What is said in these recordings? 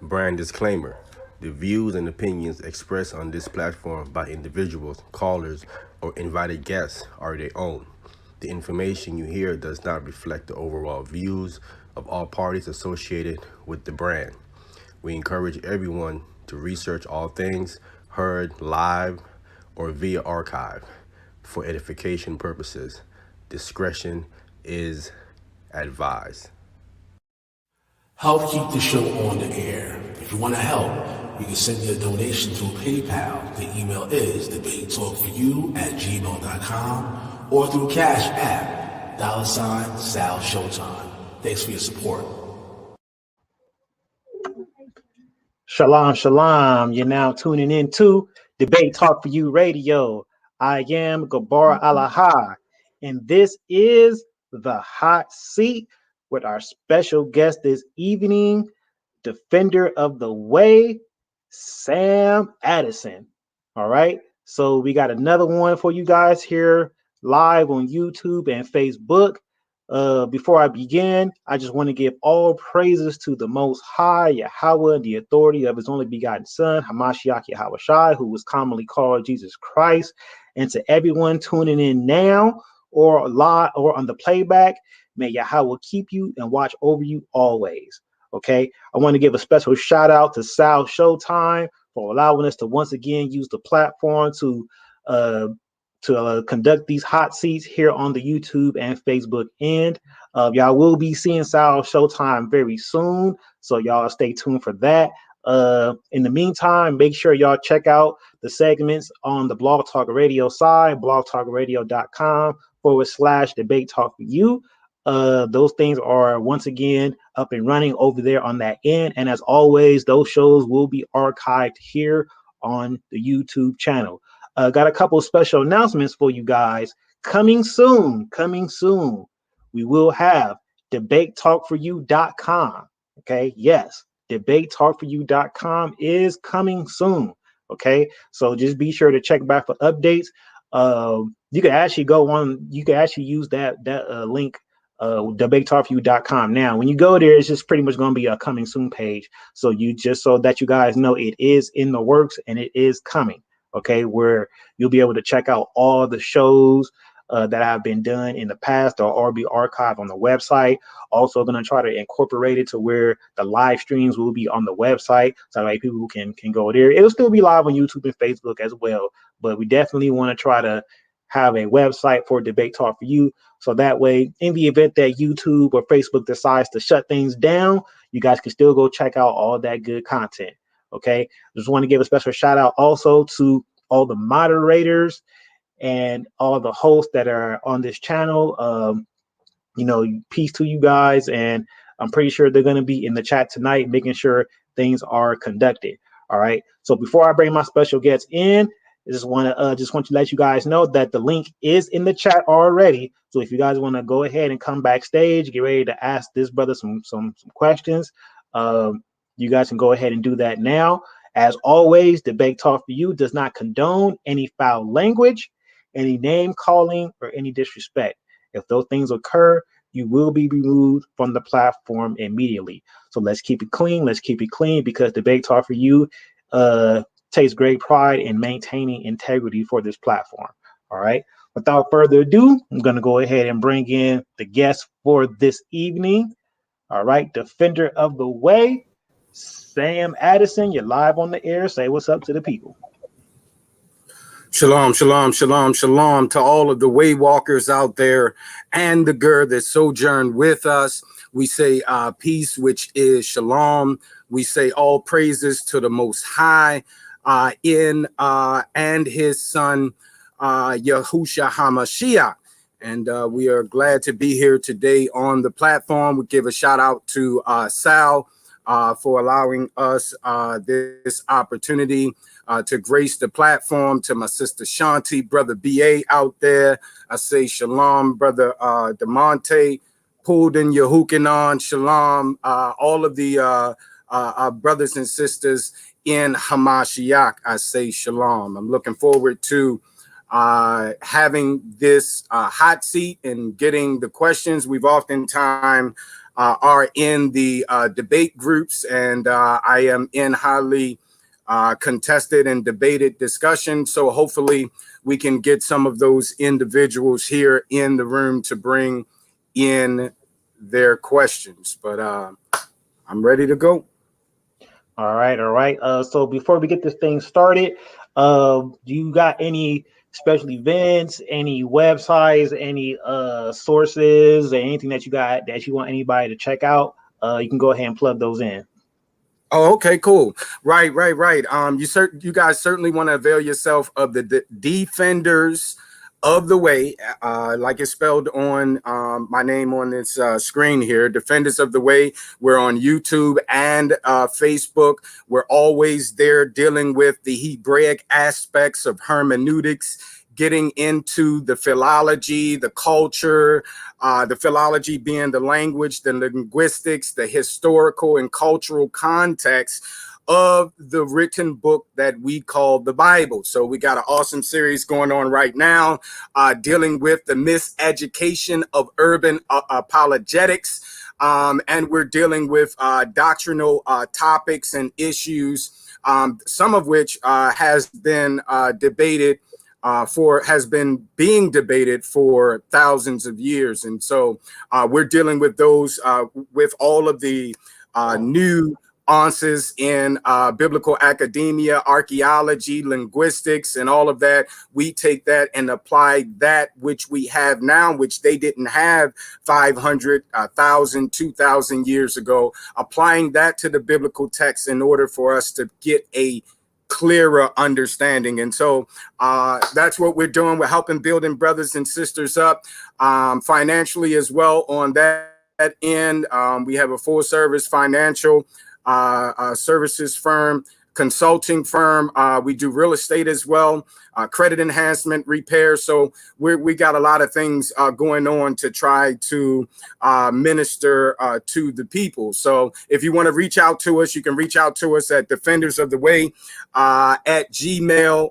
Brand disclaimer. The views and opinions expressed on this platform by individuals, callers, or invited guests are their own. The information you hear does not reflect the overall views of all parties associated with the brand. We encourage everyone to research all things heard live or via archive for edification purposes. Discretion is advised. Help keep the show on the air. If you want to help, you can send your donation through PayPal. The email is debatetalkforyou@gmail.com or through Cash App, $Sal Showtime. Thanks for your support. Shalom, shalom. You're now tuning in to Debate Talk for You Radio. I am Gabbar Alaha, and this is The Hot Seat with our special guest this evening, Defender of the Way, Sam Addison. All right, so we got another one for you guys here live on YouTube and Facebook. Before I begin, I just want to give all praises to the Most High, Yahweh, the authority of his only begotten Son, Hamashiach Yahweh Shai, who was commonly called Jesus Christ, and to everyone tuning in now or live or on the playback. May Yahweh keep you and watch over you always. Okay, I want to give a special shout out to Sal Showtime for allowing us to once again use the platform to conduct these hot seats here on the YouTube and Facebook end. Y'all will be seeing Sal Showtime very soon, so y'all stay tuned for that. In the meantime, make sure y'all check out the segments on the Blog Talk Radio side, blogtalkradio.com/debate talk for you. Those things are once again up and running over there on that end. And as always, those shows will be archived here on the YouTube channel. Got a couple of special announcements for you guys. Coming soon. We will have debatetalkforyou.com. Okay. Yes. debatetalkforyou.com is coming soon. Okay. So just be sure to check back for updates. You can actually use that link, debatetalkforyou.com. Now, when you go there, it's just pretty much going to be a coming soon page. So so that you guys know it is in the works and it is coming. Okay, where you'll be able to check out all the shows that have been done in the past or be archived on the website. Also going to try to incorporate it to where the live streams will be on the website, so that people can go there. It'll still be live on YouTube and Facebook as well, but we definitely want to try to have a website for Debate Talk for You, so that way in the event that YouTube or Facebook decides to shut things down, you guys can still go check out all that good content. Okay, just want to give a special shout out also to all the moderators and all the hosts that are on this channel. Peace to you guys, and I'm pretty sure they're going to be in the chat tonight, making sure things are conducted. All right. So before I bring my special guests in, I just want to let you guys know that the link is in the chat already. So if you guys want to go ahead and come backstage, get ready to ask this brother some questions. You guys can go ahead and do that now. As always, Debate Talk for You does not condone any foul language, any name calling, or any disrespect. If those things occur, you will be removed from the platform immediately. So let's keep it clean. Because Debate Talk for You takes great pride in maintaining integrity for this platform. All right. Without further ado, I'm going to go ahead and bring in the guest for this evening. All right. Defender of the Way, Sam Addison, you're live on the air. Say what's up to the people. Shalom, shalom, shalom, shalom to all of the way walkers out there and the ger that sojourn with us. We say peace, which is shalom. We say all praises to the Most High in and his son, Yahusha HaMashiach. And we are glad to be here today on the platform. We give a shout out to Sal for allowing us this opportunity to grace the platform, to my sister Shanti, brother BA out there. I say shalom, brother DeMonte, Pulden, Yehukanon, shalom, all of the brothers and sisters in Hamashiach. I say shalom. I'm looking forward to having this hot seat and getting the questions. We've oftentimes are in the debate groups, and I am in highly contested and debated discussion. So hopefully we can get some of those individuals here in the room to bring in their questions. But I'm ready to go. All right, all right. So before we get this thing started, do you got any special events, any websites, any sources, or anything that you got that you want anybody to check out? You can go ahead and plug those in. Oh, okay, cool. Right. You guys certainly want to avail yourself of the defenders of the way, like it's spelled on my name on this screen here. Defenders of the Way. We're on YouTube and Facebook. We're always there dealing with the Hebraic aspects of hermeneutics, getting into the philology, the culture, the philology being the language, the linguistics, the historical and cultural context of the written book that we call the Bible. So we got an awesome series going on right now, dealing with the miseducation of urban apologetics. And we're dealing with doctrinal topics and issues, some of which has been debated has been being debated for thousands of years. And so we're dealing with those with all of the new nuances in biblical academia, archaeology, linguistics, and all of that. We take that and apply that which we have now, which they didn't have 500, 1,000, 2,000 years ago, applying that to the biblical text in order for us to get a clearer understanding. And so that's what we're doing. We're helping building brothers and sisters up financially as well on that end. We have a full service financial services firm, consulting firm. We do real estate as well, credit enhancement, repair. So we got a lot of things going on to try to minister to the people. So if you want to reach out to us, you can reach out to us at Defenders of the Way at gmail.com.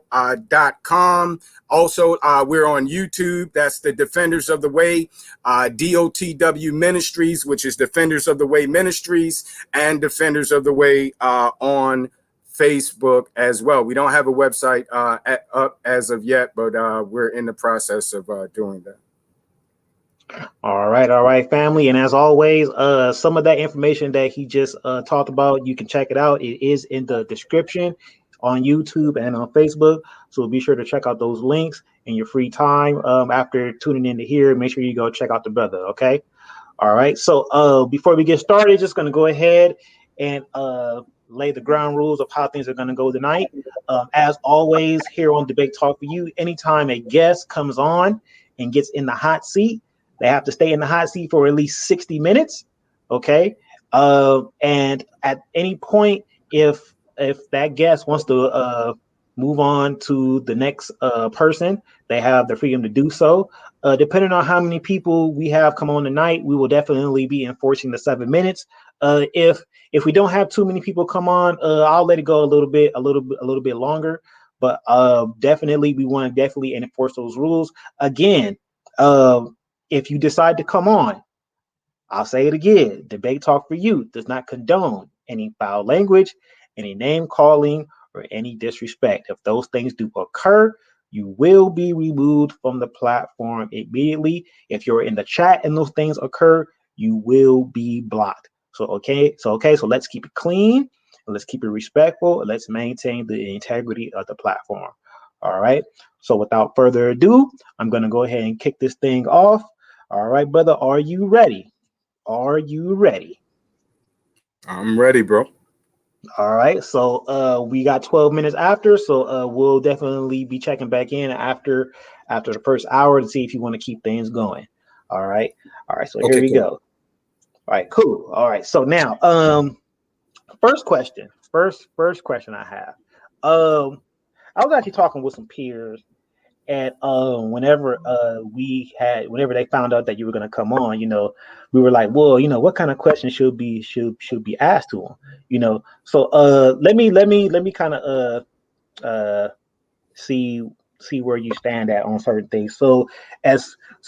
Also, we're on YouTube. That's the Defenders of the Way, DOTW Ministries, which is Defenders of the Way Ministries, and Defenders of the Way on Facebook as well. We don't have a website up as of yet, but we're in the process of doing that. All right, family. And as always, some of that information that he just talked about, you can check it out. It is in the description on YouTube and on Facebook. So be sure to check out those links in your free time. After tuning in to here, make sure you go check out the brother. Okay. All right. So before we get started, just going to go ahead and lay the ground rules of how things are going to go tonight. As always, here on Debate Talk for You, anytime a guest comes on and gets in the hot seat, they have to stay in the hot seat for at least 60 minutes. Okay. And at any point, if that guest wants to move on to the next person, they have the freedom to do so. Depending on how many people we have come on tonight, we will definitely be enforcing the 7 minutes. If we don't have too many people come on, I'll let it go a little bit longer. But definitely, we want to definitely enforce those rules. Again, if you decide to come on, I'll say it again. Debate Talk for You does not condone any foul language, any name calling, or any disrespect. If those things do occur, you will be removed from the platform immediately. If you're in the chat and those things occur, you will be blocked. So let's keep it clean, and let's keep it respectful, and let's maintain the integrity of the platform. All right. So without further ado, I'm going to go ahead and kick this thing off. All right, brother. Are you ready? Are you ready? I'm ready, bro. All right. So we got 12 minutes after. So we'll definitely be checking back in after the first hour to see if you want to keep things going. All right. All right. So here Okay, we cool. go. All right, cool. All right. So now, first question. First question I have. I was actually talking with some peers, and whenever they found out that you were going to come on, we were like, well, what kind of questions should be asked to them, So let me kind of see where you stand at on certain things. So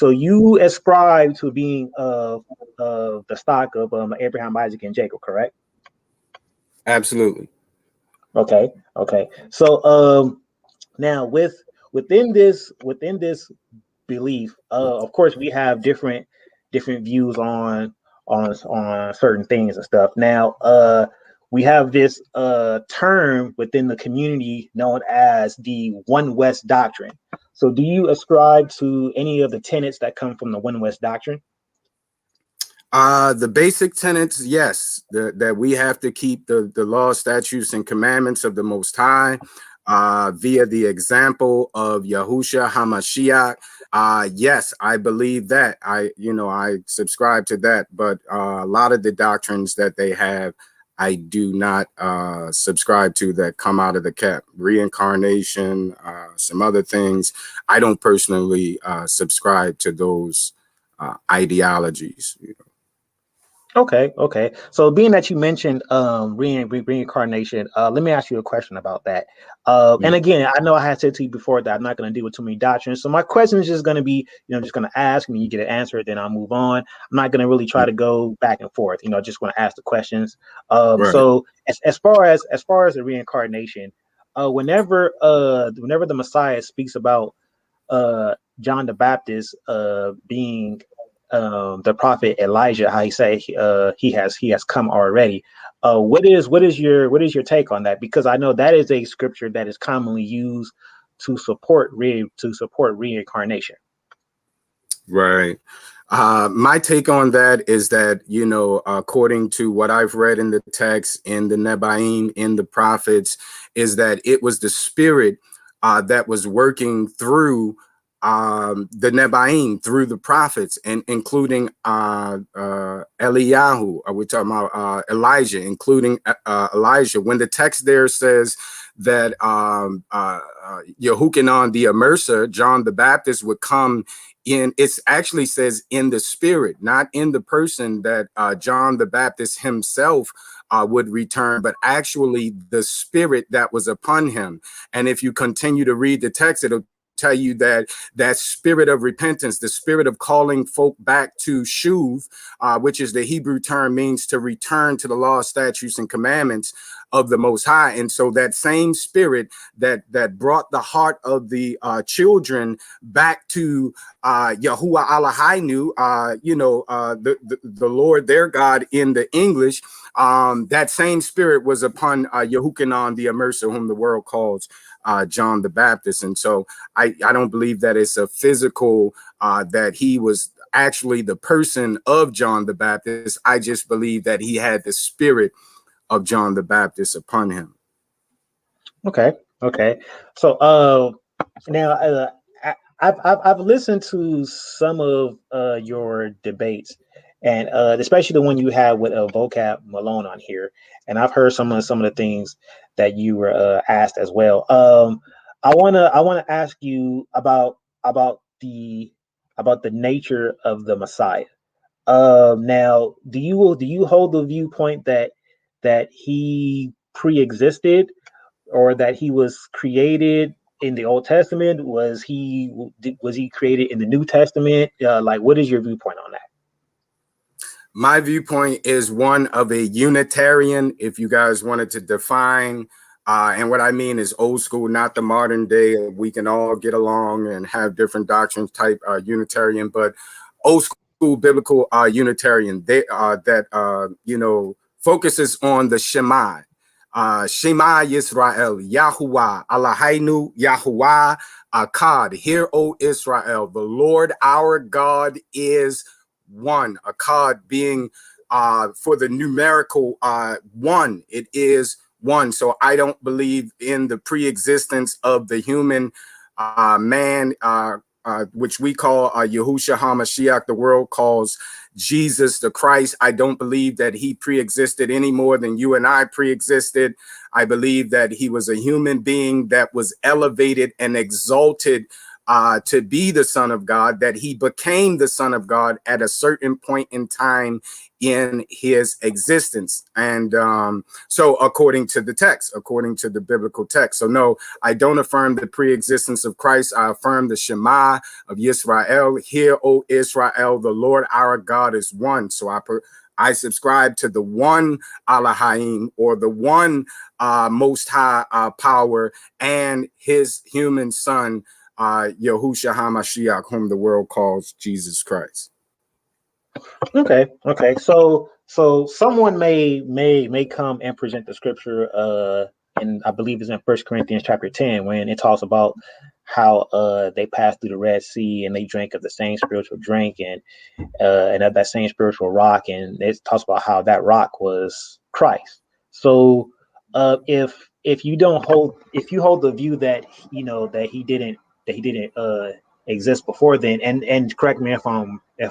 you ascribe to being of the stock of Abraham, Isaac, and Jacob, correct? Absolutely. Okay. Okay. So now within this belief, of course we have different views on certain things and stuff. Now we have this term within the community known as the One West doctrine. So do you ascribe to any of the tenets that come from the One West doctrine? The basic tenets, yes, that we have to keep the law, statutes, and commandments of the Most High via the example of Yahushua HaMashiach. Yes, I believe that. I subscribe to that, but a lot of the doctrines that they have, I do not subscribe to, that come out of the cap. Reincarnation, some other things. I don't personally subscribe to those ideologies. Okay, okay. So being that you mentioned reincarnation, let me ask you a question about that. And again, I know I had said to you before that I'm not going to deal with too many doctrines. So my question is just going to be, just going to ask, and you get an answer, then I'll move on. I'm not going to really try to go back and forth. Just want to ask the questions. Right. So as far as the reincarnation, whenever the Messiah speaks about John the Baptist being the prophet Elijah, how he say he has come already. What is your take on that? Because I know that is a scripture that is commonly used to support reincarnation. Right. My take on that is that, according to what I've read in the text, in the Nebaim, in the prophets, is that it was the spirit that was working through the Nebaim, through the prophets, and including Eliyahu. We're talking about Elijah, including Elijah. When the text there says that Yehukanan the Immerser, John the Baptist, would come in, it actually says in the spirit, not in the person, that John the Baptist himself would return, but actually the spirit that was upon him. And if you continue to read the text, it'll tell you that that spirit of repentance, the spirit of calling folk back to shuv, which is the Hebrew term, means to return to the law, statutes, and commandments of the Most High. And so that same spirit that brought the heart of the children back to Yahuwah Eloheinu, the Lord their God in the English, that same spirit was upon Yehukanan the Immerser, whom the world calls John the Baptist. And so I don't believe that it's a physical, that he was actually the person of John the Baptist. I just believe that he had the spirit of John the Baptist upon him. Okay, okay. So now I've listened to some of your debates, and especially the one you had with Vocab Malone on here, and I've heard some of the things that you were asked as well. I wanna ask you about the nature of the Messiah. Now, do you hold the viewpoint that he pre-existed, or that he was created in the Old Testament? Was he created in the New Testament? Like, what is your viewpoint on that? My viewpoint is one of a Unitarian, if you guys wanted to define. And what I mean is old school, not the modern day. We can all get along and have different doctrines type Unitarian, but old school biblical Unitarian, that focuses on the Shema, Shema Yisrael, Yahuwah, Eloheinu, Yahuwah, Akkad. Hear, O Israel, the Lord our God is one. Akkad being for the numerical one. It is one. So I don't believe in the pre-existence of the human man, which we call Yahushua HaMashiach. The world calls Jesus the Christ. I don't believe that he pre-existed any more than you and I pre-existed. I believe that he was a human being that was elevated and exalted to be the Son of God, that he became the Son of God at a certain point in time in his existence. And so according to the text, according to the biblical text. So no, I don't affirm the pre-existence of Christ. I affirm the Shema of Yisrael. Hear, O Israel, the Lord our God is one. So I subscribe to the one Elohim, or the one most high power, and his human son, Yahushua HaMashiach, whom the world calls Jesus Christ. Okay. So someone may come and present the scripture, and I believe it's in 1 Corinthians chapter 10, when it talks about how they passed through the Red Sea and they drank of the same spiritual drink and of that same spiritual rock, and it talks about how that rock was Christ. So if you hold the view that that he didn't exist before then, and correct me if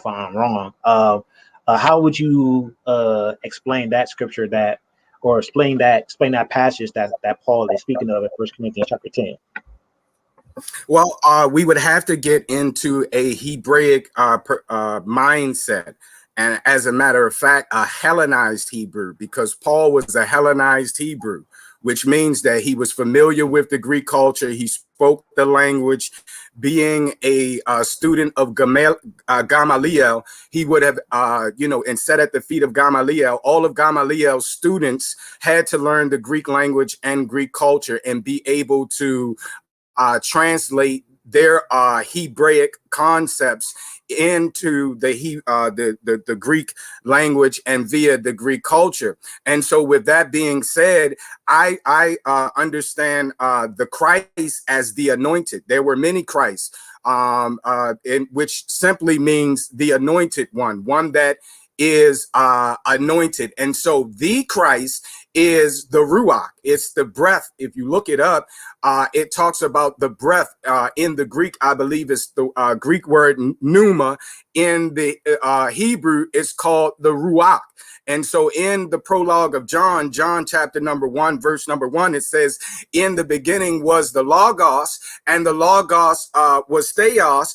I'm wrong, how would you explain that scripture, or explain that passage that Paul is speaking of in 1 Corinthians chapter 10? Well, we would have to get into a Hebraic mindset. And as a matter of fact, a Hellenized Hebrew, because Paul was a Hellenized Hebrew, which means that he was familiar with the Greek culture. He spoke the language. Being a student of Gamaliel, he would have, and sat at the feet of Gamaliel. All of Gamaliel's students had to learn the Greek language and Greek culture and be able to translate their Hebraic concepts into the Greek language and via the Greek culture. And so with that being said, I understand the Christ as the anointed. There were many Christs, which simply means the anointed one that is anointed. And so the Christ is the Ruach. It's the breath. If you look it up, it talks about the breath in the Greek. I believe it's the Greek word pneuma. In the Hebrew, it's called the Ruach. And so in the prologue of John chapter number 1, verse number 1, it says, in the beginning was the Logos, and the Logos was Theos.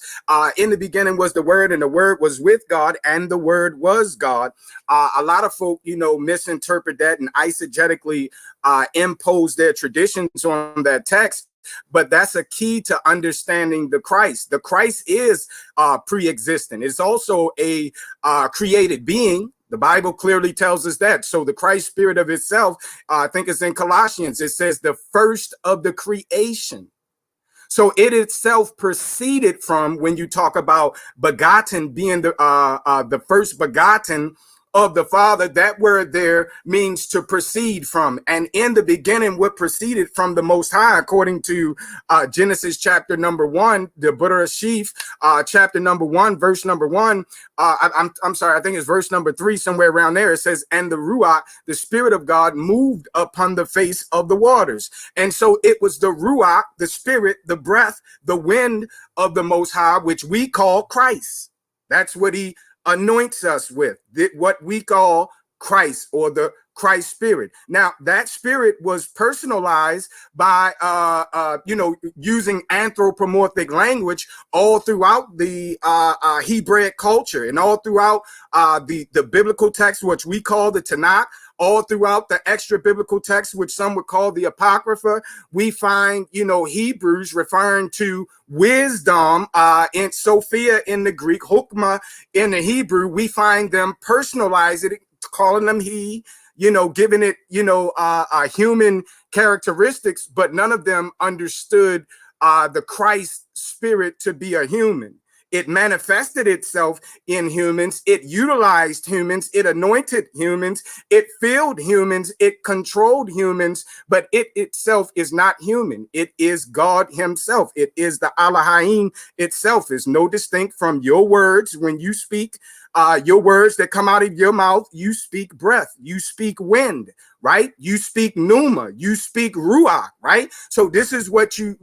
In the beginning was the Word, and the Word was with God, and the Word was God. A lot of folk, misinterpret that and eisegetically impose their traditions on that text. But that's a key to understanding the Christ. The Christ is pre-existent. It's also a created being. The Bible clearly tells us that. So the Christ spirit of itself, I think it's in Colossians, it says the first of the creation. So it itself proceeded from, when you talk about begotten being the first begotten of the Father, that word there means to proceed from. And in the beginning, what proceeded from the Most High, according to Genesis chapter number 1, the Bereshith, chapter number 1, verse number 1. I'm sorry, I think it's verse number 3, somewhere around there. It says, and the Ruach, the Spirit of God, moved upon the face of the waters. And so it was the Ruach, the Spirit, the breath, the wind of the Most High, which we call Christ. That's what he anoints us with, what we call Christ, or the Christ spirit. Now that spirit was personalized by using anthropomorphic language all throughout the Hebraic culture, and all throughout the biblical text, which we call the Tanakh, all throughout the extra biblical text, which some would call the Apocrypha. We find, Hebrews referring to wisdom in Sophia in the Greek, Hokmah in the Hebrew. We find them personalizing it, calling them he, giving it, human characteristics, but none of them understood the Christ spirit to be a human. It manifested itself in humans. It utilized humans. It anointed humans. It filled humans. It controlled humans. But it itself is not human. It is God himself. It is the Elohim itself. Is no distinct from your words when you speak. Your words that come out of your mouth, you speak breath, you speak wind, right? You speak pneuma, you speak ruach, right? So this is what you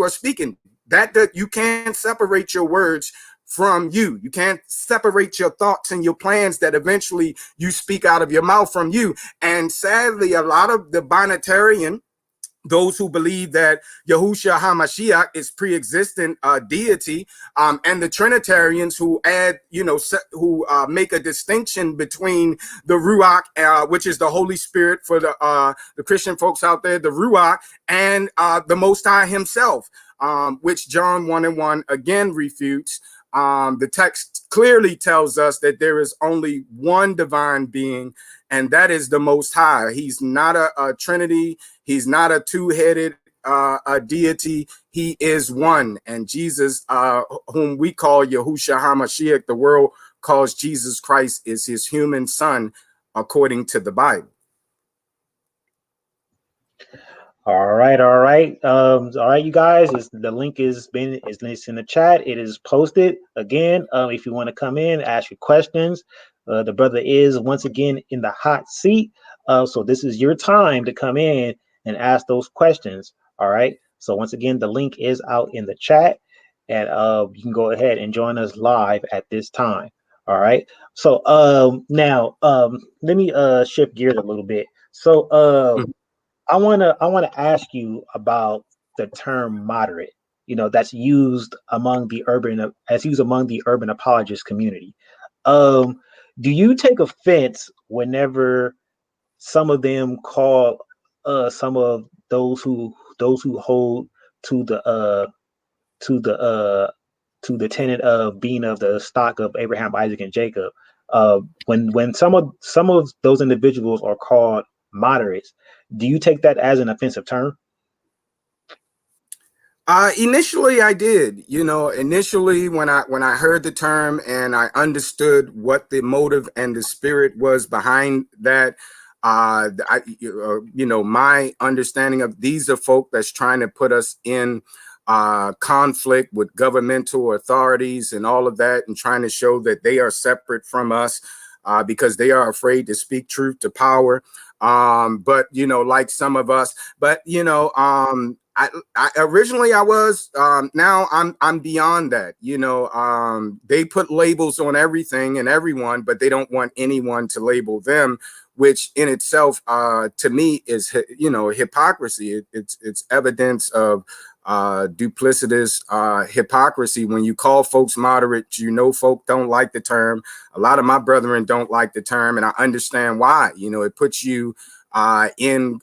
are speaking. That you can't separate your words from you. You can't separate your thoughts and your plans that eventually you speak out of your mouth from you. And sadly, a lot of the binatarian, those who believe that Yahushua HaMashiach is pre-existent deity, and the Trinitarians who add, who make a distinction between the Ruach, which is the Holy Spirit for the Christian folks out there, the Ruach, and the Most High himself, which John 1:1 again refutes. The text clearly tells us that there is only one divine being, and that is the Most High. He's not a Trinity. He's not a two-headed a deity. He is one. And Jesus, whom we call Yahushua HaMashiach, the world calls Jesus Christ, is his human son, according to the Bible. All right, all right. All right, you guys. The link is in the chat. It is posted again. If you want to come in, ask your questions. The brother is once again in the hot seat. So this is your time to come in and ask those questions. All right. So once again, the link is out in the chat, and you can go ahead and join us live at this time. All right. So now let me shift gears a little bit. So I wanna ask you about the term moderate. That's used among the urban apologist community. Do you take offense whenever some of them call some of those who hold to the tenet of being of the stock of Abraham, Isaac, and Jacob? When some of those individuals are called moderates, do you take that as an offensive term? Initially I did. Initially when I heard the term and I understood what the motive and the spirit was behind that, my understanding of these are folk that's trying to put us in conflict with governmental authorities and all of that, and trying to show that they are separate from us because they are afraid to speak truth to power. But like some of us, but I originally I was, now I'm beyond that. They put labels on everything and everyone, but they don't want anyone to label them, which in itself, to me, is hypocrisy. It's evidence of duplicitous hypocrisy. When you call folks moderate, folk don't like the term. A lot of my brethren don't like the term, and I understand why. It puts you in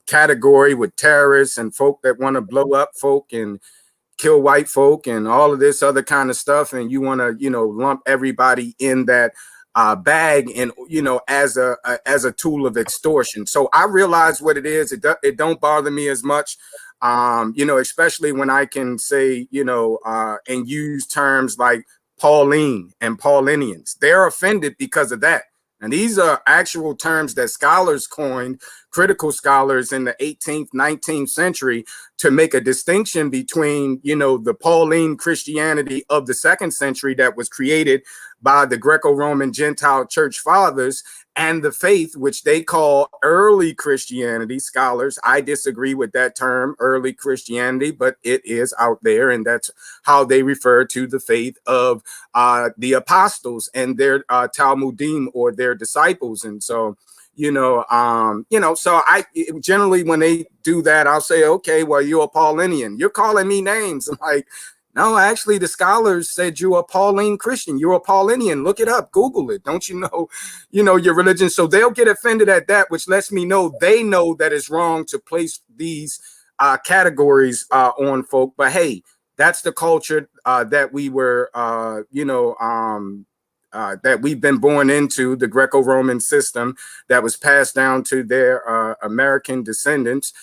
category with terrorists and folk that want to blow up folk and kill white folk and all of this other kind of stuff, and you want to lump everybody in that bag and as a tool of extortion. So I realize what it is. It don't bother me as much, especially when I can say and use terms like Pauline and Paulinians. They're offended because of that. And these are actual terms that scholars coined, critical scholars in the 18th, 19th century, to make a distinction between, the Pauline Christianity of the 2nd century that was created by the Greco-Roman Gentile church fathers, and the faith, which they call early Christianity. Scholars, I disagree with that term, early Christianity, but it is out there, and that's how they refer to the faith of the apostles and their Talmudim, or their disciples. And so, so I generally, when they do that, I'll say, okay, well, you're a Paulinian. You're calling me names. I'm like, no, actually, the scholars said you're a Pauline Christian. You're a Paulinian. Look it up. Google it. Don't you know, your religion? So they'll get offended at that, which lets me know they know that it's wrong to place these categories on folk. But hey, that's the culture that we were, that we've been born into, the Greco-Roman system that was passed down to their American descendants.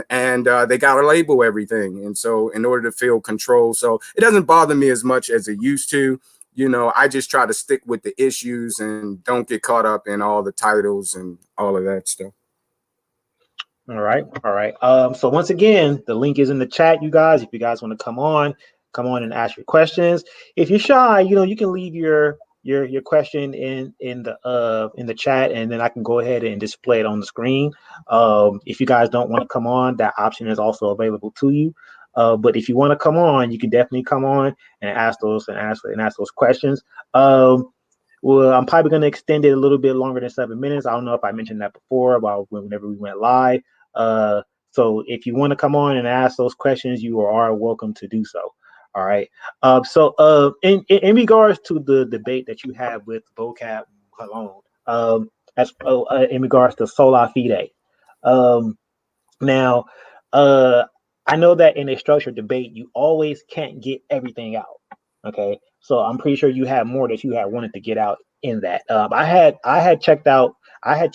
and they got to label everything. And so in order to feel control, so it doesn't bother me as much as it used to. You know, I just try to stick with the issues and don't get caught up in all the titles and all of that stuff. All right. All right. So once again, the link is in the chat, you guys. If you guys want to come on and ask your questions. If you're shy, you know, you can leave your question in the chat, and then I can go ahead and display it on the screen. If you guys don't want to come on, that option is also available to you. But if you want to come on, you can definitely come on and ask those questions. Well, I'm probably going to extend it a little bit longer than 7 minutes. I don't know if I mentioned that before about whenever we went live. So if you want to come on and ask those questions, you are welcome to do so. All right. So in regards to the debate that you have with vocab alone, in regards to sola fide, now I know that in a structured debate, you always can't get everything out. Okay, so I'm pretty sure you have more that you had wanted to get out in that. I had checked it out. I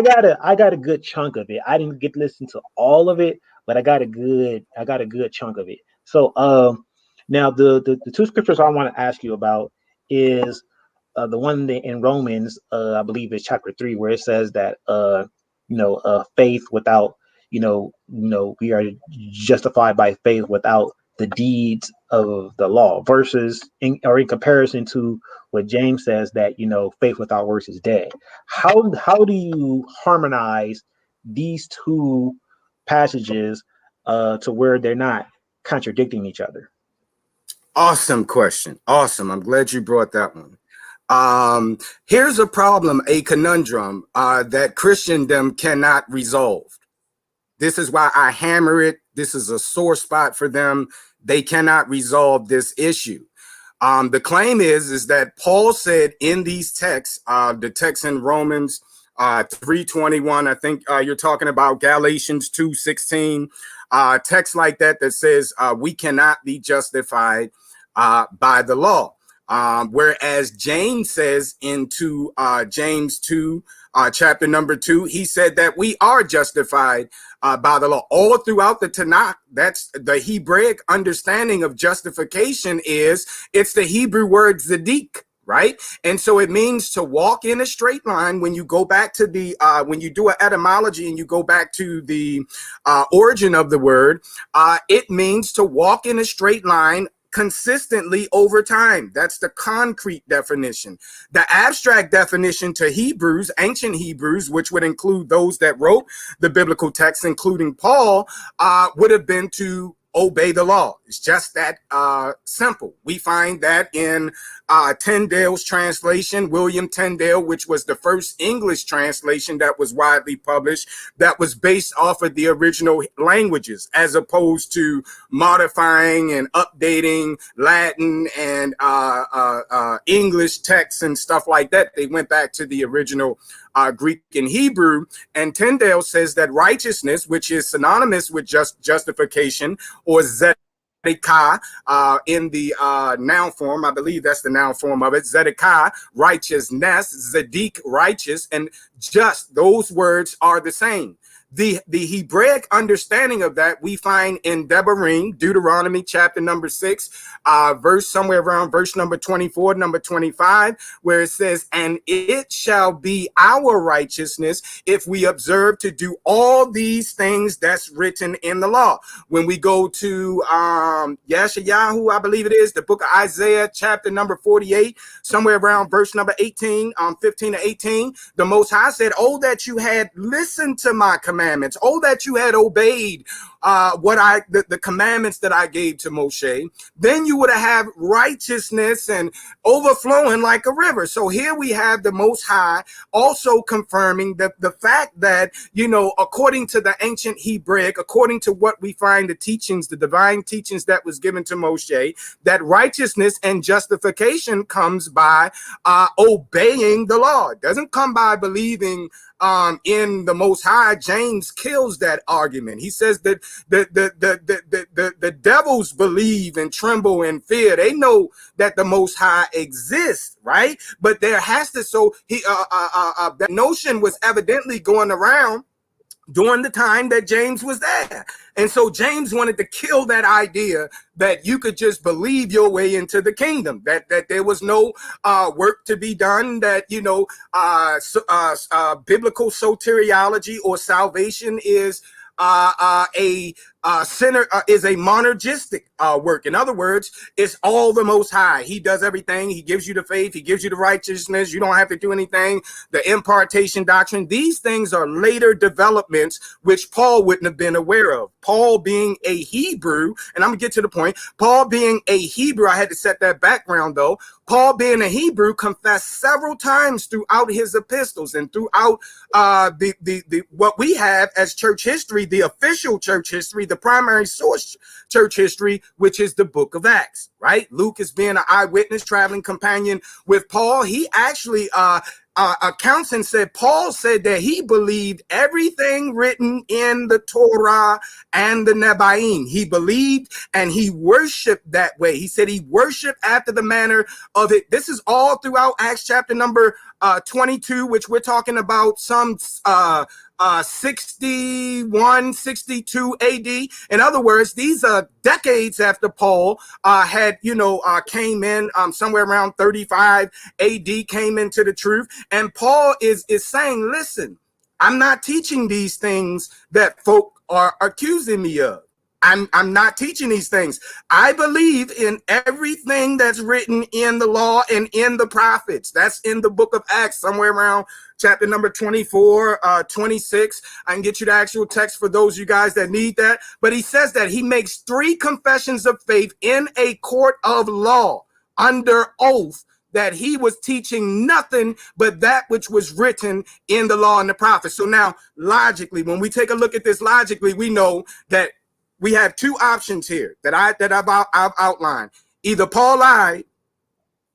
got a good chunk of it. I didn't get to listen to all of it, but I got a good chunk of it. So now the two scriptures I want to ask you about is the one in Romans, I believe it's chapter 3, where it says that faith without we are justified by faith without the deeds of the law, versus in comparison to what James says that faith without works is dead. How do you harmonize these two passages to where they're not contradicting each other? Awesome question. Awesome. I'm glad you brought that one. Here's a problem, a conundrum that Christendom cannot resolve. This is why I hammer it. This is a sore spot for them. They cannot resolve this issue. The claim is that Paul said in these texts, the text in Romans 3:21, I think you're talking about Galatians 2:16, text like that says we cannot be justified by the law. Whereas James says into James 2, chapter number 2, he said that we are justified by the law. All throughout the Tanakh, that's the Hebraic understanding of justification. It's the Hebrew word zadik, right? And so it means to walk in a straight line. When you go back to the when you do an etymology and you go back to the origin of the word, it means to walk in a straight line consistently over time. That's the concrete definition. The abstract definition to Hebrews, ancient Hebrews, which would include those that wrote the biblical text, including Paul, would have been to obey the law. It's just that simple. We find that in Tyndale's translation, William Tyndale, which was the first English translation that was widely published, that was based off of the original languages, as opposed to modifying and updating Latin and English texts and stuff like that. They went back to the original Greek and Hebrew. And Tyndale says that righteousness, which is synonymous with justification, or zedekah in the noun form, I believe that's the noun form of it, zedekah, righteousness, zadik, righteous, and just, those words are the same. The Hebraic understanding of that we find in Devarim, Deuteronomy chapter number 6, verse somewhere around verse number 24, number 25, where it says, and it shall be our righteousness if we observe to do all these things that's written in the law. When we go to Yeshayahu, I believe it is, the book of Isaiah chapter number 48, somewhere around verse number 18, 15 to 18, the Most High said, oh, that you had listened to my commandments. Oh, that you had obeyed the commandments that I gave to Moshe, then you would have righteousness and overflowing like a river. So here we have the Most High also confirming that the fact that, according to the ancient Hebraic, according to what we find the teachings, the divine teachings that was given to Moshe, that righteousness and justification comes by obeying the law. It doesn't come by believing in the Most High. James kills that argument. He says that the devils believe and tremble and fear. They know that the Most High exists, right? But there has to, so he that notion was evidently going around during the time that James was there. And so James wanted to kill that idea that you could just believe your way into the kingdom, that there was no work to be done, that, you know, biblical soteriology or salvation is sinner is a monergistic work. In other words, it's all the Most High. He does everything. He gives you the faith. He gives you the righteousness. You don't have to do anything. The impartation doctrine. These things are later developments which Paul wouldn't have been aware of. Paul being a Hebrew, and I'm gonna get to the point. Paul being a Hebrew, I had to set that background though. Paul being a Hebrew confessed several times throughout his epistles and throughout the what we have as church history, the official church history, the primary source church history, which is the book of Acts, right? Luke is being an eyewitness, traveling companion with Paul. He actually accounts and said, Paul said that he believed everything written in the Torah and the Nebaim. He believed and he worshiped that way. He said he worshiped after the manner of it. This is all throughout Acts chapter number 22, which we're talking about some 61, 62 AD. In other words, these are decades after Paul had, came in somewhere around 35 AD, came into the truth. And Paul is saying, listen, I'm not teaching these things that folk are accusing me of. I'm not teaching these things. I believe in everything that's written in the law and in the prophets. That's in the book of Acts, somewhere around chapter number 24, 26. I can get you the actual text for those of you guys that need that. But he says that he makes 3 confessions of faith in a court of law under oath, that he was teaching nothing but that which was written in the law and the prophets. So now, logically, when we take a look at this logically, we know that we have 2 options here that I've outlined. Either Paul lied,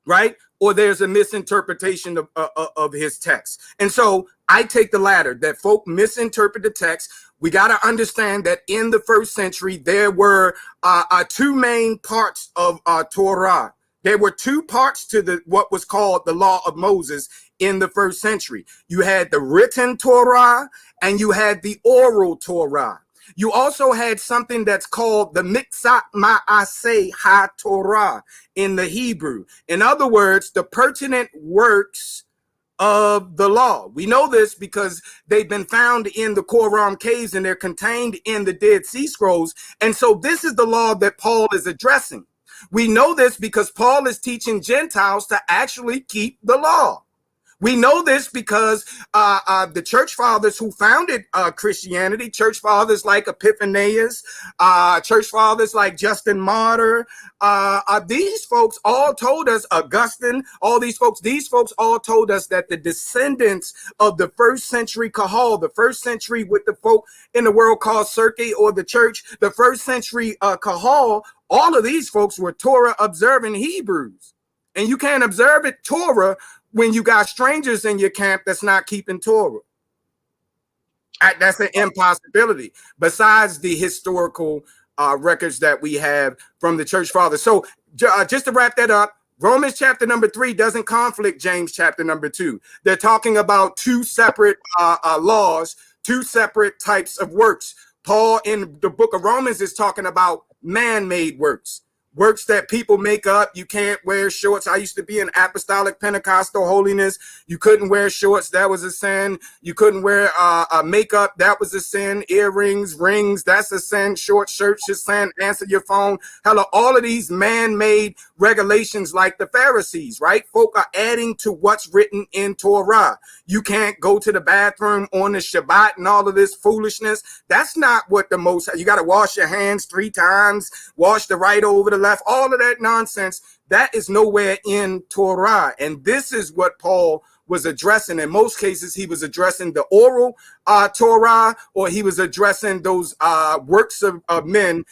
right? Or there's a misinterpretation of his text. And so I take the latter, that folk misinterpret the text. We got to understand that in the first century, there were 2 main parts of Torah. There were 2 parts to what was called the law of Moses in the first century. You had the written Torah and you had the oral Torah. You also had something that's called the Mitzat Ma'aseh HaTorah in the Hebrew. In other words, the pertinent works of the law. We know this because they've been found in the Qumran caves and they're contained in the Dead Sea Scrolls. And so this is the law that Paul is addressing. We know this because Paul is teaching Gentiles to actually keep the law. We know this because the church fathers who founded Christianity, church fathers like Epiphanius, church fathers like Justin Martyr, these folks all told us, Augustine, all these folks all told us that the descendants of the first century Kahal, the first century with the folk in the world called Circe or the church, the first century Kahal, all of these folks were Torah observant Hebrews. And you can't observe it Torah when you got strangers in your camp that's not keeping Torah. That's an impossibility, besides the historical records that we have from the church fathers. So just to wrap that up, Romans chapter number 3 doesn't conflict James chapter number 2. They're talking about 2 separate laws, 2 separate types of works. Paul in the book of Romans is talking about man-made works. Works that people make up. You can't wear shorts. I used to be in apostolic Pentecostal holiness. You couldn't wear shorts. That was a sin. You couldn't wear makeup. That was a sin. Earrings, rings. That's a sin. Short shirts, just sin. Answer your phone. Hello, all of these man-made regulations like the Pharisees, right? Folk are adding to what's written in Torah. You can't go to the bathroom on the Shabbat and all of this foolishness. That's not what the most, you got to wash your hands 3 times, wash the right over the left, all of that nonsense. That is nowhere in Torah. And this is what Paul was addressing. In most cases, he was addressing the oral Torah, or he was addressing those works of men,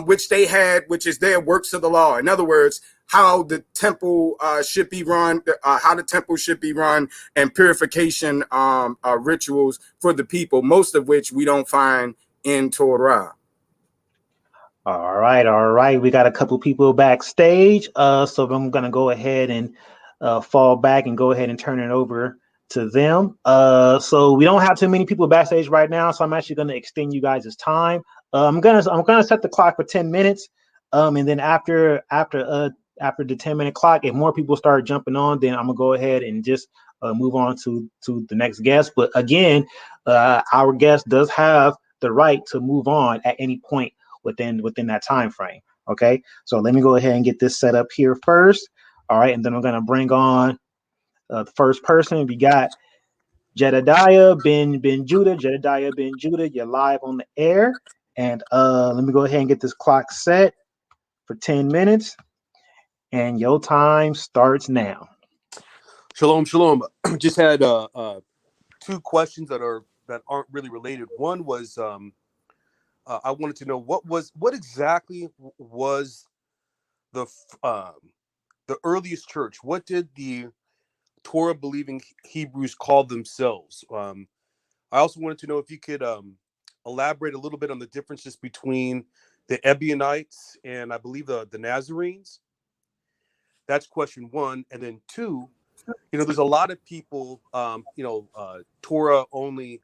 which they had, which is their works of the law. In other words, how the temple should be run, and purification rituals for the people, most of which we don't find in Torah. All right. We got a couple people backstage. So I'm going to go ahead and fall back and go ahead and turn it over to them. So we don't have too many people backstage right now, so I'm actually going to extend you guys' time. I'm gonna set the clock for 10 minutes. And then after the 10-minute clock, if more people start jumping on, then I'm gonna go ahead and just move on to the next guest. But again, our guest does have the right to move on at any point within that time frame. Okay, so let me go ahead and get this set up here first. All right, and then I'm gonna bring on the first person. We got Jedediah Ben Judah. Jedediah Ben Judah, you're live on the air. And let me go ahead and get this clock set for 10 minutes. And your time starts now. Shalom, shalom. Just had two questions that aren't really related. One was I wanted to know what exactly was the earliest church. What did the Torah believing Hebrews call themselves? I also wanted to know if you could elaborate a little bit on the differences between the Ebionites and I believe the Nazarenes. That's question one. And then two, there's a lot of people, Torah only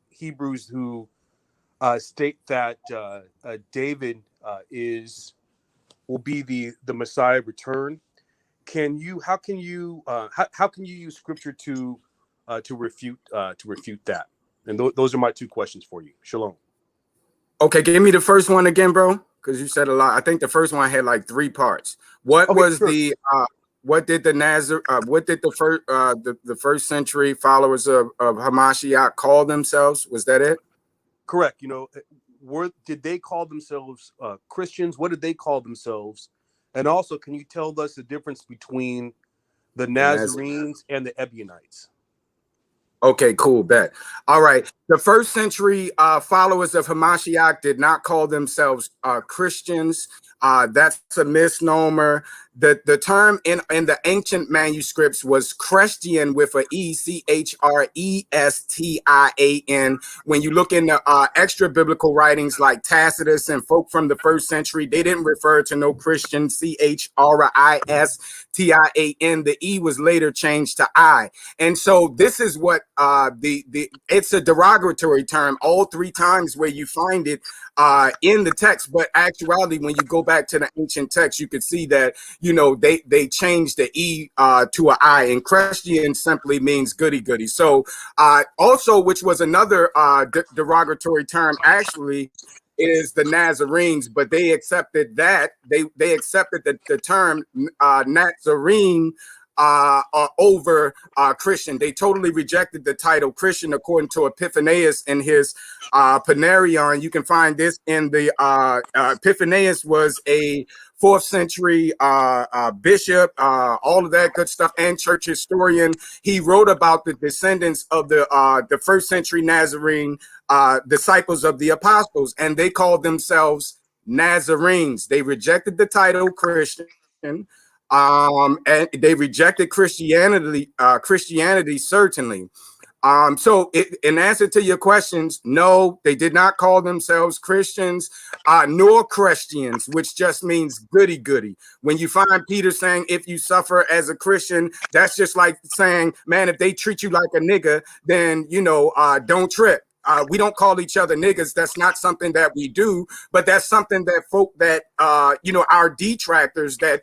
Hebrews who state that David will be the Messiah return. How can you use scripture to refute that? And those are my two questions for you. Shalom. Okay, give me the first one again, bro, because you said a lot. I think the first one had like 3 parts. What did the first century followers of Hamashiach call themselves? Was that it? Correct. Did they call themselves Christians? What did they call themselves? And also, can you tell us the difference between the Nazarenes and the Ebionites? Okay, cool, bet. All right. The first century followers of Hamashiach did not call themselves Christians. That's a misnomer. The term in the ancient manuscripts was Christian with a E, Christian. When you look in the extra biblical writings like Tacitus and folk from the first century, they didn't refer to no Christian, Christian. The E was later changed to I. And so this is what it's a derogatory term all 3 times where you find it in the text. But actuality, when you go back to the ancient text, you could see that, they changed the E to an I, and Christian simply means goody goody. So also, which was another derogatory term, actually, is the Nazarenes, but they accepted that. They accepted the term Nazarene over Christian. They totally rejected the title Christian, according to Epiphanius in his Panarion. You can find this in the Epiphanius was a 4th century bishop, all of that good stuff, and church historian. He wrote about the descendants of the 1st century Nazarene disciples of the apostles, and they called themselves Nazarenes. They rejected the title Christian. And they rejected Christianity, certainly. So in answer to your questions, no, they did not call themselves Christians, nor Christians, which just means goody goody. When you find Peter saying, if you suffer as a Christian, that's just like saying, man, if they treat you like a nigga, then, don't trip. We don't call each other niggas. That's not something that we do, but that's something that folk that, our detractors that,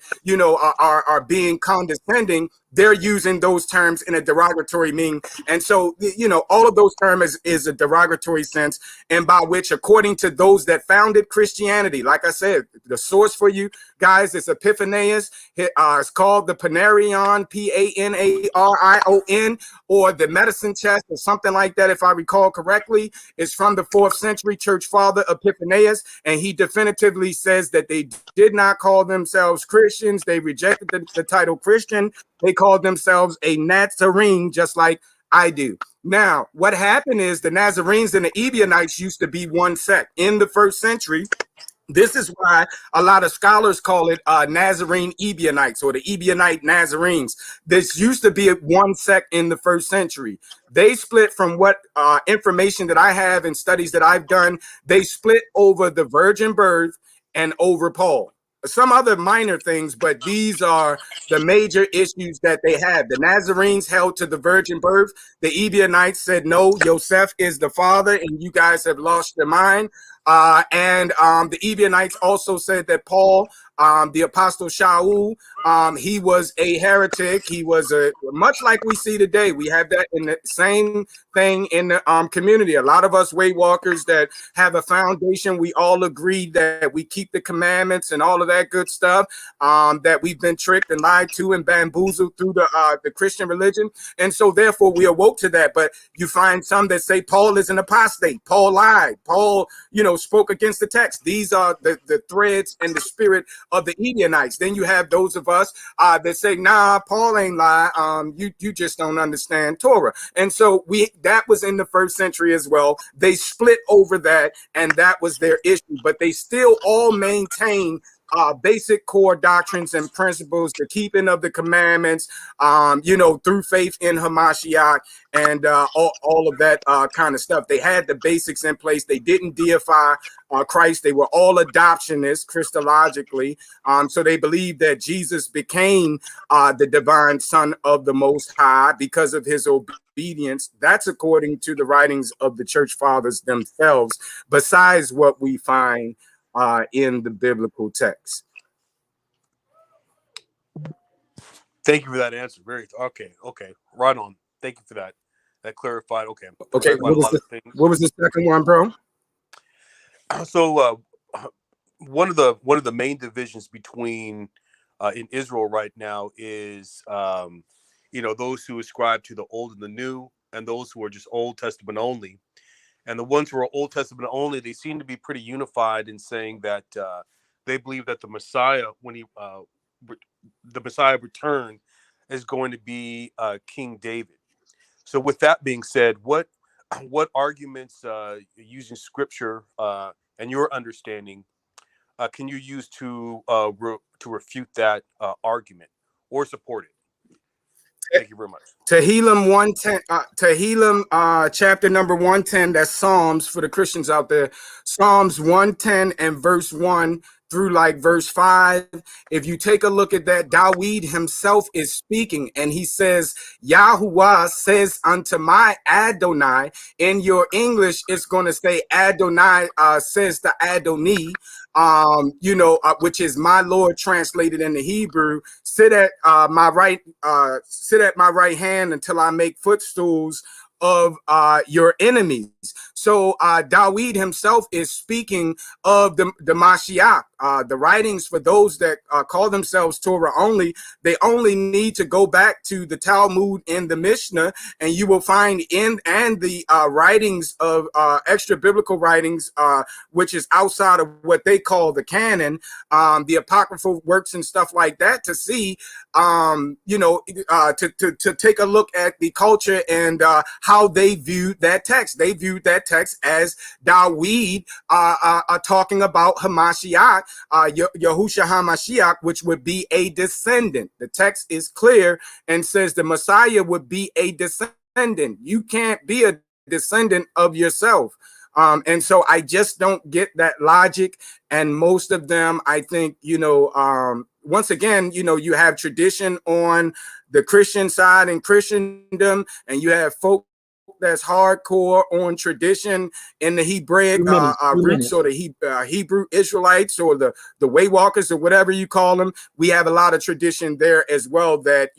are being condescending, they're using those terms in a derogatory meaning. And so, all of those terms is a derogatory sense, and by which, according to those that founded Christianity, like I said, the source for you guys is Epiphanius. It's called the Panarion, Panarion, or the medicine chest or something like that, if I recall correctly. It's from the 4th century church father Epiphanius, and he definitively says that they did not call themselves Christians. They rejected the title Christian. They called themselves a Nazarene, just like I do. Now, what happened is the Nazarenes and the Ebionites used to be one sect in the 1st century. This is why a lot of scholars call it Nazarene Ebionites, or the Ebionite Nazarenes. This used to be one sect in the 1st century. They split, from what information that I have and studies that I've done, they split over the virgin birth and over Paul. some other minor things, but these are the major issues that they have. The Nazarenes held to the virgin birth. The Ebionites said, no, Joseph is the father, and you guys have lost your mind. And the Ebionites also said that Paul, the apostle Shaul, he was a heretic. He was much like we see today. We have that in the same thing in the community. A lot of us way walkers that have a foundation, we all agree that we keep the commandments and all of that good stuff, that we've been tricked and lied to and bamboozled through the Christian religion. And so therefore we awoke to that. But you find some that say Paul is an apostate. Paul lied. Paul, spoke against the text. These are the threads and the spirit of the Ebionites. Then you have those of us that say, nah, Paul ain't lie. You just don't understand Torah. And so that was in the first century as well. They split over that, and that was their issue. But they still all maintain basic core doctrines and principles, the keeping of the commandments, through faith in Hamashiach and all of that kind of stuff. They had the basics in place. They didn't deify Christ. They were all adoptionists Christologically. So they believed that Jesus became the divine Son of the Most High because of his obedience. That's according to the writings of the church fathers themselves, besides what we find in the biblical text. Thank you for that answer. Okay, right on. Thank you for that. That clarified. Okay. What was the second one, bro? So one of the main divisions between in Israel right now is those who ascribe to the old and the new, and those who are just Old Testament only. And the ones who are Old Testament only, they seem to be pretty unified in saying that they believe that the Messiah, when the Messiah return, is going to be King David. So with that being said, what arguments using Scripture and your understanding can you use to refute that argument or support it? Thank you very much. Tehillim 110, chapter number 110, that's Psalms for the Christians out there. Psalms 110 and verse 1 through like verse 5. If you take a look at that, Dawid himself is speaking, and he says, Yahuwah says unto my Adonai. In your English, it's going to say Adonai says to Adoni, which is my Lord translated into Hebrew. Sit at my right hand until I make footstools of your enemies. So Dawid himself is speaking of the Mashiach. The writings for those that call themselves Torah only, they only need to go back to the Talmud and the Mishnah, and you will find the writings of extra biblical writings, which is outside of what they call the canon, the apocryphal works and stuff like that, to see, to take a look at the culture and how they viewed that text. They viewed that text as Dawid talking about Hamashiach, Yahushua HaMashiach, which would be a descendant. The text is clear and says the Messiah would be a descendant. You can't be a descendant of yourself. And so I just don't get that logic. And most of them, I think, once again, you have tradition on the Christian side and Christendom, and you have folk that's hardcore on tradition in the Hebraic roots, or the Hebrew Israelites, or the Waywalkers, or whatever you call them. We have a lot of tradition there as well that,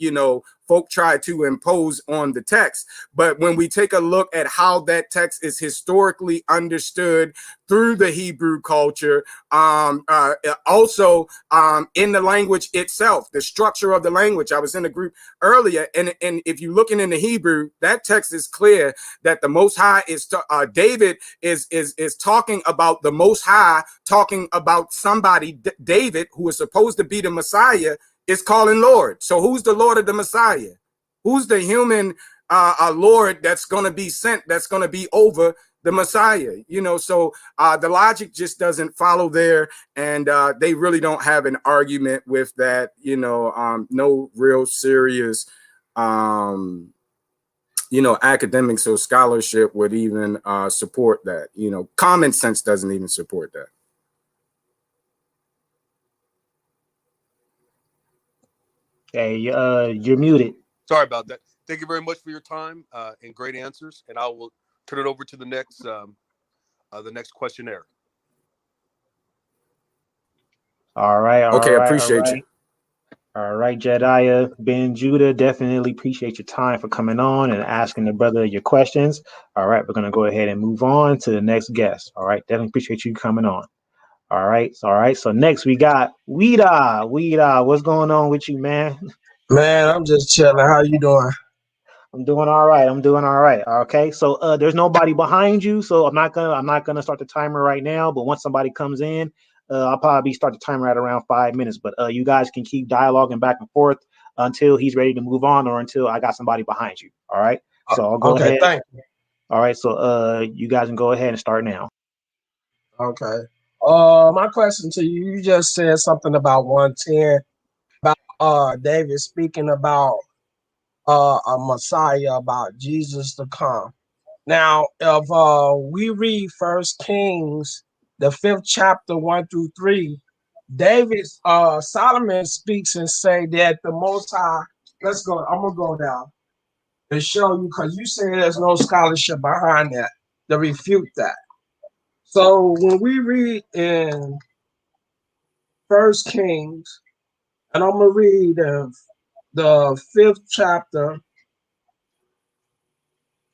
folk try to impose on the text. But when we take a look at how that text is historically understood through the Hebrew culture, also in the language itself, the structure of the language. I was in a group earlier, and if you're looking in the Hebrew, that text is clear that the Most High is David is talking about the Most High, talking about somebody, David, who is supposed to be the Messiah, is calling Lord. So who's the Lord of the Messiah? Who's the human Lord that's going to be sent, that's going to be over the Messiah? So the logic just doesn't follow there, and they really don't have an argument with that. No real serious academics or scholarship would even support that. Common sense doesn't even support that. Hey, you're muted. Sorry about that. Thank you very much for your time and great answers. And I will turn it over to the next questionnaire. All right, all Okay, right, all appreciate you. right. All right, Jediah Ben Judah, definitely appreciate your time for coming on and asking the brother your questions. All right, we're gonna go ahead and move on to the next guest. All right, definitely appreciate you coming on. All right, so next we got Weeda. Weeda, what's going on with you, man? Man, I'm just chilling. How you doing? I'm doing all right. I'm doing all right. Okay. So there's nobody behind you, so I'm not gonna start the timer right now. But once somebody comes in, I'll probably start the timer at around 5 minutes. But you guys can keep dialoguing back and forth until he's ready to move on or until I got somebody behind you. All right. So I'll go Okay, ahead. thank you. All right. So you guys can go ahead and start now. Okay. My question to you, you just said something about 110, about David speaking about a Messiah, about Jesus to come. Now, if we read First Kings, the 5th chapter, 1 through 3, Solomon speaks and say that the Most High, let's go, I'm going to go down and show you, because you say there's no scholarship behind that to refute that. So when we read in First Kings, and I'm going to read the 5th chapter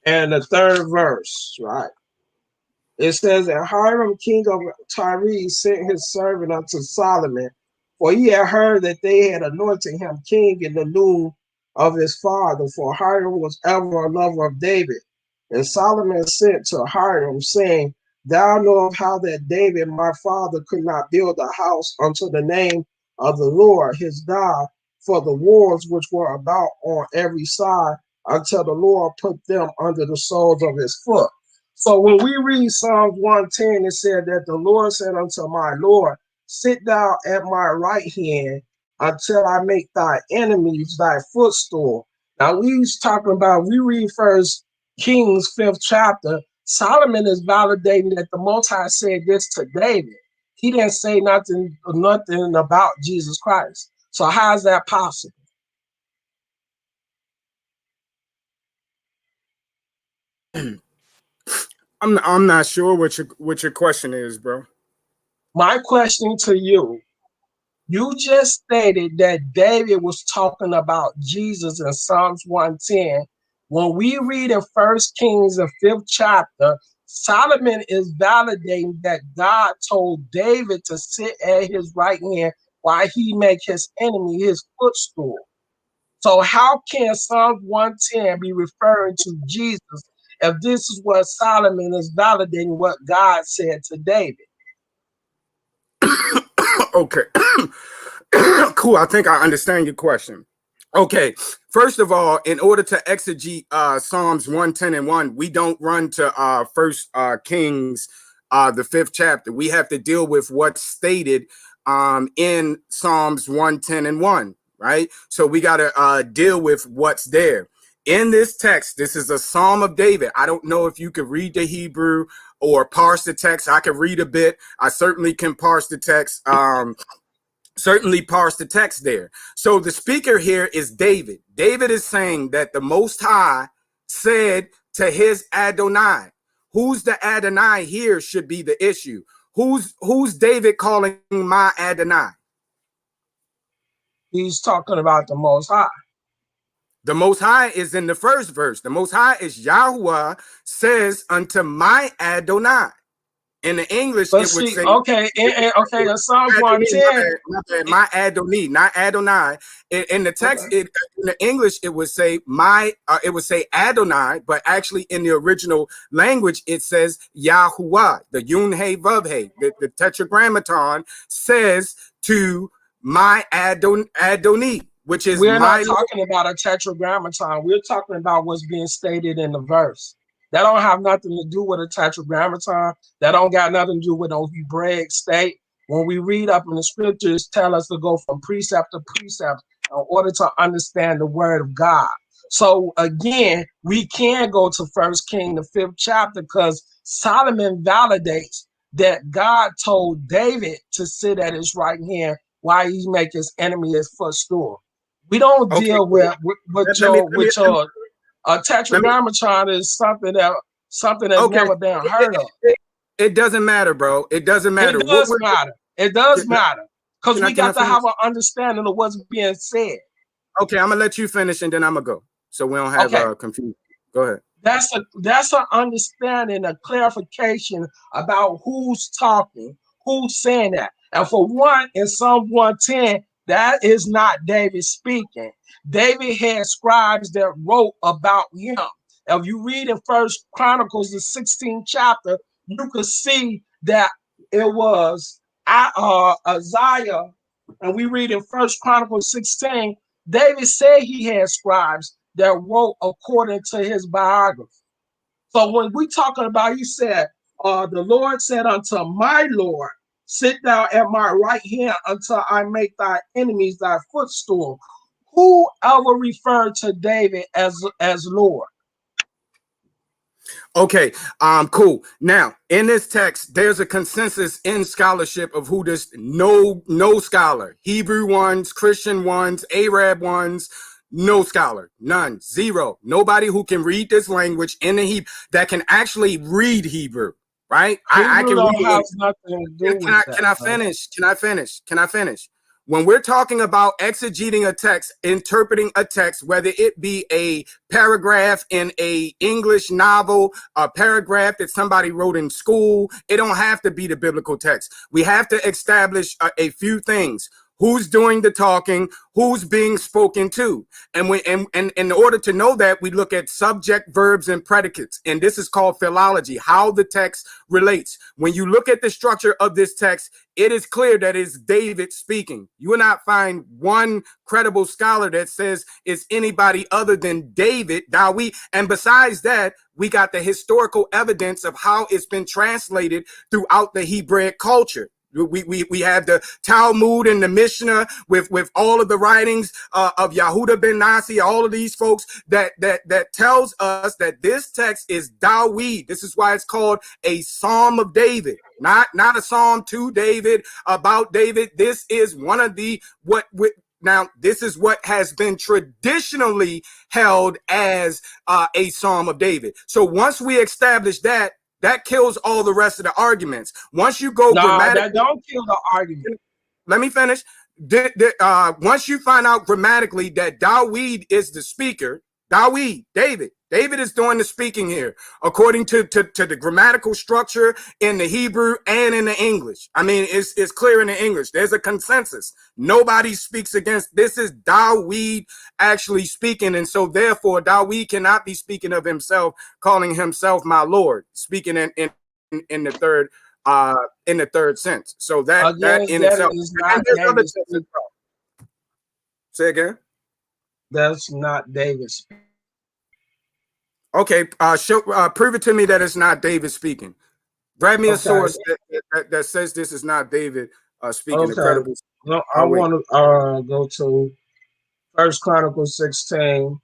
and the 3rd verse, right? It says that Hiram, king of Tyre, sent his servant unto Solomon, for he had heard that they had anointed him king in the noon of his father, for Hiram was ever a lover of David. And Solomon sent to Hiram, saying, Thou knowest how that David my father could not build a house unto the name of the Lord his God for the wars which were about on every side, until the Lord put them under the soles of his foot. So when we read Psalms 110, it said that the Lord said unto my Lord, Sit thou at my right hand until I make thy enemies thy footstool. Now we read First Kings 5th chapter. Solomon is validating that the Most High said this to David. He didn't say nothing about Jesus Christ. So how is that possible? I'm not sure what your question is, bro. My question to you, you just stated that David was talking about Jesus in Psalms 110. When we read in First Kings, the 5th chapter, Solomon is validating that God told David to sit at his right hand while he make his enemy his footstool. So how can Psalms 110 be referring to Jesus if this is what Solomon is validating what God said to David? Okay. Cool. I think I understand your question. Okay. First of all, in order to exegete Psalms 110 and 1, we don't run to First Kings, the 5th chapter. We have to deal with what's stated in Psalms 110 and 1, right? So we got to deal with what's there. In this text, this is a Psalm of David. I don't know if you could read the Hebrew or parse the text. I can read a bit. I certainly can parse the text. Certainly parse the text there. So the speaker here is David. David is saying that the Most High said to his Adonai. Who's the Adonai here should be the issue. Who's David calling my Adonai? He's talking about the Most High. The Most High is in the first verse. The Most High is Yahweh says unto my Adonai. In the English, But it would see, say, okay, in Psalms Adoni, 110, my Adoni, not Adonai. In the text, okay. in the English, it would say it would say Adonai, but actually in the original language, it says Yahuwah, the Yun He Vav He. The Tetragrammaton says to my Adoni, which is We're not my Lord. talking about a tetragrammaton. We're talking about what's being stated in the verse. That don't have nothing to do with a tetragrammaton. That don't got nothing to do with no Hebraic state. When we read up in the scriptures, tell us to go from precept to precept in order to understand the word of God. So again, we can go to First King, the 5th chapter, because Solomon validates that God told David to sit at his right hand while he make his enemy his footstool. We don't Okay, deal cool. with Let me your let me tetragrammaton is something that's okay. never been heard of. It doesn't matter, bro. It doesn't It matter. What does we're matter. It does matter because we can I got to finish? have an understanding of what's being said. Okay, I'm gonna let you finish and then I'm gonna go. So we don't have Okay, confusion. Go ahead. that's an understanding, a clarification about who's talking, who's saying that. And for one, in Psalm 110, that is not David speaking. David had scribes that wrote about him. If you read in First Chronicles, the 16th chapter, you could see that it was Isaiah, and we read in First Chronicles 16, David said he had scribes that wrote according to his biography. So when we talking about, he said, the Lord said unto my Lord, sit thou at my right hand until I make thy enemies thy footstool. Who ever referred to David as Lord? Okay, cool. Now, in this text, there's a consensus in scholarship of who this no scholar, Hebrew ones, Christian ones, Arab ones, no scholar, none, zero. Nobody who can read this language in the Hebrew that can actually read Hebrew, right? I Hebrew can read don't have it. nothing to do Can with I that, can I bro. finish? Can I finish? Can I finish? When we're talking about exegeting a text, interpreting a text, whether it be a paragraph in a English novel, a paragraph that somebody wrote in school, it don't have to be the biblical text. We have to establish a few things. Who's doing the talking? Who's being spoken to? And in order to know that, we look at subject, verbs, and predicates. And this is called philology, how the text relates. When you look at the structure of this text, it is clear that it's David speaking. You will not find one credible scholar that says it's anybody other than David, Dawi. And besides that, we got the historical evidence of how it's been translated throughout the Hebraic culture. We have the Talmud and the Mishnah with all of the writings of Yehuda ben Nasi, all of these folks that tells us that this text is Dawid. This is why it's called a Psalm of David, not a Psalm to David, about David. This is one of the now, this is what has been traditionally held as a Psalm of David. So once we establish that, that kills all the rest of the arguments. Once you go Nah, grammatically, that don't kill the argument. let me finish. Once you find out grammatically that Dawid is the speaker, David is doing the speaking here, according to the grammatical structure in the Hebrew and in the English. I mean, it's clear in the English. There's a consensus. Nobody speaks against. This is Dawid actually speaking, and so therefore Dawid cannot be speaking of himself, calling himself my Lord, speaking in the third sense. So that Against in that itself, is and not there's other David's. senses. Say again. That's not David's. Okay, prove it to me that it's not David speaking. Grab me a Okay. source that says this is not David speaking. Okay. Incredible. No, I I'll wait. want to go to First Chronicles 16,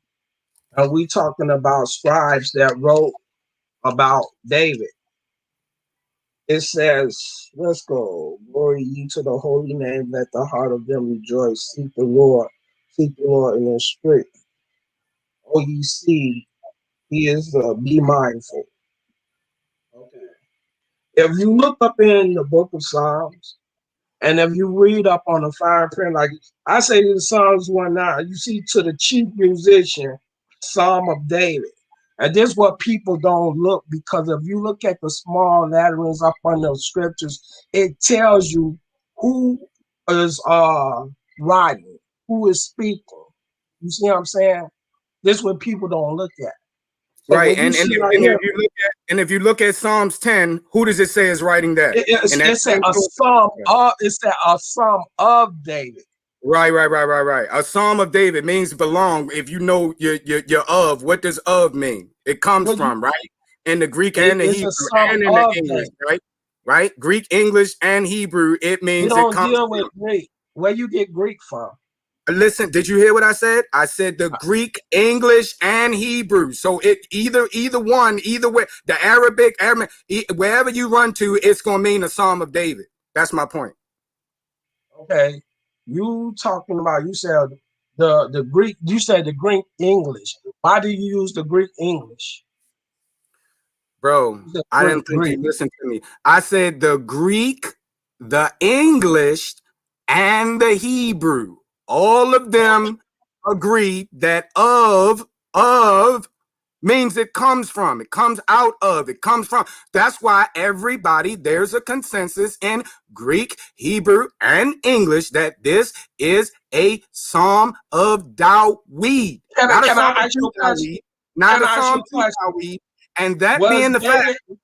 and we talking about scribes that wrote about David. It says, let's go. Glory ye to the holy name. Let the heart of them rejoice. Seek the Lord in their strength. Oh, ye see, he is be mindful. Okay. If you look up in the book of Psalms, and if you read up on the fine print, like I say in Psalms 1:9, you see to the chief musician, Psalm of David. And this is what people don't look, because if you look at the small letterings up on those scriptures, it tells you who is writing, who is speaking. You see what I'm saying? This is what people don't look at. So Right, when you see right here, if you look at Psalms 10, who does it say is writing that? And it said a psalm of, David. Right. A Psalm of David means belong. If you know your of, what does of mean? It comes Well, from, right? In the Greek and the it's a Hebrew psalm and in the of English, David. right? Right? Greek, English, and Hebrew, it We means it don't comes deal from. with Greek. Where you get Greek from? Listen, did you hear what I said? I said the Greek, English, and Hebrew. So it either one, either way, the Arabic, wherever you run to, it's gonna mean a Psalm of David. That's my point. Okay. You talking about, you said the Greek. You said the Greek English. Why do you use the Greek English? Bro, The I didn't think Greek. you listened to me. I said the Greek, the English, and the Hebrew. All of them agree that of means it comes from, it comes out of, it comes from. That's why everybody, there's a consensus in Greek, Hebrew, and English that this is a Psalm of Dawid. Not a Can I Psalm of ask you a question? Dawid, not Can a I ask you Psalm a to question? Dawid. And that Was being the fact, David? go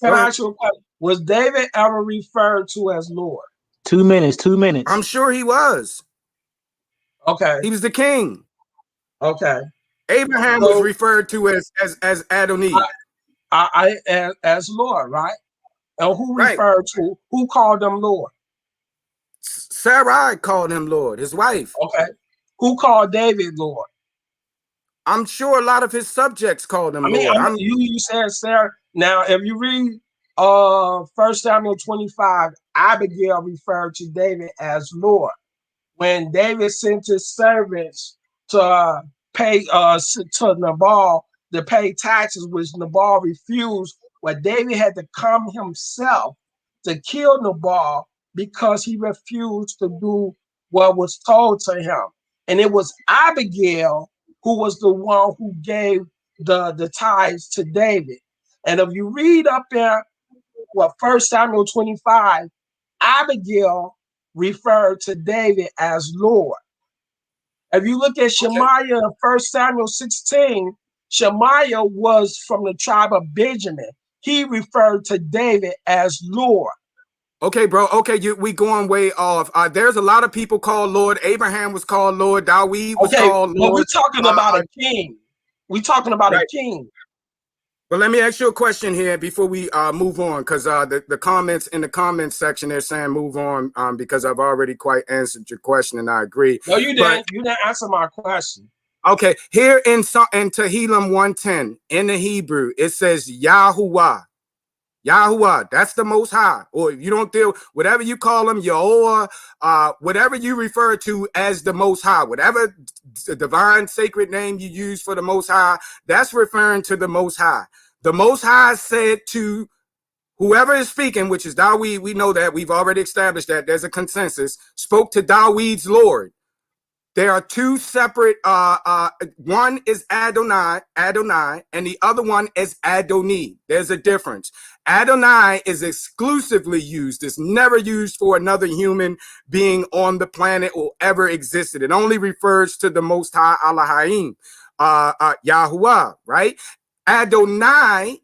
Can I ahead. ask you a question? Was David ever referred to as Lord? 2 minutes. 2 minutes. I'm sure he was. Okay. He was the king. Okay. Abraham was So referred to as Adoni. as Lord, right? And who Right. referred to? Who called them Lord? Sarai called him Lord, his wife. Okay. Who called David Lord? I'm sure a lot of his subjects called him Lord. You said Sarah. Now, if you read 1 Samuel 25, Abigail referred to David as Lord. When David sent his servants to pay to Nabal to pay taxes, which Nabal refused, well, David had to come himself to kill Nabal because he refused to do what was told to him. And it was Abigail who was the one who gave the tithes to David. And if you read up there, 1 Samuel 25, Abigail referred to David as Lord. If you look at Okay. Shemaiah in 1 Samuel 16, Shemaiah was from the tribe of Benjamin. He referred to David as Lord. Okay, bro. Okay, we going way off. There's a lot of people called Lord. Abraham was called Lord. Dawid was Okay, called but we're Lord. talking about a king. We're talking about a Right. king. But let me ask you a question here before we move on, because the comments in the comments section they're saying move on because I've already quite answered your question and I agree. No, you But didn't. You didn't answer my question. okay, here in Tehillim 110 in the Hebrew it says Yahuwah. Yahuwah, that's the Most High. Or if you don't deal, whatever you call him, Yehovah, whatever you refer to as the Most High, whatever divine sacred name you use for the Most High, that's referring to the Most High. The Most High said to whoever is speaking, which is Dawid, we know that, we've already established that, there's a consensus, spoke to Dawid's Lord. There are two separate, one is Adonai, and the other one is Adoni. There's a difference. Adonai is exclusively used. It's never used for another human being on the planet or ever existed. It only refers to the Most High Elohim, Yahuwah, right? Adonai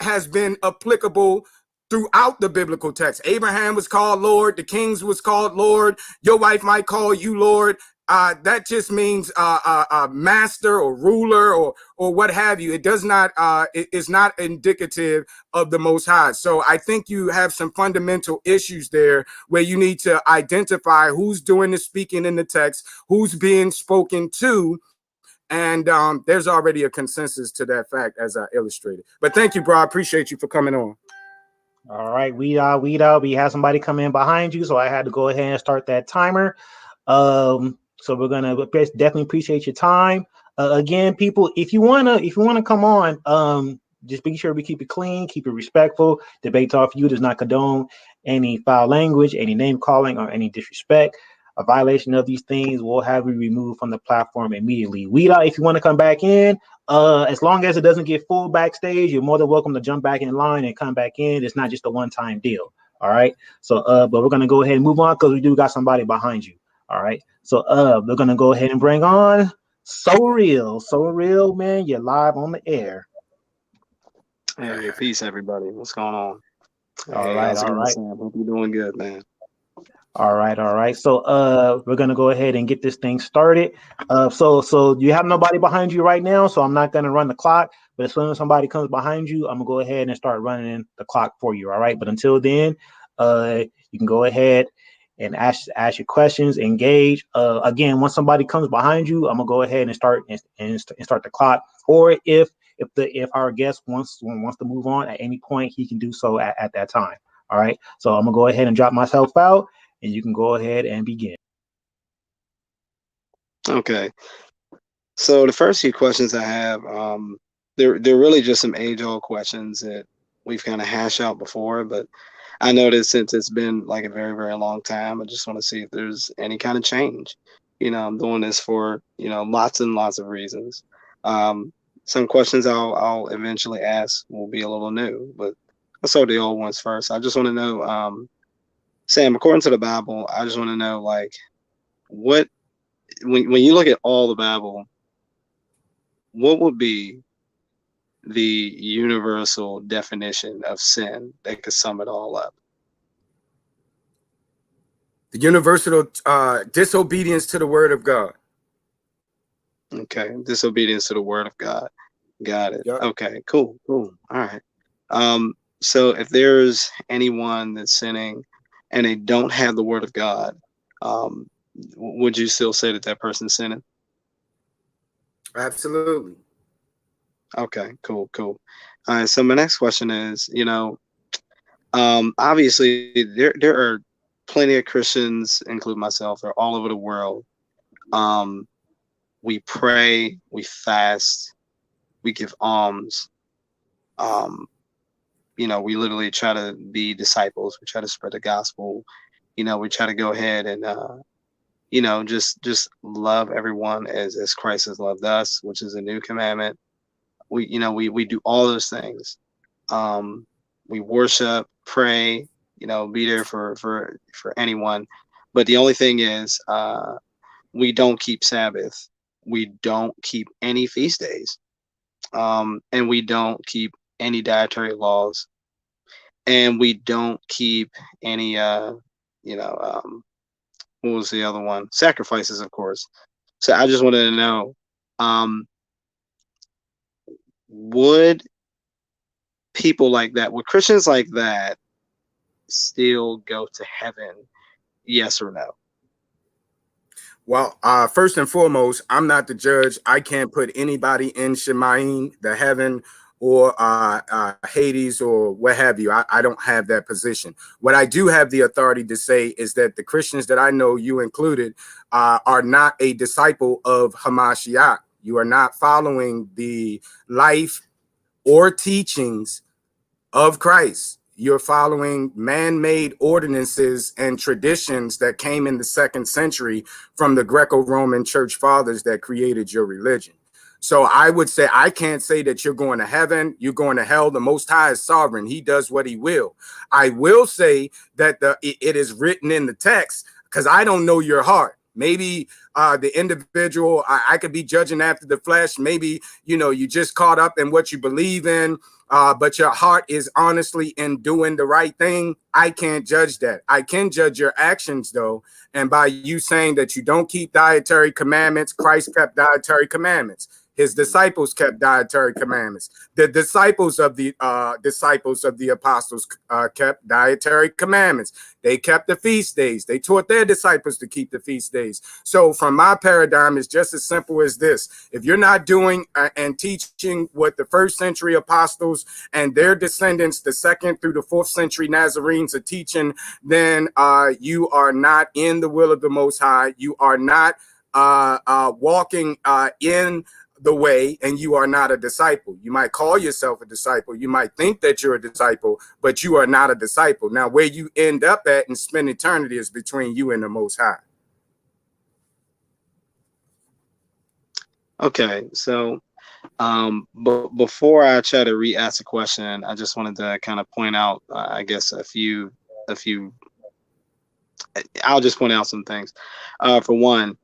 has been applicable throughout the biblical text. Abraham was called Lord. The kings was called Lord. Your wife might call you Lord. That just means master or ruler or what have you. It does not. It is not indicative of the Most High. So I think you have some fundamental issues there where you need to identify who's doing the speaking in the text, who's being spoken to. And there's already a consensus to that fact, as I illustrated. But thank you, bro. I appreciate you for coming on. All right, weed out. We had somebody come in behind you, so I had to go ahead and start that timer. So we're gonna definitely appreciate your time. Again, people, if you wanna come on, just be sure we keep it clean, keep it respectful. Debate Talk for You does not condone any foul language, any name calling, or any disrespect. A violation of these things will have you removed from the platform immediately. Weed out if you want to come back in. As long as it doesn't get full backstage, you're more than welcome to jump back in line and come back in. It's not just a one-time deal. All right. So but we're gonna go ahead and move on because we do got somebody behind you. All right. So we're gonna go ahead and bring on So Real, man. You're live on the air. Hey, peace, everybody. What's going on? All Hey, right, how's it all going, right. Sam? Hope you're doing good, man. All right. So we're gonna go ahead and get this thing started. So you have nobody behind you right now, so I'm not gonna run the clock. But as soon as somebody comes behind you, I'm gonna go ahead and start running the clock for you. All right. But until then, you can go ahead and ask your questions, engage. Again, once somebody comes behind you, I'm gonna go ahead and start the clock. Or if our guest wants to move on at any point, he can do so at that time. All right. So I'm gonna go ahead and drop myself out. And you can go ahead and begin. Okay. So the first few questions I have, they're really just some age-old questions that we've kind of hashed out before, but I noticed since it's been like a very, very long time, I just want to see if there's any kind of change. I'm doing this for, lots and lots of reasons. Some questions I'll eventually ask will be a little new, but let's start the old ones first. I just want to know, Sam, according to the Bible, I just want to know, like, what, when you look at all the Bible, what would be the universal definition of sin that could sum it all up? The universal disobedience to the word of God. Okay, disobedience to the word of God. Got it. Yep. Okay, cool. All right. So if there's anyone that's sinning and they don't have the word of God, would you still say that that person's sinning? Absolutely. Okay, cool. All right, so my next question is, obviously there are plenty of Christians, including myself, are all over the world. We pray, we fast, we give alms. We literally try to be disciples. We try to spread the gospel. We try to go ahead and just love everyone as Christ has loved us, which is a new commandment. We do all those things. We worship, pray, be there for anyone. But the only thing is, we don't keep Sabbath. We don't keep any feast days. And we don't keep any dietary laws. And we don't keep any, what was the other one? Sacrifices, of course. So I just wanted to know, would people like that, would Christians like that still go to heaven? Yes or no? Well, first and foremost, I'm not the judge. I can't put anybody in Shemaim, the heaven, or Hades, or what have you. I don't have that position. What I do have the authority to say is that the Christians that I know, you included, are not a disciple of Hamashiach. You are not following the life or teachings of Christ. You're following man-made ordinances and traditions that came in the 2nd century from the Greco-Roman church fathers that created your religion. So I would say, I can't say that you're going to heaven, you're going to hell. The Most High is sovereign. He does what he will. I will say that it is written in the text, because I don't know your heart. Maybe the individual, I could be judging after the flesh. Maybe, you just caught up in what you believe in, but your heart is honestly in doing the right thing. I can't judge that. I can judge your actions, though. And by you saying that you don't keep dietary commandments, Christ kept dietary commandments. His disciples kept dietary commandments. The disciples of the apostles kept dietary commandments. They kept the feast days. They taught their disciples to keep the feast days. So from my paradigm, it's just as simple as this. If you're not doing and teaching what the 1st century apostles and their descendants, the 2nd through the 4th century Nazarenes, are teaching, then you are not in the will of the Most High. You are not walking in the way, and you are not a disciple. You might call yourself a disciple. You might think that you're a disciple, but you are not a disciple. Now, where you end up at and spend eternity is between you and the Most High. Okay, so but before I try to re-ask the question, I just wanted to kind of point out, I guess, a few. I'll just point out some things. For one,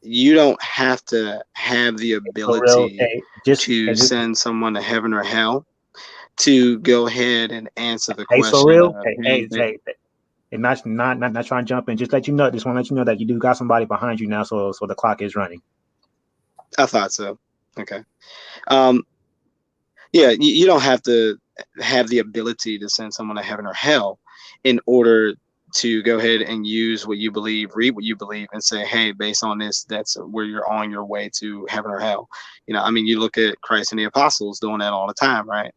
you don't have to have the ability to send someone to heaven or hell to go ahead and answer the question. So real. And not trying to jump in. Just want to let you know that you do got somebody behind you now, so the clock is running. I thought so. Okay. Yeah, you don't have to have the ability to send someone to heaven or hell in order to go ahead and use what you believe, read what you believe, and say, hey, based on this, that's where you're on your way to heaven or hell. You look at Christ and the apostles doing that all the time, right?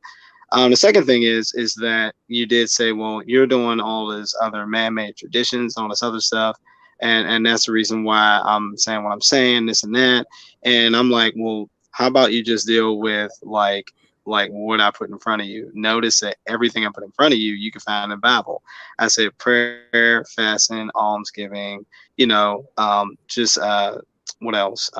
The second thing is that you did say, well, you're doing all this other man-made traditions, all this other stuff. and that's the reason why I'm saying what I'm saying, this and that. And I'm like, well, how about you just deal with like what I put in front of you? Notice that everything I put in front of you, you can find in the Bible. I said prayer, fasting, almsgiving, just what else?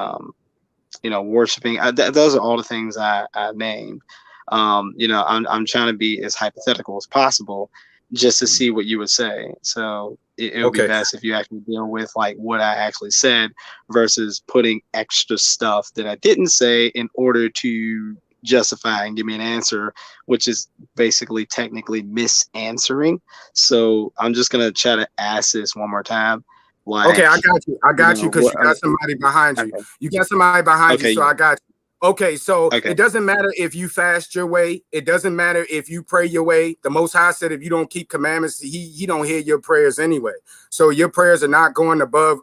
Worshiping. Those are all the things I named. I'm trying to be as hypothetical as possible just to see what you would say. So it would be Okay. best if you actually deal with like what I actually said versus putting extra stuff that I didn't say in order to justify and give me an answer, which is basically technically misanswering. So I'm just gonna try to ask this one more time. Okay, I got you. I got you because What, you got somebody behind you. okay. You got somebody behind you, so I got you. Okay, so Okay. it doesn't matter if you fast your way. It doesn't matter if you pray your way. The Most High said if you don't keep commandments, he don't hear your prayers anyway. So your prayers are not going above,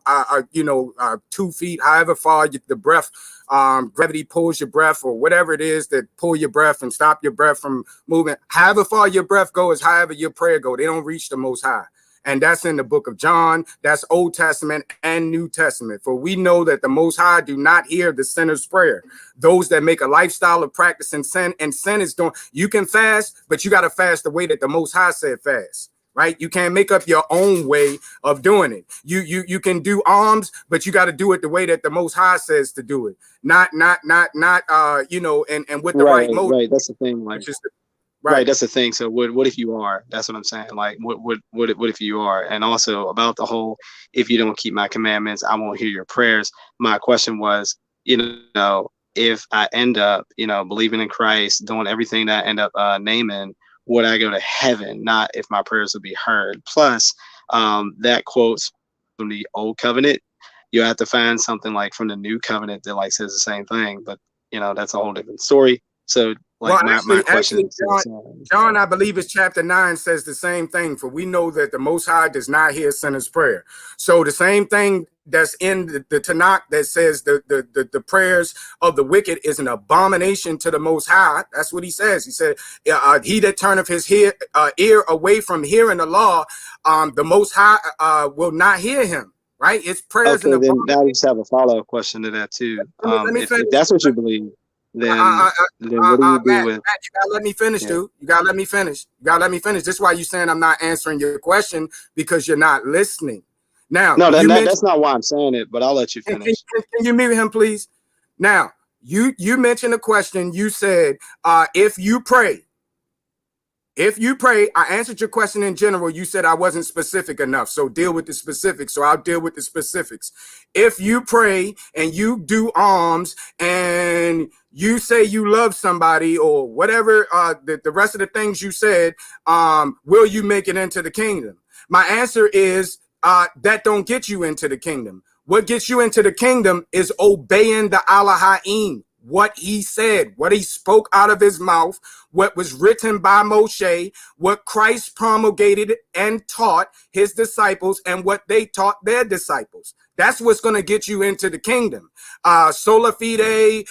2 feet, however far the breath, gravity pulls your breath or whatever it is that pull your breath and stop your breath from moving. However far your breath goes, however your prayer go, they don't reach the Most High. And that's in the book of John. That's Old Testament and New Testament. For we know that the Most High do not hear the sinner's prayer. Those that make a lifestyle of practicing sin, and sin is doing, you can fast, but you got to fast the way that the Most High said fast, right? You can't make up your own way of doing it. You can do alms, but you got to do it the way that the Most High says to do it. Not and with the right motive. Right. That's the thing. Like, right. That's the thing. So what if you are? That's what I'm saying. Like, what if you are? And also about the whole, if you don't keep my commandments, I won't hear your prayers. My question was, if I end up, believing in Christ, doing everything that I end up naming, would I go to heaven? Not if my prayers will be heard. Plus, that quotes from the Old Covenant. You have to find something like from the New Covenant that like says the same thing. But that's a whole different story. So. Like my question John, I believe it's chapter 9 says the same thing. For we know that the Most High does not hear sinner's prayer. So the same thing that's in the Tanakh that says the prayers of the wicked is an abomination to the Most High. That's what he says. He said, he that turneth his ear away from hearing the law, the Most High will not hear him. Right? It's prayers. Okay, then now we just have a follow-up question to that too. If that's what you believe. Then what do you do with? Matt, you gotta let me finish, dude. You gotta let me finish. This is why you're saying I'm not answering your question, because you're not listening. Now, no, that's not why I'm saying it, but I'll let you finish. Can you mute him, please? Now, you mentioned a question. You said, if you pray, I answered your question in general. You said I wasn't specific enough. So deal with the specifics. So I'll deal with the specifics. If you pray and you do alms and you say you love somebody or whatever, the rest of the things you said, will you make it into the kingdom? My answer is that don't get you into the kingdom. What gets you into the kingdom is obeying the Elohim. What he said, what he spoke out of his mouth, what was written by Moshe, what Christ promulgated and taught his disciples, and what they taught their disciples. That's what's going to get you into the kingdom. Sola fide,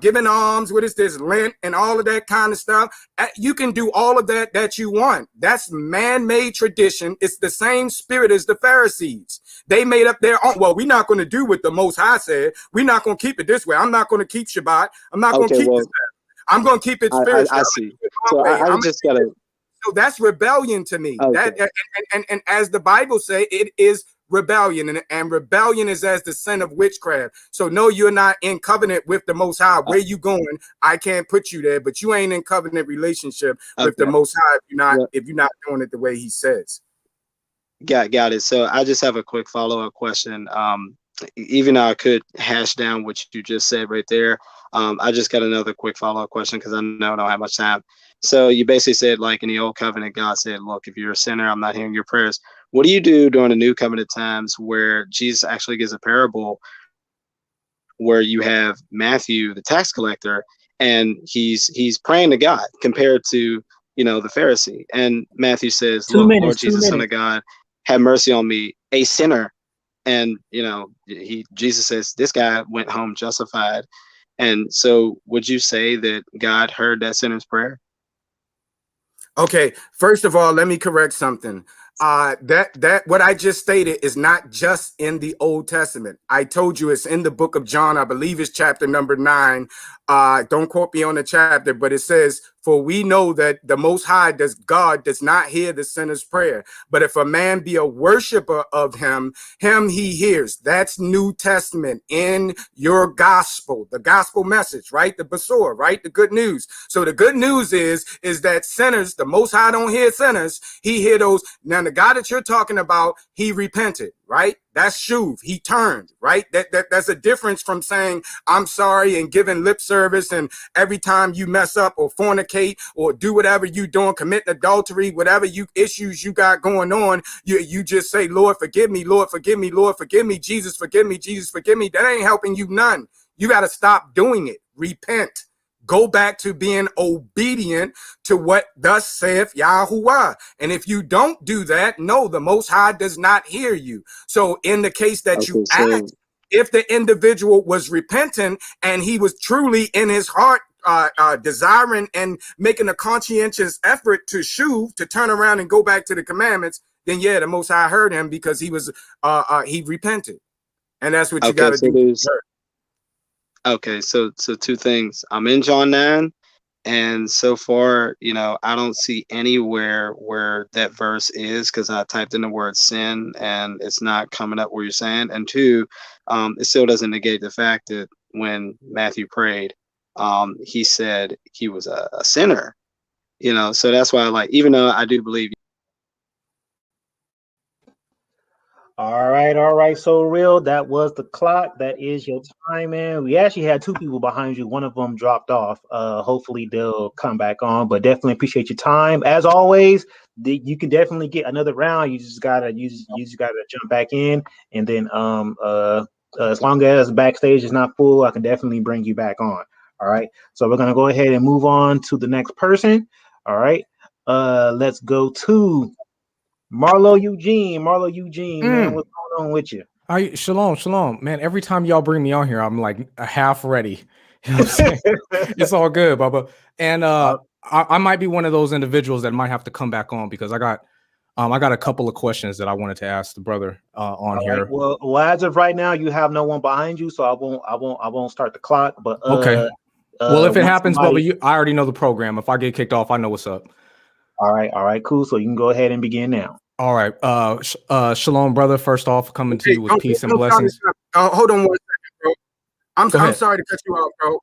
giving alms, what is this, Lent, and all of that kind of stuff. You can do all of that you want. That's man-made tradition. It's the same spirit as the Pharisees. They made up their own. Well, we're not going to do what the Most High said. We're not going to keep it this way. I'm not going to keep Shabbat. I'm not going to keep this. I'm going to keep it spiritual. I see. So I just got to. So that's rebellion to me. Okay. That and as the Bible say, it is rebellion, and rebellion is as the sin of witchcraft. So no, you're not in covenant with the Most High. Where you going? I can't put you there, but you ain't in covenant relationship with the Most High if you're not doing it the way He says. Got it. So I just have a quick follow-up question. Even though I could hash down what you just said right there, I just got another quick follow-up question because I know I don't have much time. So you basically said, like in the Old Covenant, God said, look, if you're a sinner, I'm not hearing your prayers. What do you do during the New Covenant times where Jesus actually gives a parable where you have Matthew, the tax collector, and he's praying to God compared to, the Pharisee. And Matthew says, look, Lord Jesus, Son of God, have mercy on me, a sinner. And, Jesus says, this guy went home justified. And so would you say that God heard that sinner's prayer? Okay, first of all, let me correct something. That what I just stated is not just in the Old Testament. I told you it's in the book of John. I believe it's chapter number 9. Don't quote me on the chapter, but it says, "For we know that the Most High God does not hear the sinner's prayer, but if a man be a worshiper of him he hears." That's New Testament in your gospel, the gospel message, right? The Basor, right? The good news. So the good news is that sinners, the Most High don't hear sinners. He hear those. Now the guy that you're talking about, he repented, right? That's shuv. He turned, right? That's a difference from saying I'm sorry and giving lip service, and every time you mess up or fornicate or do whatever you doing, commit adultery, whatever issues you got going on, you just say, Lord, forgive me, Lord, forgive me, Lord, forgive me, Jesus, forgive me, Jesus, forgive me. That ain't helping you none. You got to stop doing it. Repent. Go back to being obedient to what thus saith Yahuwah. And if you don't do that, no, the Most High does not hear you. So in the case that you Okay, so asked, if the individual was repentant and he was truly in his heart desiring and making a conscientious effort to shuv, to turn around and go back to the commandments, then yeah, the Most High heard him because he was he repented. And that's what you got okay, to so do. there's okay, so two things. I'm in John 9, and so far, I don't see anywhere where that verse is, because I typed in the word sin and it's not coming up where you're saying. And two, it still doesn't negate the fact that when Matthew prayed, he said he was a sinner. So that's why, like, even though I do believe. All right. So real, that was the clock. That is your time, man. We actually had 2 people behind you. One of them dropped off. Hopefully they'll come back on, but definitely appreciate your time. As always, you can definitely get another round. You just gotta jump back in, and then as long as backstage is not full, I can definitely bring you back on. All right. So we're gonna go ahead and move on to the next person. All right. Let's go to Marlo Eugene, man, what's going on with you? Shalom, man. Every time y'all bring me on here, I'm like half ready. You know what I'm saying? It's all good, Bubba. And I might be one of those individuals that might have to come back on because I got a couple of questions that I wanted to ask the brother on here. Right. Well, as of right now, you have no one behind you, so I won't start the clock. But okay. Well, if it happens, somebody... Bubba, I already know the program. If I get kicked off, I know what's up. All right, cool. So you can go ahead and begin now. All right. Shalom, brother. First off, coming to you with peace and blessings. Hold on 1 second, bro. I'm sorry to cut you off, bro.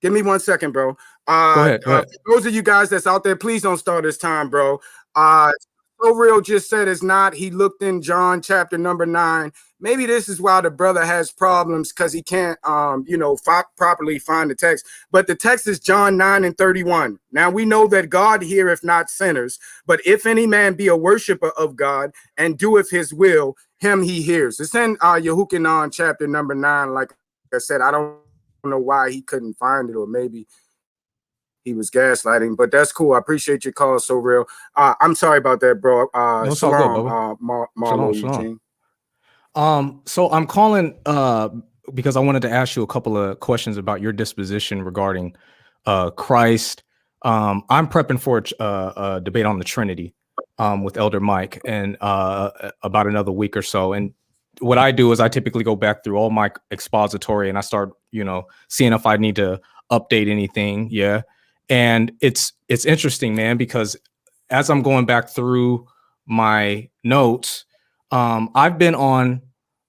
Give me 1 second, bro. Go ahead. For those of you guys that's out there, please don't start this time, bro. So real just said it's not. He looked in John chapter number 9. Maybe this is why the brother has problems, because he can't, properly find the text. But the text is John 9:31. Now we know that God heareth not sinners, but if any man be a worshiper of God and doeth his will, him he hears. It's in Yehukanan chapter number 9. Like I said, I don't know why he couldn't find it, or maybe he was gaslighting, but that's cool. I appreciate your call, so real. I'm sorry about that, bro. No, it's all good, Marlo Eugene. So I'm calling because I wanted to ask you a couple of questions about your disposition regarding Christ. I'm prepping for a debate on the Trinity with Elder Mike and about another week or so. And what I do is I typically go back through all my expository and I start, seeing if I need to update anything. Yeah. And it's interesting, man, because as I'm going back through my notes, I've been on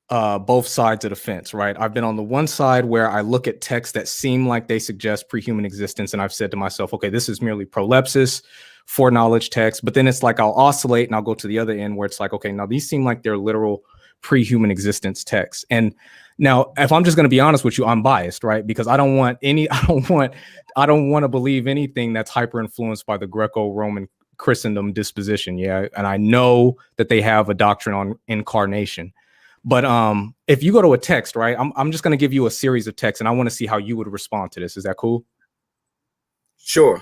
both sides of the fence, right? I've been on the one side where I look at texts that seem like they suggest pre-human existence, and I've said to myself, okay, this is merely prolepsis, foreknowledge text. But then it's like I'll oscillate and I'll go to the other end where it's like, okay, now these seem like they're literal pre-human existence texts. And now, if I'm just going to be honest with you, I'm biased, right? Because I don't want to believe anything that's hyper influenced by the Greco-Roman Christendom disposition. Yeah. And I know that they have a doctrine on incarnation. But if you go to a text, right, I'm just going to give you a series of texts and I want to see how you would respond to this. Is that cool? Sure.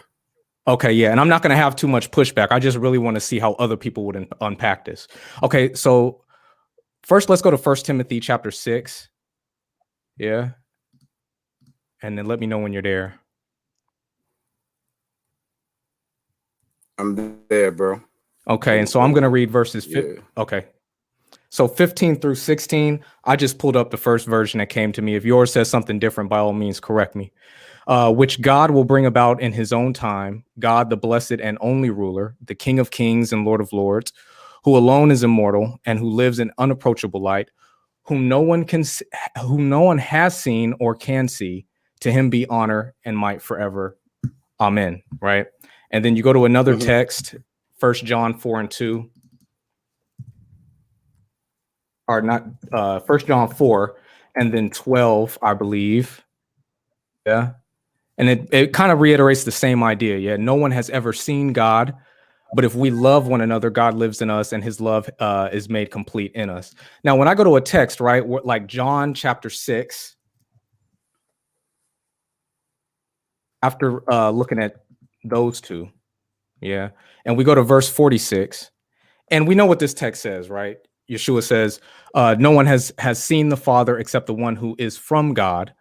Okay. Yeah. And I'm not going to have too much pushback. I just really want to see how other people would unpack this. Okay. So first, let's go to 1 Timothy chapter 6. Yeah. And then let me know when you're there. I'm there, bro. Okay, and so I'm going to read verses. Yeah. Okay. So 15 through 16, I just pulled up the first version that came to me. If yours says something different, by all means, correct me. Which God will bring about in his own time, God, the blessed and only ruler, the King of kings and Lord of lords, who alone is immortal and who lives in unapproachable light, whom no one has seen or can see. To him be honor and might forever. Amen. Right. And then you go to another text, 1 John 4:2. Or not 1 John 4 and then 12, I believe. Yeah. And it kind of reiterates the same idea. Yeah. No one has ever seen God, but if we love one another, God lives in us and his love is made complete in us. Now, when I go to a text, right, like John chapter 6, after looking at those two, yeah, and we go to verse 46, and we know what this text says, right? Yeshua says, no one has seen the Father except the one who is from God.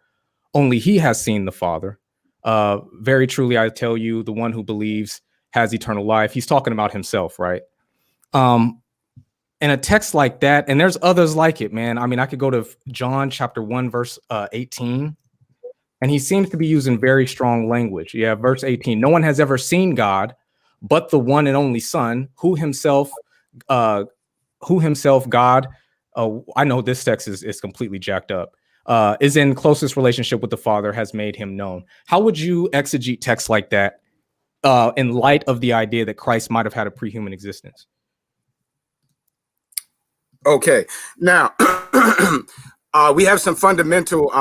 Only he has seen the Father. Very truly, I tell you, the one who believes has eternal life. He's talking about himself, right? In a text like that, and there's others like it, man. I mean, I could go to John chapter 1, verse 18, and he seems to be using very strong language. Yeah, verse 18, no one has ever seen God, but the one and only Son, who himself God, I know this text is completely jacked up, is in closest relationship with the Father, has made him known. How would you exegete text like that in light of the idea that Christ might have had a pre-human existence? Okay, now we have some fundamental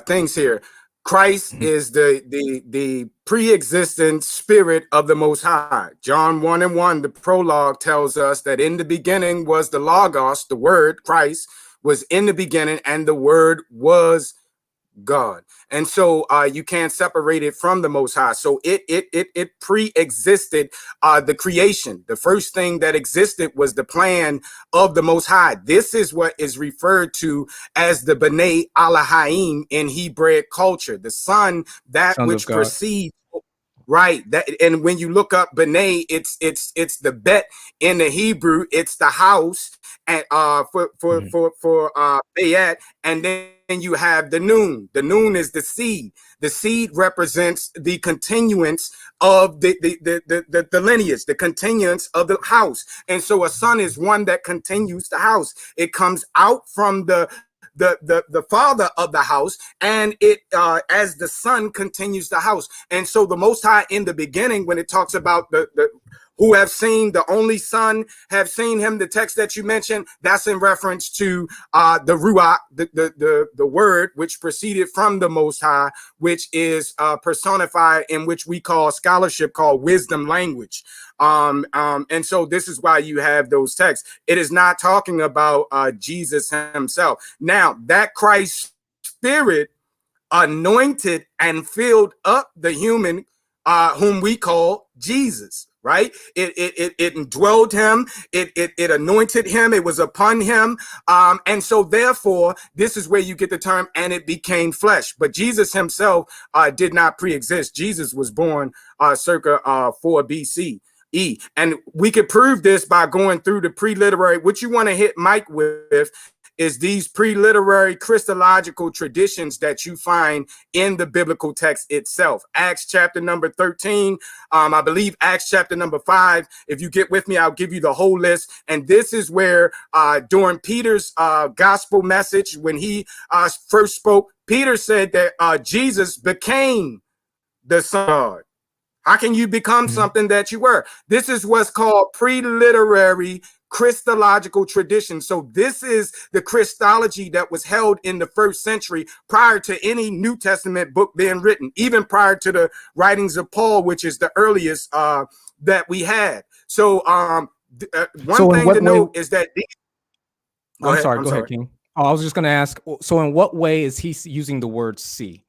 things here. Christ is the pre-existent spirit of the Most High. John 1:1, the prologue tells us that in the beginning was the Logos, the Word, Christ was in the beginning, and the Word was God. And so you can't separate it from the Most High. So it pre-existed the creation. The first thing that existed was the plan of the Most High. This is what is referred to as the B'nai Elohim in Hebraic culture, the son that Sons which of God. precedes. Right. That, and when you look up B'nai, it's the bet in the Hebrew. It's the house, and for Bayat, and then you have the Nun. The Nun is the seed. The seed represents the continuance of the lineage, the continuance of the house. And so a son is one that continues the house. It comes out from the father of the house, and it as the son continues the house. And so the Most High in the beginning, when it talks about the who have seen the only son have seen him, the text that you mentioned, that's in reference to the Ruach, the word which proceeded from the Most High, which is personified in which we call scholarship called wisdom language. And so this is why you have those texts. It is not talking about Jesus himself. Now, that Christ spirit anointed and filled up the human whom we call Jesus, right? It indwelled him, it anointed him, it was upon him. And so therefore, this is where you get the term, and it became flesh. But Jesus himself did not pre-exist. Jesus was born circa 4 BC. And we could prove this by going through the pre-literary. What you want to hit Mike with is these pre-literary Christological traditions that you find in the biblical text itself. Acts chapter number 13, I believe Acts chapter number 5. If you get with me, I'll give you the whole list. And this is where during Peter's gospel message, when he first spoke, Peter said that Jesus became the Son of God. How can you become something that you were? This is what's called pre-literary Christological tradition. So this is the Christology that was held in the first century prior to any New Testament book being written, even prior to the writings of Paul, which is the earliest that we had. So one thing to note is that Go ahead, King. Oh, I was just going to ask, so in what way is he using the word see?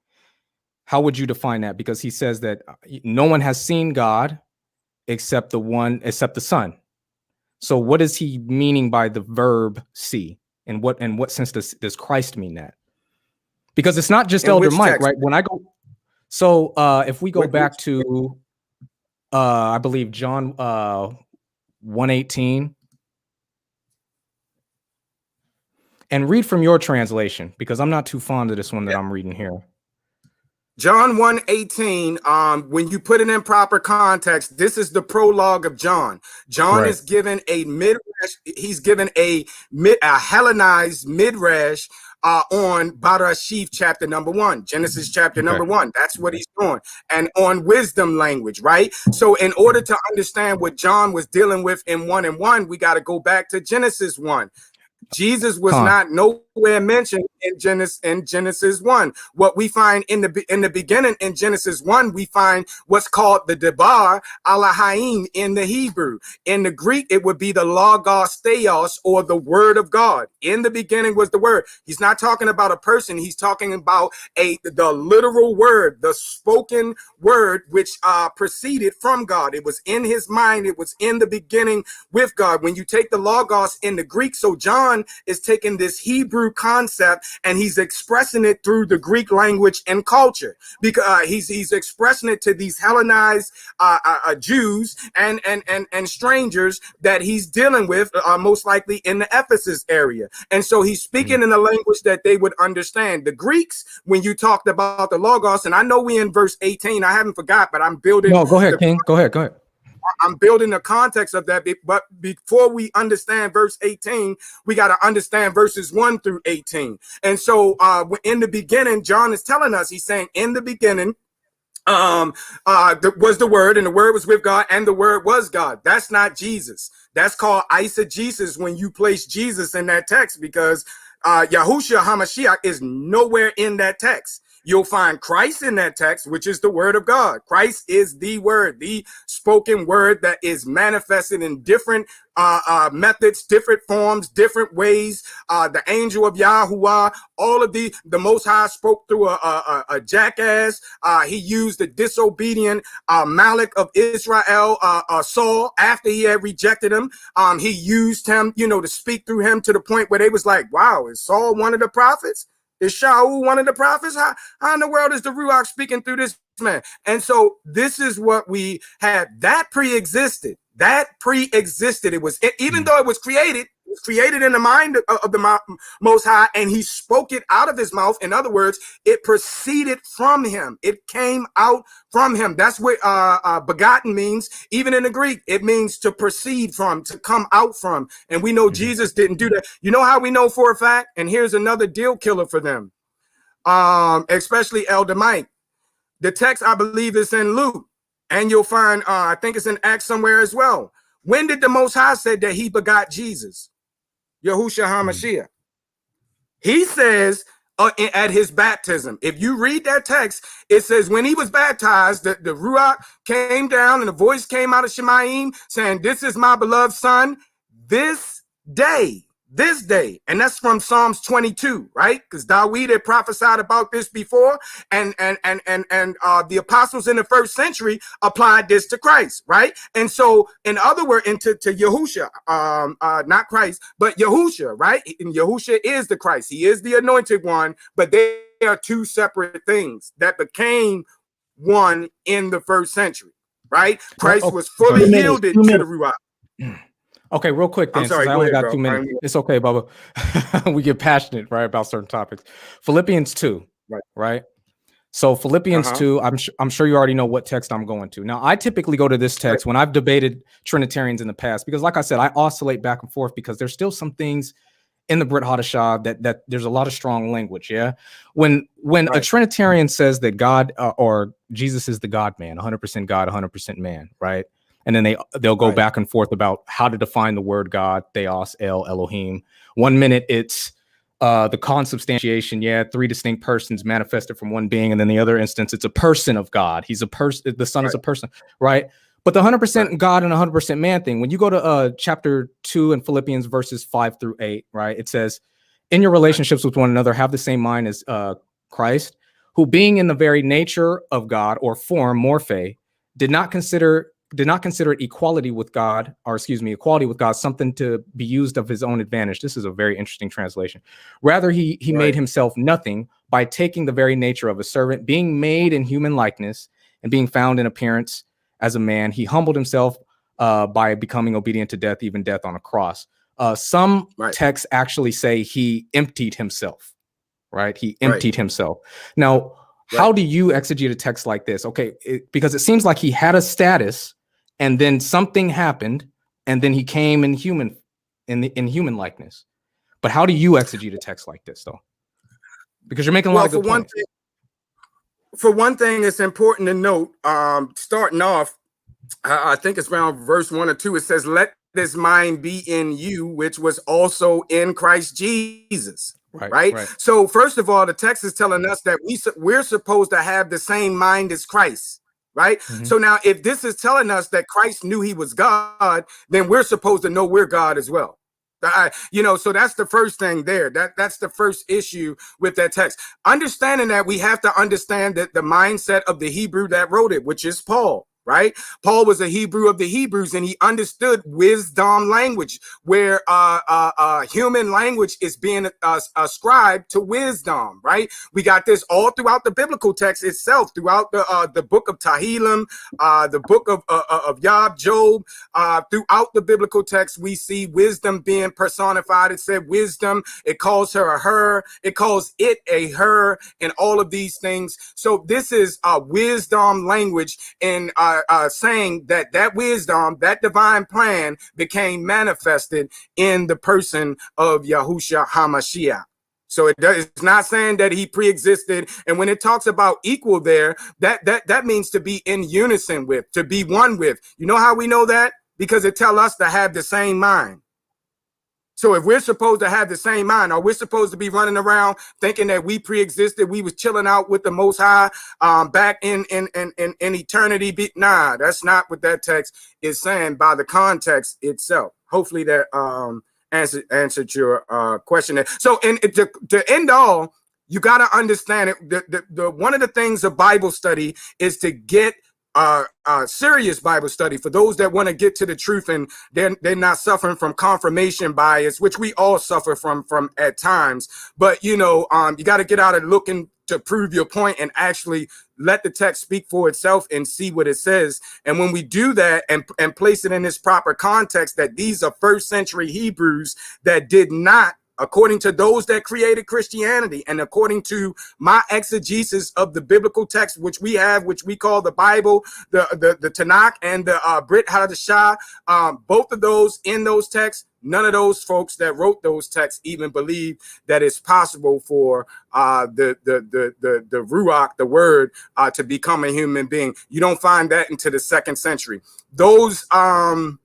How would you define that? Because he says that no one has seen God except the Son. So what is he meaning by the verb see? And what sense does Christ mean that? Because it's not just Elder Mike, right? When I go, so if we go back to I believe John 1:18. And read from your translation, because I'm not too fond of this one that I'm reading here. John 1:18, when you put it in proper context, this is the prologue of John. John is given a midrash. He's given a Hellenized midrash on Barashif chapter number 1, Genesis chapter number 1. That's what he's doing. And on wisdom language, right? So in order to understand what John was dealing with in 1 and 1, we got to go back to Genesis 1. Jesus was not nowhere mentioned in Genesis 1. What we find in the beginning in Genesis 1, we find what's called the Gabbar Elohim in the Hebrew. In the Greek, it would be the Logos Theos, or the Word of God. In the beginning was the Word. He's not talking about a person. He's talking about the literal word, the spoken word, which proceeded from God. It was in his mind. It was in the beginning with God. When you take the Logos in the Greek, so John is taking this Hebrew concept and he's expressing it through the Greek language and culture, because he's expressing it to these Hellenized Jews and strangers that he's dealing with, most likely in the Ephesus area. And so he's speaking in a language that they would understand. The Greeks, when you talked about the Logos, and I know we in verse 18, I haven't forgot, but I'm building. No, go ahead, King. Go ahead. I'm building the context of that, but before we understand verse 18, we got to understand verses 1 through 18. And so in the beginning, John is telling us, he's saying, in the beginning was the Word, and the Word was with God, and the Word was God. That's not Jesus. That's called eisegesis when you place Jesus in that text, because Yahushua HaMashiach is nowhere in that text. You'll find Christ in that text, which is the Word of God. Christ is the Word, the spoken word that is manifested in different methods, different forms, different ways. The angel of Yahuwah, all of the Most High spoke through a jackass. He used the disobedient Malik of Israel, Saul, after he had rejected him. He used him, to speak through him to the point where they was like, wow, is Saul one of the prophets? Is Shaul one of the prophets? How in the world is the Ruach speaking through this man? And so this is what we had. That pre-existed. It was, even though it was created in the mind of the Most High, and he spoke it out of his mouth. In other words, it proceeded from him. It came out from him. That's what begotten means. Even in the Greek, it means to proceed from, to come out from. And we know Jesus didn't do that. You know how we know for a fact? And here's another deal killer for them, especially Elder Mike. The text, I believe, is in Luke. And you'll find, I think it's in Acts somewhere as well. When did the Most High say that he begot Jesus? Yahushua HaMashiach. He says at his baptism, if you read that text, it says when he was baptized, the Ruach came down and the voice came out of Shemaim saying, this is my beloved son, this day. And that's from Psalms 22, right? Because Dawid had prophesied about this before, and the apostles in the first century applied this to Christ, right? And so, in other words, to Yahushua, not Christ, but Yahushua, right? And Yahushua is the Christ. He is the anointed one, but they are two separate things that became one in the first century, right? Christ was fully yielded to the Ruach. Okay, real quick then. I'm sorry, I only got bro. 2 minutes. It's okay, Bubba. We get passionate, right, about certain topics. Philippians 2, right? So Philippians 2, I'm sure you already know what text I'm going to. Now, I typically go to this text when I've debated Trinitarians in the past, because like I said, I oscillate back and forth because there's still some things in the Brit Hadashah that there's a lot of strong language, yeah? When a Trinitarian says that God or Jesus is the God-man, 100% God, 100% man, right? And then they'll go back and forth about how to define the word God, Theos, El, Elohim. 1 minute it's the consubstantiation, 3 distinct persons manifested from one being, and then the other instance it's a person of God. He's a person. The Son is a person, right? But the 100% God and 100% man thing. When you go to chapter 2 in Philippians verses 5 through 8, right? It says, "In your relationships with one another, have the same mind as Christ, who being in the very nature of God or form, morphe, did not consider equality with God something to be used of his own advantage." This is a very interesting translation. "Rather, he made himself nothing by taking the very nature of a servant, being made in human likeness and being found in appearance as a man. He humbled himself by becoming obedient to death, even death on a cross. Some texts actually say he emptied himself, right? He emptied himself. Now, how do you exegete a text like this? Okay, because it seems like he had a status, and then something happened, and then he came in human likeness. But how do you exegete a text like this, though? Because you're making a lot of good points. For one thing, it's important to note, starting off, I think it's around verse 1 or 2, it says, "Let this mind be in you, which was also in Christ Jesus." Right. So first of all, the text is telling us that we're supposed to have the same mind as Christ. Right. So now, if this is telling us that Christ knew he was God, then we're supposed to know we're God as well. So that's the first thing there. That's the first issue with that text. Understanding that, we have to understand that the mindset of the Hebrew that wrote it, which is Paul. Right? Paul was a Hebrew of the Hebrews, and he understood wisdom language, where human language is being ascribed to wisdom. Right? We got this all throughout the biblical text itself, throughout the book of Tehillim, the book of Job. Throughout the biblical text, we see wisdom being personified. It said wisdom. It calls her a her. It calls it a her, and all of these things. So this is wisdom language, and saying that wisdom, that divine plan, became manifested in the person of Yahushua HaMashiach. So it's not saying that he pre-existed. And when it talks about equal there, that means to be in unison with, to be one with. You know how we know that? Because it tells us to have the same mind. So if we're supposed to have the same mind, or we're supposed to be running around thinking that we pre-existed, we was chilling out with the Most High back in eternity, nah, that's not what that text is saying by the context itself. Hopefully that answered your question. So, to end all, you got to understand it. The one of the things of Bible study is to get serious Bible study for those that want to get to the truth, and they're not suffering from confirmation bias, which we all suffer from at times. But you got to get out of looking to prove your point and actually let the text speak for itself and see what it says. And when we do that and place it in its proper context, that these are first century Hebrews that did not, according to those that created Christianity, and according to my exegesis of the biblical text, which we call the Bible, the Tanakh, and the Brit Hadashah, both of those, in those texts, none of those folks that wrote those texts even believe that it's possible for the Ruach, the word, to become a human being. You don't find that until the 2nd century. Those the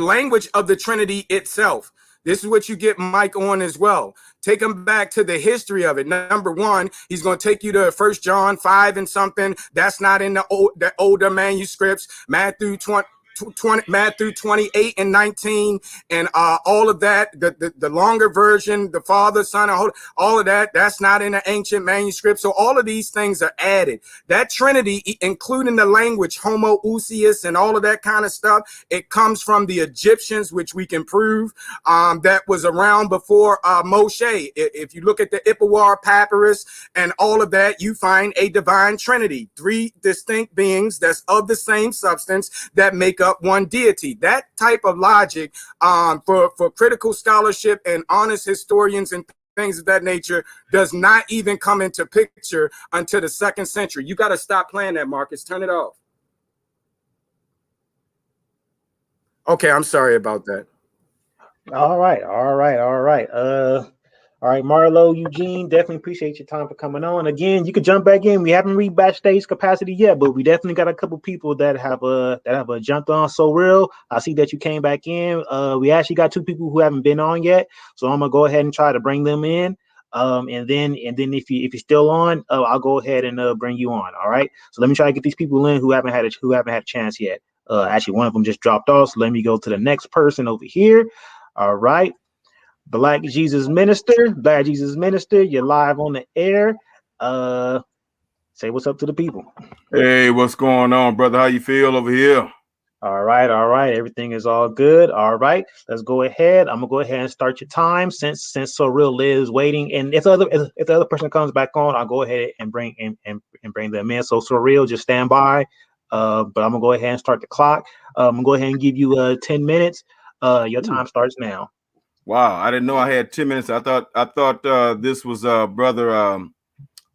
language of the Trinity itself. This is what you get Mike on as well. Take him back to the history of it. Number one, he's going to take you to 1 John 5 and something. That's not in the older manuscripts. Matthew 28 and 19, and all of that, the longer version, the Father, Son, and Holy, all of that's not in the ancient manuscript. So all of these things are added. That Trinity, including the language homoousios and all of that kind of stuff, it comes from the Egyptians, which we can prove that was around before Moshe. If you look at the Ipawar papyrus and all of that, you find a divine Trinity, 3 distinct beings that's of the same substance that make up one deity. That type of logic for critical scholarship and honest historians and things of that nature does not even come into picture until the 2nd century. You got to stop playing that, Marcus. Turn it off. Okay, I'm sorry about that. All right. All right, Marlo, Eugene, definitely appreciate your time for coming on. Again, you could jump back in. We haven't reached backstage capacity yet, but we definitely got a couple people that have jumped on. So real, I see that you came back in. We actually got 2 people who haven't been on yet, so I'm gonna go ahead and try to bring them in. And then if you're still on, I'll go ahead and bring you on. All right. So let me try to get these people in who haven't had a chance yet. Actually, one of them just dropped off. So let me go to the next person over here. All right. Black Jesus Minister, you're live on the air. Say what's up to the people. Hey, what's going on, brother? How you feel over here? All right. Everything is all good. All right, let's go ahead. I'm gonna go ahead and start your time since So Real is waiting. And if the other person comes back on, I'll go ahead and bring them in. So Real, just stand by. But I'm gonna go ahead and start the clock. I'm gonna go ahead and give you 10 minutes. Your time starts now. Wow, I didn't know I had 10 minutes. I thought this was brother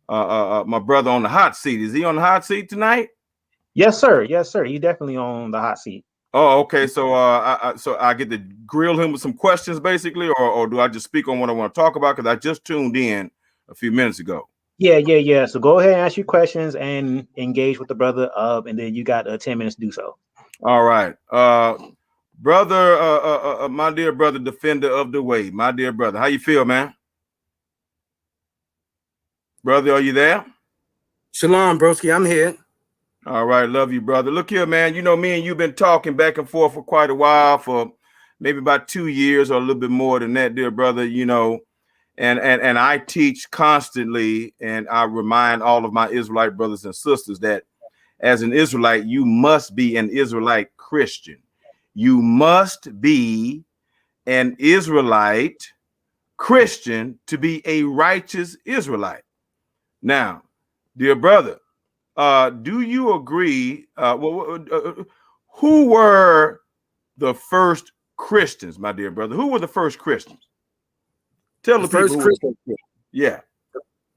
my brother on the hot seat. Is he on the hot seat tonight? Yes, sir. Yes, sir. He's definitely on the hot seat. Oh, okay. So I get to grill him with some questions basically, or do I just speak on what I want to talk about? Because I just tuned in a few minutes ago. Yeah. So go ahead and ask your questions and engage with the brother, and then you got 10 minutes to do so. All right. Brother, my dear brother, defender of the way, my dear brother, how you feel, man? Brother, are you there? Shalom, broski, I'm here. All right, love you, brother. Look here, man. You know, me and you've been talking back and forth for quite a while, for maybe about 2 years or a little bit more than that, dear brother. You know, and I teach constantly, and I remind all of my Israelite brothers and sisters that as an Israelite, you must be an Israelite Christian. You must be an Israelite Christian to be a righteous Israelite. Now, dear brother, do you agree? Who were the first Christians, my dear brother? Who were the first Christians? Tell the first people. Christians. Yeah.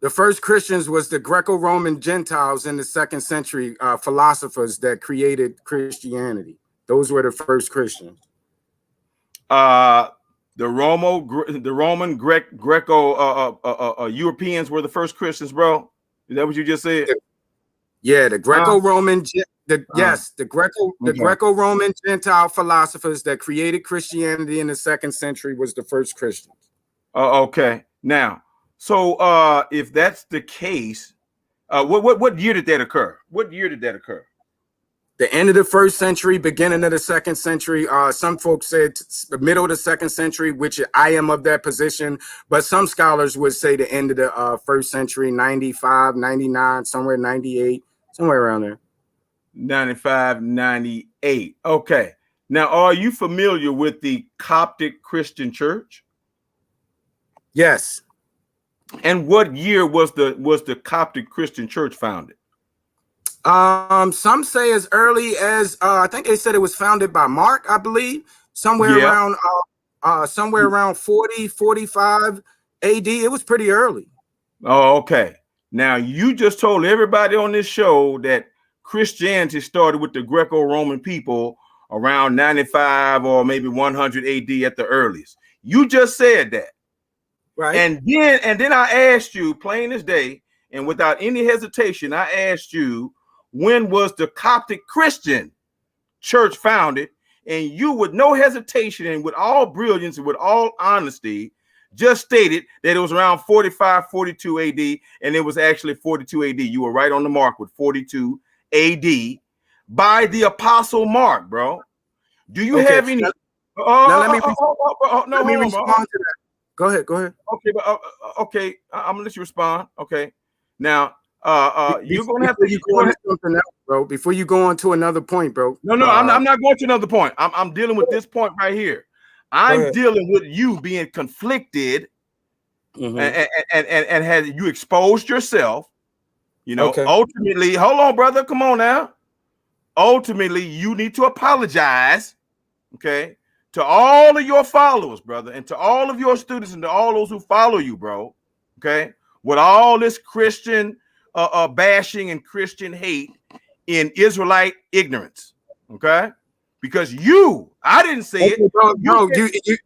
The first Christians was the Greco-Roman Gentiles in the 2nd century, philosophers that created Christianity. Those were the first Christians. The Roman Greco Europeans were the first Christians, bro. Is that what you just said? Yeah, the Greco-Roman, the Greco-Roman Gentile philosophers that created Christianity in the 2nd century was the first Christians. Okay. Now, so if that's the case, what year did that occur? What year did that occur? The end of the 1st century, beginning of the 2nd century. Some folks said the middle of the 2nd century, which I am of that position. But some scholars would say the end of the 1st century, 95, 99, somewhere 98, somewhere around there. 95, 98. Okay. Now, are you familiar with the Coptic Christian Church? Yes. And what year was the Coptic Christian Church founded? Some say as early as I think they said it was founded by Mark, I believe, somewhere around 40, 45 AD. It was pretty early. Oh, okay. Now you just told everybody on this show that Christianity started with the Greco-Roman people around 95 or maybe 100 AD at the earliest. You just said that. Right. And then I asked you, plain as day, and without any hesitation, I asked you, when was the Coptic Christian Church founded? And you, with no hesitation and with all brilliance and with all honesty, just stated that it was around 45, 42 AD, and it was actually 42 AD. You were right on the mark with 42 AD by the Apostle Mark, bro. Do you have any? Let me respond to that. Go ahead. Okay, but okay, I'm gonna let you respond. Okay, now you're gonna have to go into something else, bro. Before you go on to another point, bro. No, I'm not going to another point. I'm dealing with this point right here. I'm dealing with you being conflicted, and has you exposed yourself. You know, ultimately, hold on, brother. Come on now. Ultimately, you need to apologize, okay, to all of your followers, brother, and to all of your students and to all those who follow you, bro. Okay, with all this Christian bashing and Christian hate in Israelite ignorance, okay? Because I didn't say it. Bro,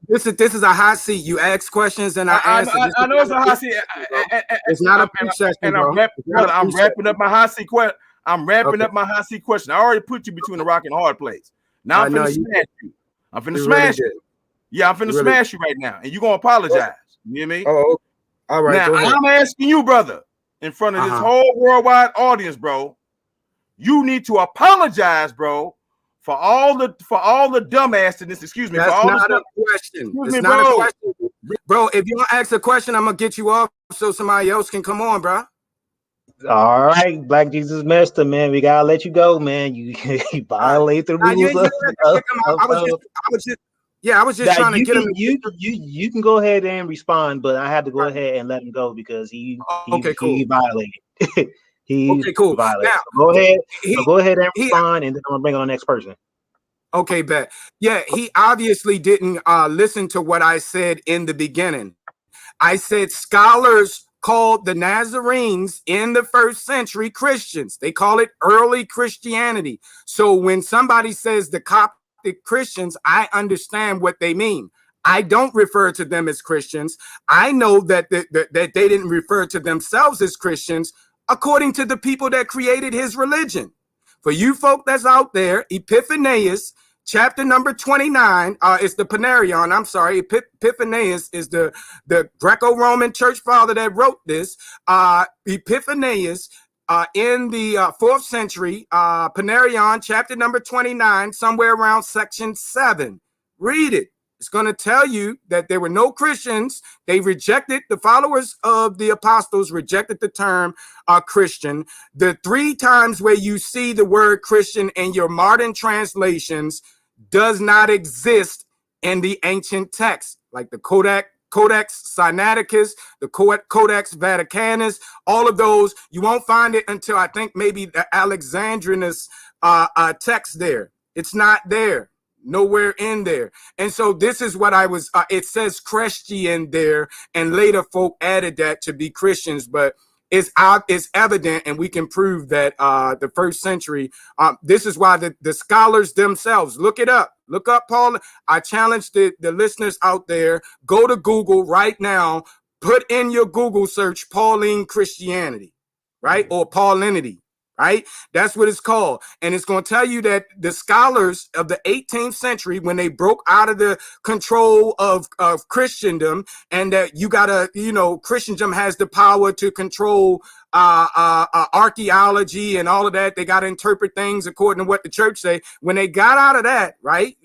this is a hot seat. You ask questions and I answer. I know it's a hot seat. It's not a preach session, bro. I'm wrapping up my hot seat question. I'm wrapping up my hot seat question. I already put you between a rock and a hard place. Now I'm finna smash you. I'm finna smash you. Yeah, I'm finna smash you right now, and you're gonna apologize. You hear me? Oh, all right. Now I'm asking you, brother, in front of this whole worldwide audience, bro. You need to apologize, bro, for all the dumbassedness. Excuse me. That's for all not a question. It's not a question, bro. If you don't ask a question, I'm gonna get you off so somebody else can come on, bro. All right, Black Jesus Master, man, we gotta let you go, man. You violate the rules. I was just trying to get him. You can go ahead and respond, but I had to go ahead and let him go because he violated. He's Okay, cool. violated. Now, So go ahead. he, So go ahead and he respond, and then I'm gonna bring on the next person. okay, bet. Yeah, he obviously didn't listen to what I said in the beginning. I said scholars called the Nazarenes in the first century Christians. They call it early Christianity. So when somebody says the Coptic Christians, I understand what they mean. I don't refer to them as Christians. I know that that they didn't refer to themselves as Christians according to the people that created his religion. For you folk that's out there, Epiphanius, chapter number 29, is the Panarion. I'm sorry, Epiphanius is the Greco-Roman church father that wrote this. Epiphanius, in the 4th century, Panarion, chapter number 29, somewhere around section 7. Read it. It's going to tell you that there were no Christians. They rejected, the followers of the apostles rejected the term Christian. The 3 times where you see the word Christian in your modern translations does not exist in the ancient text, like the Codex Sinaiticus, the Codex Vaticanus, all of those. You won't find it until I think maybe the Alexandrinus text there. It's not there. Nowhere in there. And so this is what I was, it says Christian there, and later folk added that to be Christians, but it's evident, and we can prove that the first century, this is why the scholars themselves, look it up. Look up Paul. I challenge the listeners out there, go to Google right now, put in your Google search Pauline Christianity, right? Or Paulinity. Right? That's what it's called. And it's going to tell you that the scholars of the 18th century, when they broke out of the control of Christendom, and that you got to, Christendom has the power to control archaeology and all of that. They got to interpret things according to what the church say. When they got out of that, right,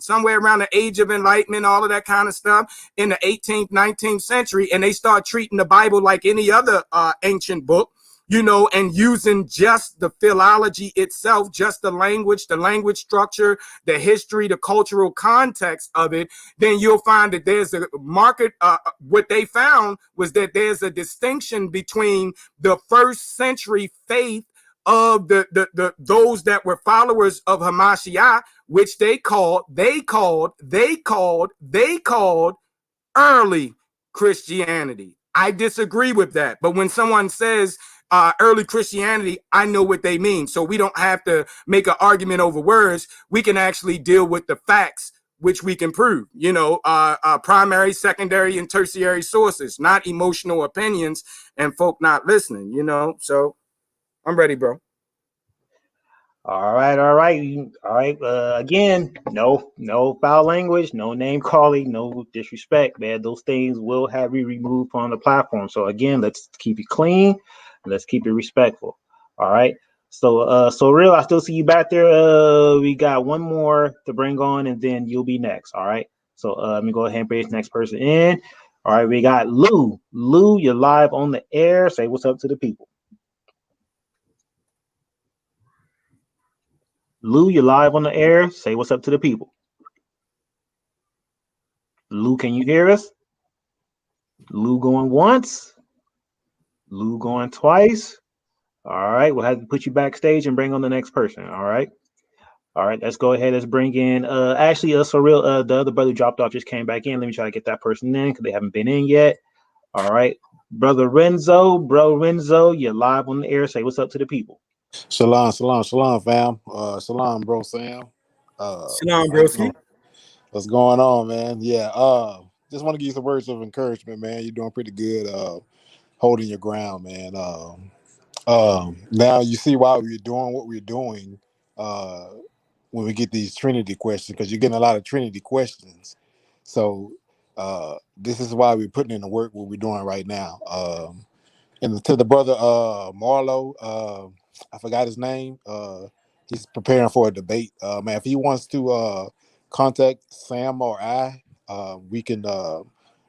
somewhere around the Age of Enlightenment, all of that kind of stuff in the 18th, 19th century, and they start treating the Bible like any other ancient book, and using just the philology itself, just the language structure, the history, the cultural context of it, then you'll find that there's a market. What they found was that there's a distinction between the first century faith of the those that were followers of Hamashiach, which they called early Christianity. I disagree with that. But when someone says early Christianity, I know what they mean. So we don't have to make an argument over words. We can actually deal with the facts, which we can prove, primary, secondary, and tertiary sources, not emotional opinions and folk not listening, So I'm ready, bro. All right. Again, no foul language, no name calling, no disrespect, man. Those things will have you removed from the platform. So again, let's keep it clean. Let's keep it respectful. All right. So real, I still see you back there. We got one more to bring on, and then you'll be next. All right. So let me go ahead and bring this next person in. All right. We got Lou. Lou, you're live on the air. Say what's up to the people. Lou, you're live on the air. Say what's up to the people. Lou, can you hear us? Lou going once. Lou going twice. All right, we'll have to put you backstage and bring on the next person. All right, let's go ahead. Let's bring in so real, the other brother who dropped off just came back in. Let me try to get that person in because they haven't been in yet. All right, bro Renzo, you're live on the air. Say what's up to the people. Shalom, fam. Shalom, bro, Sam. Shalom, broski. What's going on, man? Yeah, just want to give you some words of encouragement, man. You're doing pretty good, holding your ground, man. Now you see why we're doing what we're doing when we get these Trinity questions, because you're getting a lot of Trinity questions. So this is why we're putting in the work what we're doing right now. And to the brother Marlo, I forgot his name. He's preparing for a debate. Man, if he wants to contact Sam or I, we can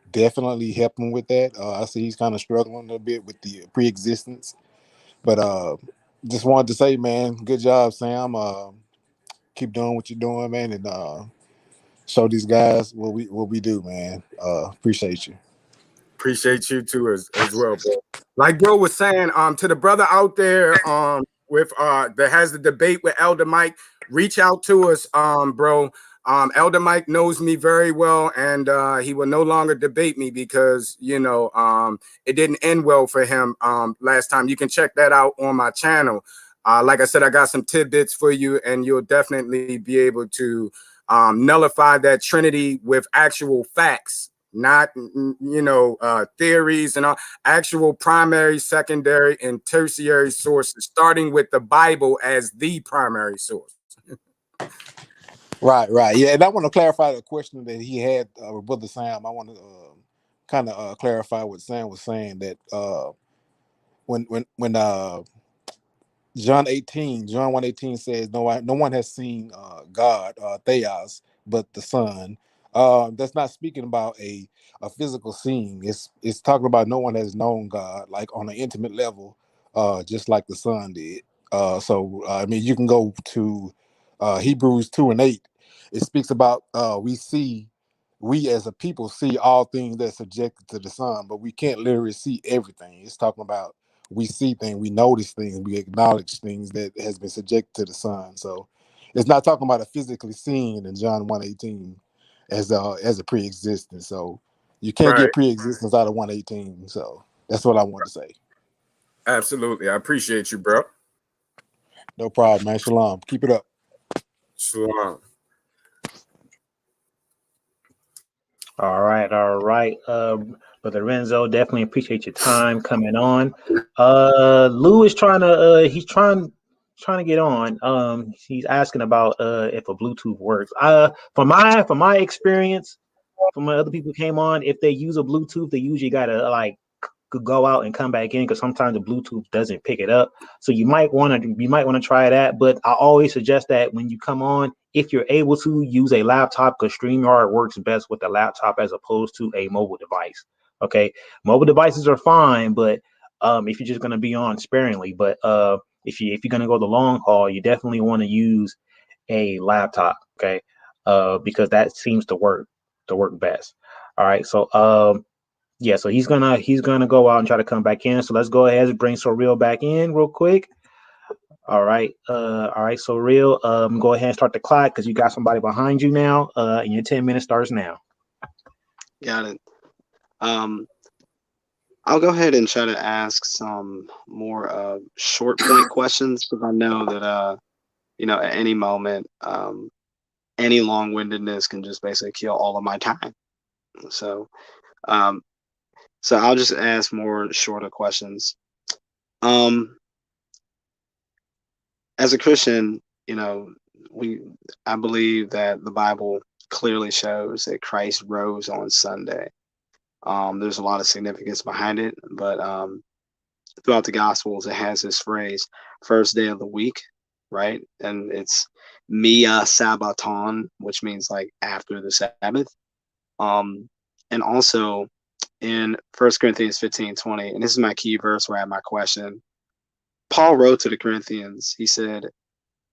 definitely help him with that. I see he's kind of struggling a little bit with the pre-existence. But just wanted to say, man, good job, Sam. Keep doing what you're doing, man, and show these guys what we do, man. Appreciate you. Appreciate you too as well, bro. Like bro was saying, to the brother out there, with that has the debate with Elder Mike, reach out to us, bro. Elder Mike knows me very well, and he will no longer debate me because it didn't end well for him last time. You can check that out on my channel. Like I said, I got some tidbits for you, and you'll definitely be able to nullify that Trinity with actual facts, not theories and all, actual primary, secondary, and tertiary sources, starting with the Bible as the primary source. Right. Yeah, and I want to clarify the question that he had with Brother Sam. I want to kind of clarify what Sam was saying, that when John 1:18 says, no one has seen God, Theos, but the Son. That's not speaking about a physical seeing. It's talking about no one has known God like on an intimate level, just like the Son did. So I mean, you can go to Hebrews 2:8. It speaks about we as a people see all things that's subjected to the Son, but we can't literally see everything. It's talking about we see things, we notice things, we acknowledge things that has been subjected to the Son. So it's not talking about a physically seen in John 1:18 as a pre-existence. So you can't Right. get pre-existence out of 1:18. So that's what I want to say. Absolutely. I appreciate you, bro. No problem, man. Shalom. Keep it up. Shalom. All right. Brother Renzo, definitely appreciate your time coming on. Lou is trying to get on. He's asking about if a Bluetooth works. From my experience, from when other people came on, if they use a Bluetooth, they usually gotta could go out and come back in, because sometimes the Bluetooth doesn't pick it up. So you might want to try that. But I always suggest that when you come on, if you're able to, use a laptop, because StreamYard works best with a laptop as opposed to a mobile device. Okay, mobile devices are fine, but if you're just going to be on sparingly, but if you're going to go the long haul, you definitely want to use a laptop. Okay, because that seems to work best. All right, so yeah, so he's gonna go out and try to come back in. So let's go ahead and bring Surreal back in real quick. All right, Surreal, go ahead and start the clock, because you got somebody behind you now. And your 10 minutes starts now. Got it. I'll go ahead and try to ask some more short point questions, because I know that at any moment, any long-windedness can just basically kill all of my time. So I'll just ask more shorter questions. As a Christian, I believe that the Bible clearly shows that Christ rose on Sunday. There's a lot of significance behind it, but throughout the Gospels, it has this phrase, first day of the week, right? And it's Mia Sabbaton, which means like after the Sabbath. And also in 1 Corinthians 15:20, and this is my key verse where I have my question. Paul wrote to the Corinthians, he said,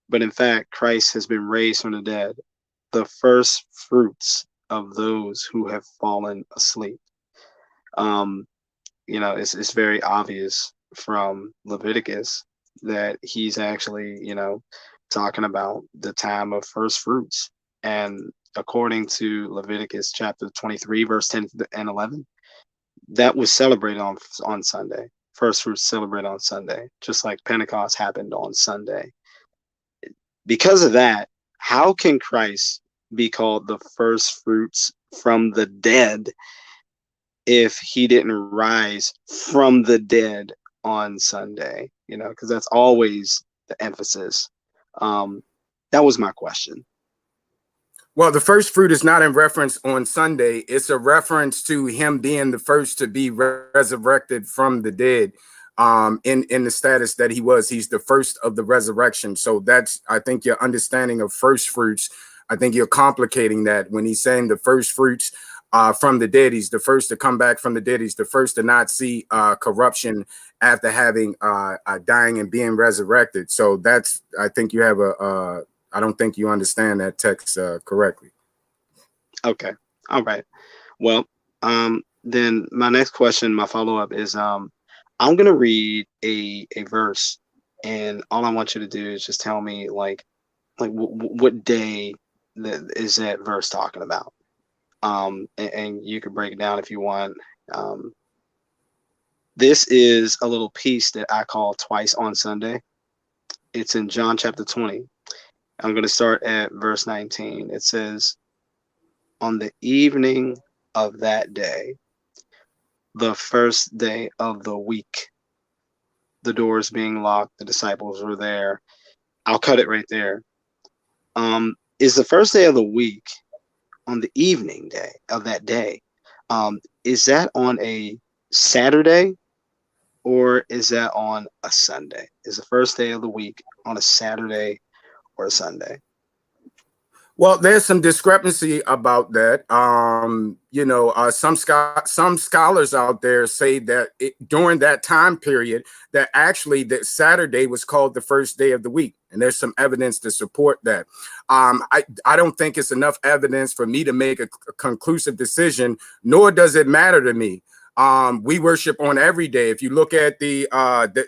but in fact, Christ has been raised from the dead, the first fruits of those who have fallen asleep. It's very obvious from Leviticus that he's actually, talking about the time of first fruits. And according to Leviticus chapter 23, verse 10 and 11, that was celebrated on Sunday. First fruits celebrated on Sunday, just like Pentecost happened on Sunday. Because of that, how can Christ be called the first fruits from the dead if he didn't rise from the dead on Sunday? Because that's always the emphasis. That was my question. Well, the first fruit is not in reference on Sunday. It's a reference to him being the first to be resurrected from the dead, in the status that he was. He's the first of the resurrection. So that's, I think, your understanding of first fruits. I think you're complicating that when he's saying the first fruits from the dead. He's the first to come back from the dead. He's the first to not see corruption after having dying and being resurrected. So that's, I think you have I don't think you understand that text correctly. Okay. All right. Well, then my next question, my follow-up is I'm gonna read a verse, and all I want you to do is just tell me what day that is that verse talking about. And you can break it down if you want. This is a little piece that I call Twice on Sunday. It's in John chapter 20. I'm going to start at verse 19. It says, on the evening of that day, the first day of the week, the doors being locked, the disciples were there. I'll cut it right there. Is the first day of the week on the evening day of that day? Is that on a Saturday or is that on a Sunday? Is the first day of the week on a Saturday or a Sunday? Well, there's some discrepancy about that. Some scholars out there say that during that time period, that actually that Saturday was called the first day of the week, and there's some evidence to support that. I don't think it's enough evidence for me to make a conclusive decision, nor does it matter to me. We worship on every day. If you look at the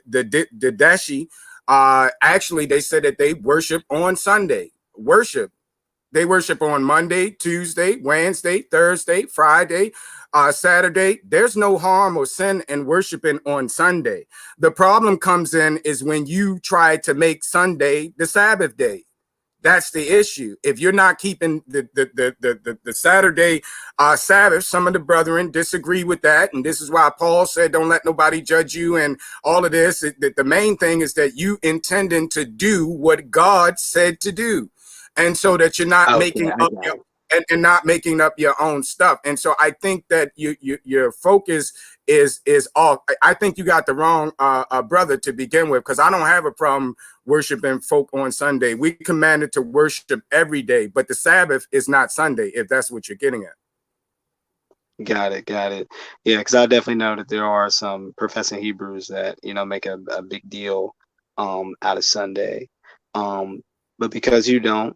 Dashi, actually they said that they worship on Sunday. They worship on Monday, Tuesday, Wednesday, Thursday, Friday, Saturday. There's no harm or sin in worshiping on Sunday. The problem comes in is when you try to make Sunday the Sabbath day. That's the issue. If you're not keeping the Saturday Sabbath, some of the brethren disagree with that. And this is why Paul said, don't let nobody judge you and all of this. The main thing is that you intending to do what God said to do. And so that you're not making up and not making up your own stuff. And so I think that your focus is off. I think you got the wrong brother to begin with, because I don't have a problem worshiping folk on Sunday. We commanded to worship every day, but the Sabbath is not Sunday, if that's what you're getting at. Got it. Yeah, because I definitely know that there are some professing Hebrews that make a big deal out of Sunday. But because you don't,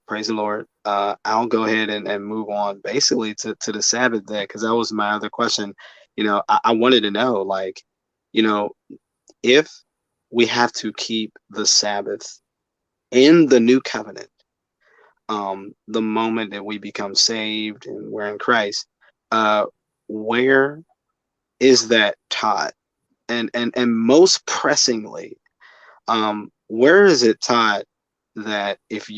praise the Lord, I'll go ahead and move on basically to the Sabbath day, because that was my other question. I wanted to know, if we have to keep the Sabbath in the new covenant, the moment that we become saved and we're in Christ, where is that taught? And most pressingly, where is it taught that if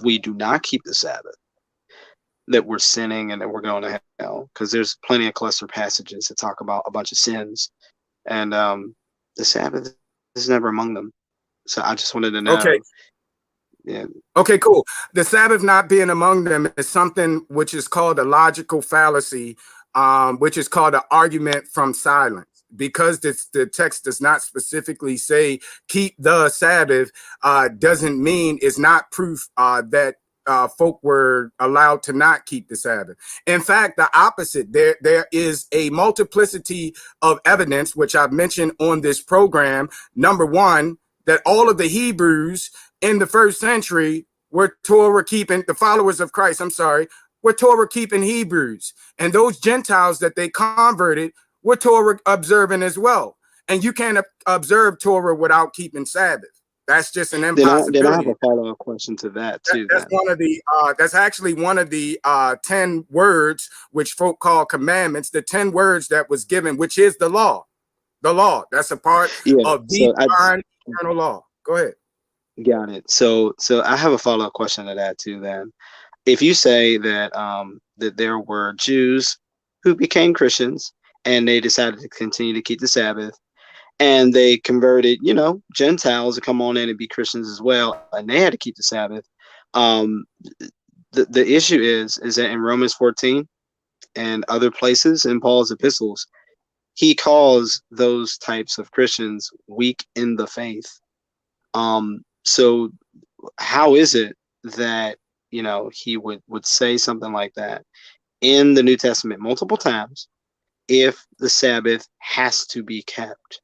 we do not keep the Sabbath, that we're sinning and that we're going to hell? Because there's plenty of cluster passages that talk about a bunch of sins, and the Sabbath is never among them. So I just wanted to know. Okay. Yeah. Okay, cool. The Sabbath not being among them is something which is called a logical fallacy, which is called an argument from silence. Because the text does not specifically say keep the Sabbath, doesn't mean it's not proof that folk were allowed to not keep the Sabbath. In fact, the opposite. There is a multiplicity of evidence, which I've mentioned on this program. Number one, that all of the Hebrews in the first century were Torah keeping, the followers of Christ, were Torah keeping Hebrews. And those Gentiles that they converted were Torah observing as well. And you can't observe Torah without keeping Sabbath. That's just an impossibility. Then I have a follow-up question to that too. That's actually one of the 10 words which folk call commandments, the 10 words that was given, which is the law. The law. That's a part of the divine eternal law. Go ahead. Got it. So I have a follow-up question to that too then. If you say that that there were Jews who became Christians and they decided to continue to keep the Sabbath, and they converted, Gentiles to come on in and be Christians as well, and they had to keep the Sabbath. The issue is that in Romans 14 and other places in Paul's epistles, he calls those types of Christians weak in the faith. So how is it that, he would say something like that in the New Testament multiple times if the Sabbath has to be kept?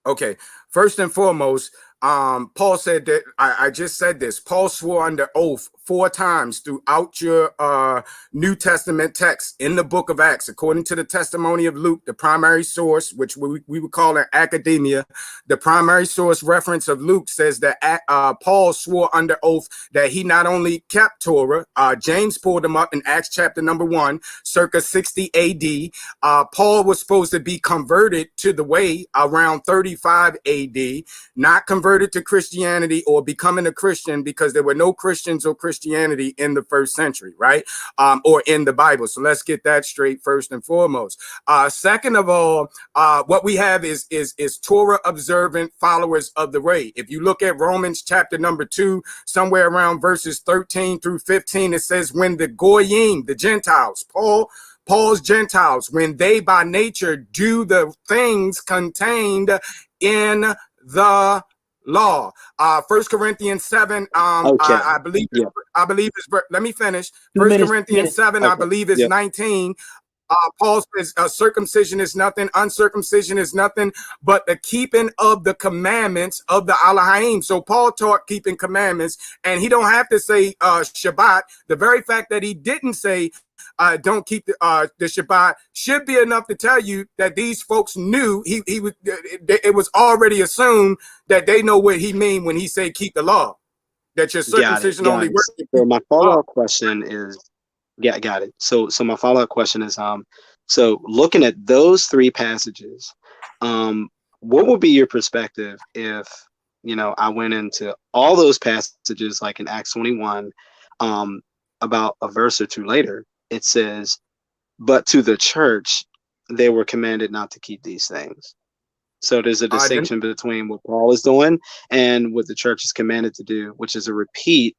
Okay, first and foremost, Paul said that I just said this. Paul swore under oath 4 times throughout your New Testament text in the book of Acts, according to the testimony of Luke, the primary source, which we would call in academia. The primary source reference of Luke says that Paul swore under oath that he not only kept Torah, James pulled him up in Acts chapter number 1, circa 60 AD. Paul was supposed to be converted to the way around 35 AD, not converted to Christianity or becoming a Christian, because there were no Christians or Christianity in the first century, right? Or in the Bible. So let's get that straight first and foremost. Second of all, what we have is Torah observant followers of the way. If you look at Romans chapter number 2, somewhere around verses 13 through 15, it says, when the Goyim, the Gentiles, Paul's Gentiles, when they by nature do the things contained in the law. 1 Corinthians 7, Okay. I believe, Yeah. let me finish. 2 1 minutes. Corinthians 7, I Okay. believe is Yeah. 19. Paul says circumcision is nothing, uncircumcision is nothing, but the keeping of the commandments of the Elohim. So Paul taught keeping commandments, and he don't have to say Shabbat. The very fact that he didn't say don't keep the Shabbat should be enough to tell you that these folks knew he was. It was already assumed that they know what he mean when he say keep the law. That your circumcision Got only it. works if So you my keep the law. follow-up question is, got it. So my follow-up question is, so looking at those 3 passages, what would be your perspective if, I went into all those passages, like in Acts 21, about a verse or 2 later, it says, but to the church, they were commanded not to keep these things. So there's a distinction between what Paul is doing and what the church is commanded to do, which is a repeat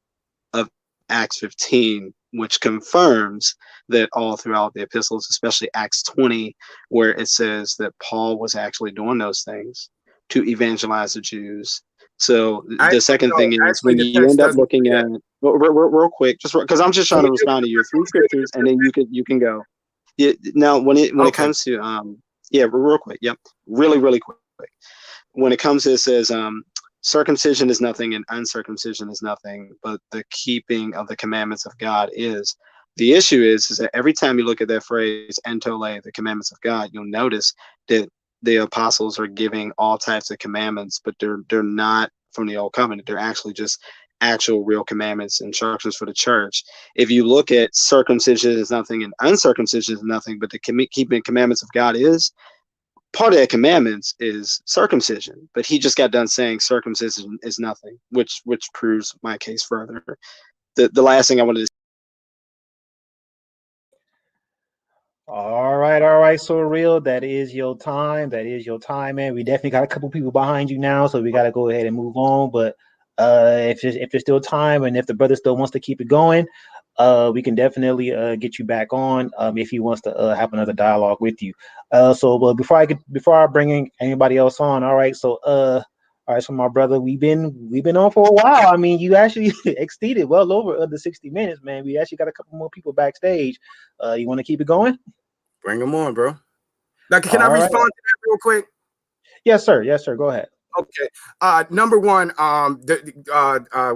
of Acts 15, which confirms that all throughout the epistles, especially Acts 20, where it says that Paul was actually doing those things to evangelize the Jews. So the second thing is, when you end up looking at, real quick, just because I'm just trying to respond to your 3 scriptures, and then you can go. Yeah. Now, when it comes to real quick, really quick. When it comes to, it says circumcision is nothing and uncircumcision is nothing, but the keeping of the commandments of God is. The issue is that every time you look at that phrase, entole, the commandments of God, you'll notice that the apostles are giving all types of commandments, but they're not from the old covenant. They're actually just actual real commandments, instructions for the church. If you look at circumcision is nothing and uncircumcision is nothing, but the keeping commandments of God is, part of that commandments is circumcision, but he just got done saying circumcision is nothing, which proves my case further. The last thing I wanted to All right, so real. That is your time. Man. We definitely got a couple people behind you now, so we got to go ahead and move on. But if there's still time, and if the brother still wants to keep it going, we can definitely get you back on if he wants to have another dialogue with you. So before I bring in anybody else on, all right. So so my brother, we've been on for a while. I mean, you actually exceeded well over the 60 minutes, man. We actually got a couple more people backstage. You want to keep it going? Bring them on, bro. Now, can I All right. respond to that real quick? Yes, sir. Go ahead. Okay. Number one,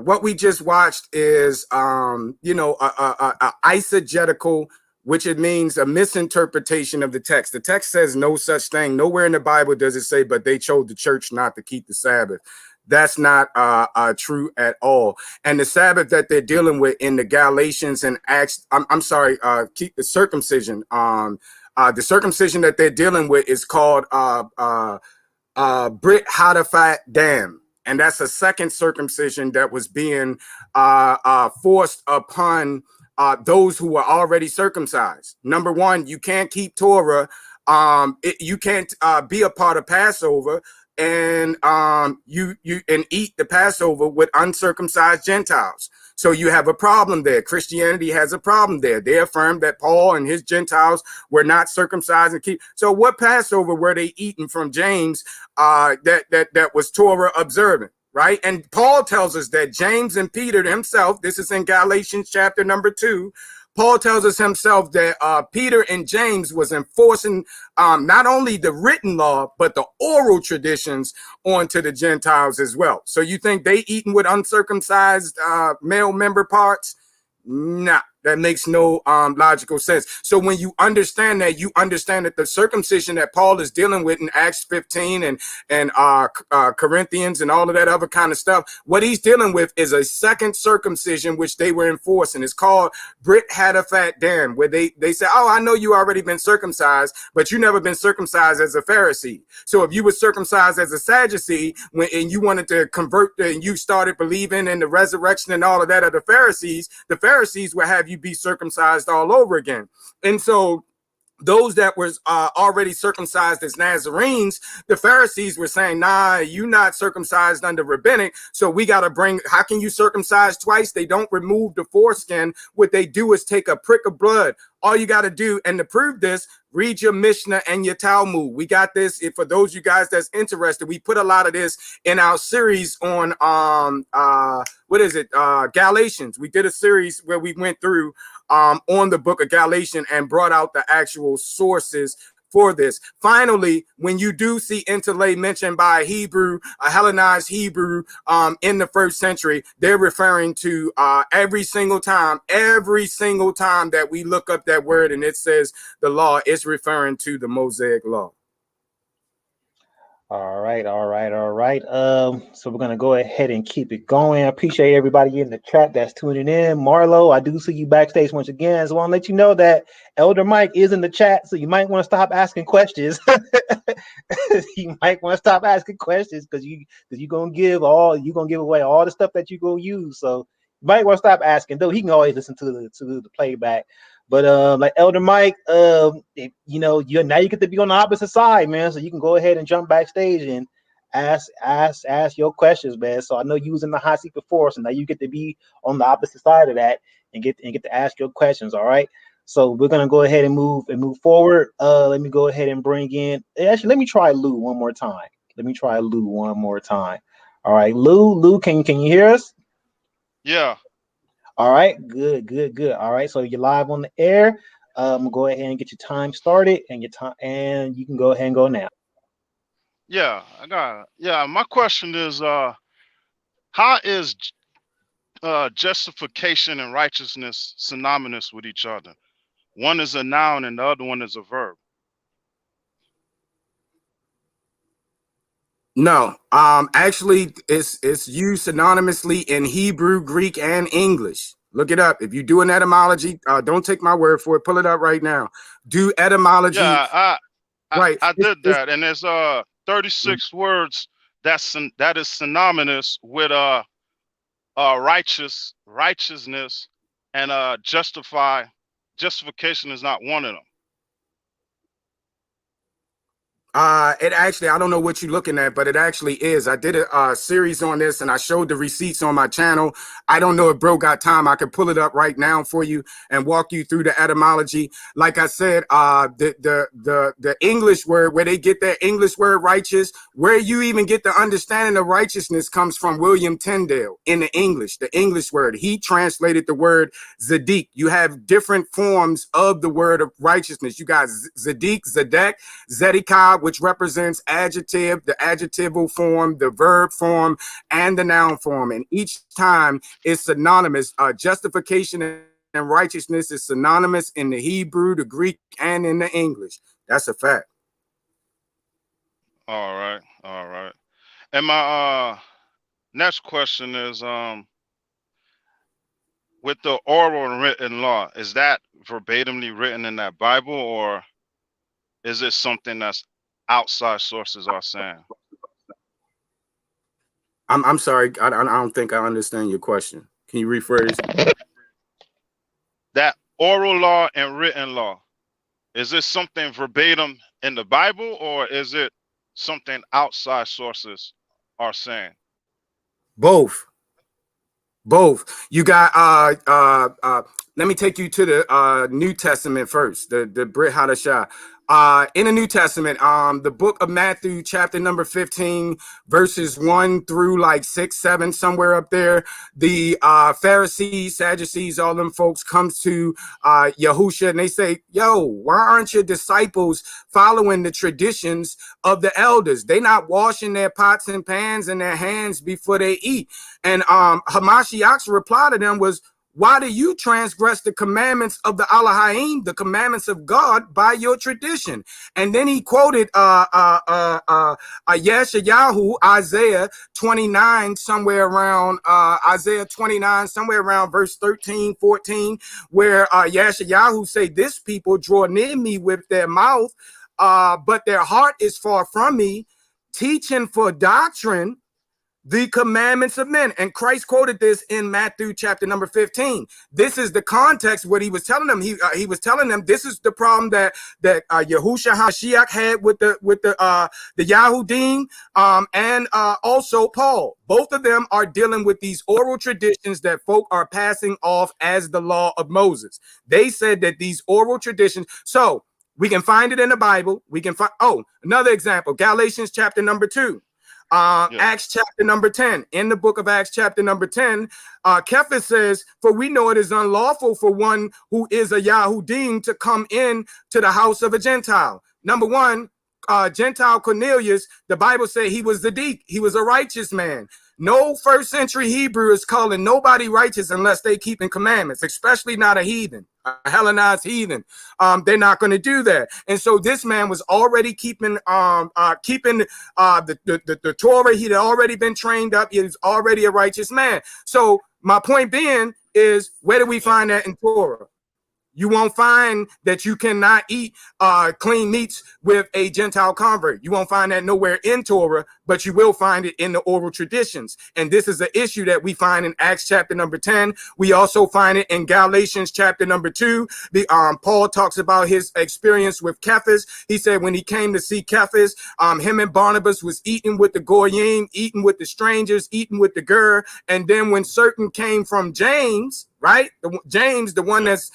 what we just watched is, eisegetical, which it means a misinterpretation of the text. The text says no such thing. Nowhere in the Bible does it say, but they chose the church not to keep the Sabbath. That's not true at all. And the Sabbath that they're dealing with in the Galatians and Acts, keep the circumcision. The circumcision that they're dealing with is called Brit Hadaphat Dam, and that's a second circumcision that was being forced upon those who were already circumcised. Number one, you can't keep Torah. You can't be a part of Passover and you eat the Passover with uncircumcised Gentiles. So you have a problem there. Christianity has a problem there. They affirm that Paul and his Gentiles were not circumcised and keep. So what Passover were they eating from James that was Torah observant, right? And Paul tells us that James and Peter himself, this is in Galatians chapter number 2, Paul tells us himself that Peter and James was enforcing not only the written law, but the oral traditions onto the Gentiles as well. So you think they eating with uncircumcised male member parts? Nah, that makes no logical sense. So when you understand that, you understand that the circumcision that Paul is dealing with in Acts 15 and Corinthians and all of that other kind of stuff, what he's dealing with is a second circumcision which they were enforcing. It's called Brit Hadaphat Dan, where they say, oh, I know you already been circumcised, but you never been circumcised as a Pharisee. So if you were circumcised as a Sadducee and you wanted to convert and you started believing in the resurrection and all of that of the Pharisees will have you be circumcised all over again. And so those that was already circumcised as Nazarenes, the Pharisees were saying, nah, you not circumcised under rabbinic, so we got to bring, how can you circumcise twice? They don't remove the foreskin. What they do is take a prick of blood. All you got to do, and to prove this, read your Mishnah and your Talmud. We got this. For those of you guys that's interested, we put a lot of this in our series on Galatians. We did a series where we went through on the book of Galatians and brought out the actual sources for this. Finally, when you do see interlay mentioned by a Hebrew, a Hellenized Hebrew in the first century, they're referring to every single time that we look up that word and it says the law, it's referring to the Mosaic law. All right. So we're gonna go ahead and keep it going. I appreciate everybody in the chat that's tuning in. Marlo, I do see you backstage once again. So I want to let you know that Elder Mike is in the chat, so you might want to stop asking questions. You might want to stop asking questions because you're gonna give away all the stuff that you're gonna use. So you might want to stop asking, though he can always listen to the playback. But like Elder Mike, now you get to be on the opposite side, man. So you can go ahead and jump backstage and ask your questions, man. So I know you was in the hot seat before, so now you get to be on the opposite side of that and get to ask your questions. All right. So we're gonna go ahead and move forward. Let me go ahead and bring in. Actually, let me try Lou one more time. All right, Lou, can you hear us? Yeah. All right, good. All right, so you're live on the air. Go ahead and get your time started and you can go ahead and go now. Yeah, I got it. Yeah, my question is how is justification and righteousness synonymous with each other? One is a noun and the other one is a verb. No, actually, it's used synonymously in Hebrew, Greek, and English. Look it up. If you're doing etymology, don't take my word for it. Pull it up right now. Do etymology. Yeah, right. I did that, and there's 36 words that is synonymous with righteousness, and justification is not one of them. It actually, I don't know what you're looking at, but it actually is. I did a series on this and I showed the receipts on my channel. I don't know if bro got time. I could pull it up right now for you and walk you through the etymology. Like I said, the English word, where they get their English word righteous, where you even get the understanding of righteousness comes from William Tyndale in the English word. He translated the word Zadik. You have different forms of the word of righteousness. You got Zadik, Zadek, Zedekiah, which represents adjective, the adjectival form, the verb form, and the noun form. And each time is synonymous. Justification and righteousness is synonymous in the Hebrew, the Greek, and in the English. That's a fact. All right. And my next question is with the oral and written law, is that verbatimly written in that Bible, or is it something that's outside sources are saying? I'm sorry, I don't think I understand your question. Can you rephrase? That oral law and written law, is this something verbatim in the Bible, or is it something outside sources are saying? Both. You got let me take you to the New Testament first, the Brit Hadashah. In the New Testament, the book of Matthew, chapter number 15, verses 1 through like 6, 7, somewhere up there, the Pharisees, Sadducees, all them folks comes to Yahusha and they say, yo, why aren't your disciples following the traditions of the elders? They not washing their pots and pans and their hands before they eat. And Hamashiach's reply to them was, why do you transgress the commandments of the Elohim, the commandments of God, by your tradition? And then he quoted Yeshayahu, Isaiah 29, somewhere around Isaiah 29, somewhere around verse 13, 14, where Yeshayahu say, this people draw near me with their mouth, but their heart is far from me, teaching for doctrine the commandments of men. And Christ quoted this in Matthew chapter number 15. This is the context what he was telling them. He was telling them this is the problem that Yahushua HaMashiach had with the Yahudim and also Paul. Both of them are dealing with these oral traditions that folk are passing off as the law of Moses. They said that these oral traditions, so we can find it in the Bible. We can find, another example, Galatians chapter number 2. Acts chapter number 10. In the book of Acts chapter number 10, Kepha says, for we know it is unlawful for one who is a Yahudim to come in to the house of a Gentile. Number one, Gentile Cornelius, the Bible said he was the deacon. He was a righteous man. No first century Hebrew is calling nobody righteous unless they keeping commandments, especially not a heathen, a Hellenized heathen. They're not going to do that. And so this man was already keeping the Torah. He had already been trained up. He was already a righteous man. So my point being is, where do we find that in Torah? You won't find that you cannot eat clean meats with a Gentile convert. You won't find that nowhere in Torah, but you will find it in the oral traditions. And this is an issue that we find in Acts chapter number 10. We also find it in Galatians chapter number 2. Paul talks about his experience with Cephas. He said when he came to see Cephas, him and Barnabas was eating with the Goyim, eating with the strangers, eating with the Gur. And then when certain came from James, right? James, the one that's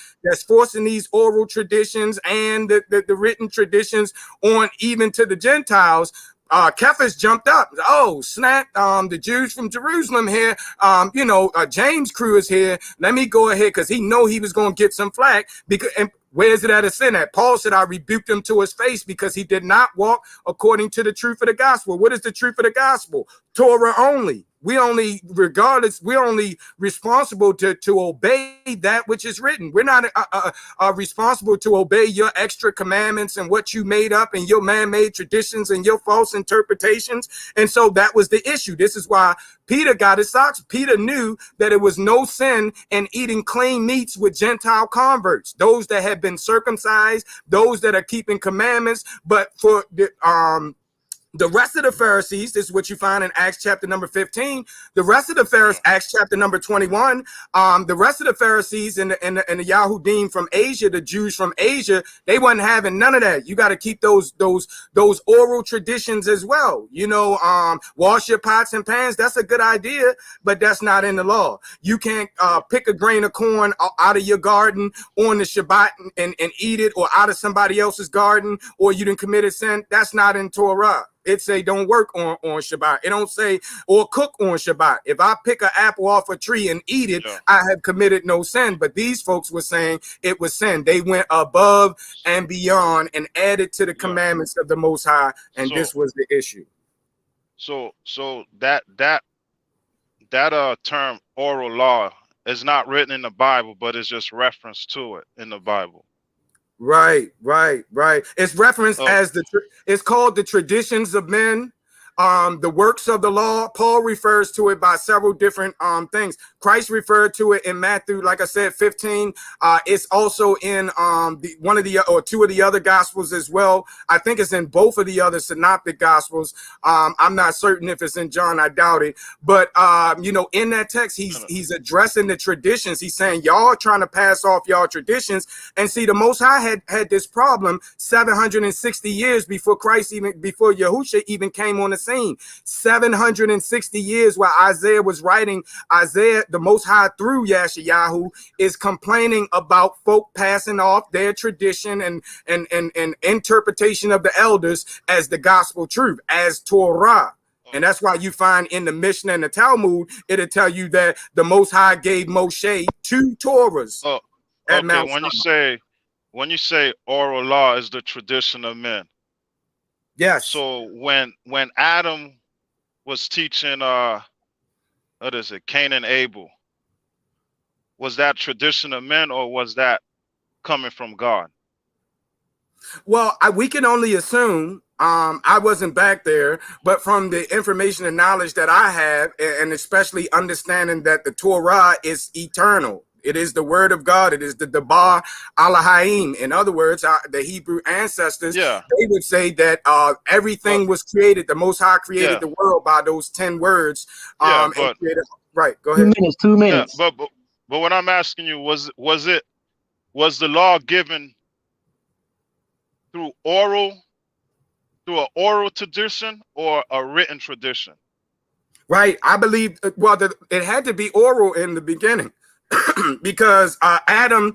forcing these oral traditions and the written traditions on even to the Gentiles, Cephas jumped up. Oh, snap. The Jews from Jerusalem here, James' crew is here. Let me go ahead, because he know he was going to get some flack. And where is it at a sin at? Paul said, I rebuked him to his face because he did not walk according to the truth of the gospel. What is the truth of the gospel? Torah only. We're only responsible to obey that which is written. We're not responsible to obey your extra commandments and what you made up and your man-made traditions and your false interpretations. And so that was the issue. This is why Peter got his socks. Peter knew that it was no sin in eating clean meats with Gentile converts, those that had been circumcised, those that are keeping commandments. But for the rest of the Pharisees, this is what you find in Acts chapter number 15. The rest of the Pharisees, Acts chapter number 21, the rest of the Pharisees and the Yahudim from Asia, the Jews from Asia, they wasn't having none of that. You got to keep those oral traditions as well. Wash your pots and pans. That's a good idea, but that's not in the law. You can't pick a grain of corn out of your garden on the Shabbat and eat it, or out of somebody else's garden, or you didn't commit a sin. That's not in Torah. It say don't work on Shabbat. It don't say or cook on Shabbat. If I pick an apple off a tree and eat it, I have committed no sin. But these folks were saying it was sin. They went above and beyond and added to the commandments of the Most High, and this was the issue. So that term oral law is not written in the Bible, but it's just reference to it in the Bible. Right. It's referenced as it's called the traditions of men, the works of the law. Paul refers to it by several different things. Christ referred to it in Matthew, like I said, 15. It's also in one of the or two of the other gospels as well. I think it's in both of the other synoptic gospels. I'm not certain if it's in John. I doubt it. But in that text, he's addressing the traditions. He's saying y'all are trying to pass off y'all traditions. And see, the Most High had this problem 760 years before Yahushua even came on the scene. seen. 760 years while Isaiah was writing, Isaiah, the Most High through Yashayahu, is complaining about folk passing off their tradition and interpretation of the elders as the gospel truth, as Torah. And that's why you find in the Mishnah and the Talmud, it'll tell you that the Most High gave Moshe 2 Torahs at Okay, Mount when you say oral law is the tradition of men. Yes. So when Adam was teaching what is it, Cain and Abel, was that tradition of men or was that coming from God? Well, we can only assume. I wasn't back there, but from the information and knowledge that I have, and especially understanding that the Torah is eternal. It is the word of God. It is the Gabbar Elohim. In other words, the Hebrew ancestors, they would say that everything was created. The Most High created the world by those 10 words. Right. Go ahead. 2 minutes. Yeah, but what I'm asking you was the law given through an oral tradition or a written tradition? Right. I believe, well, it had to be oral in the beginning because Adam,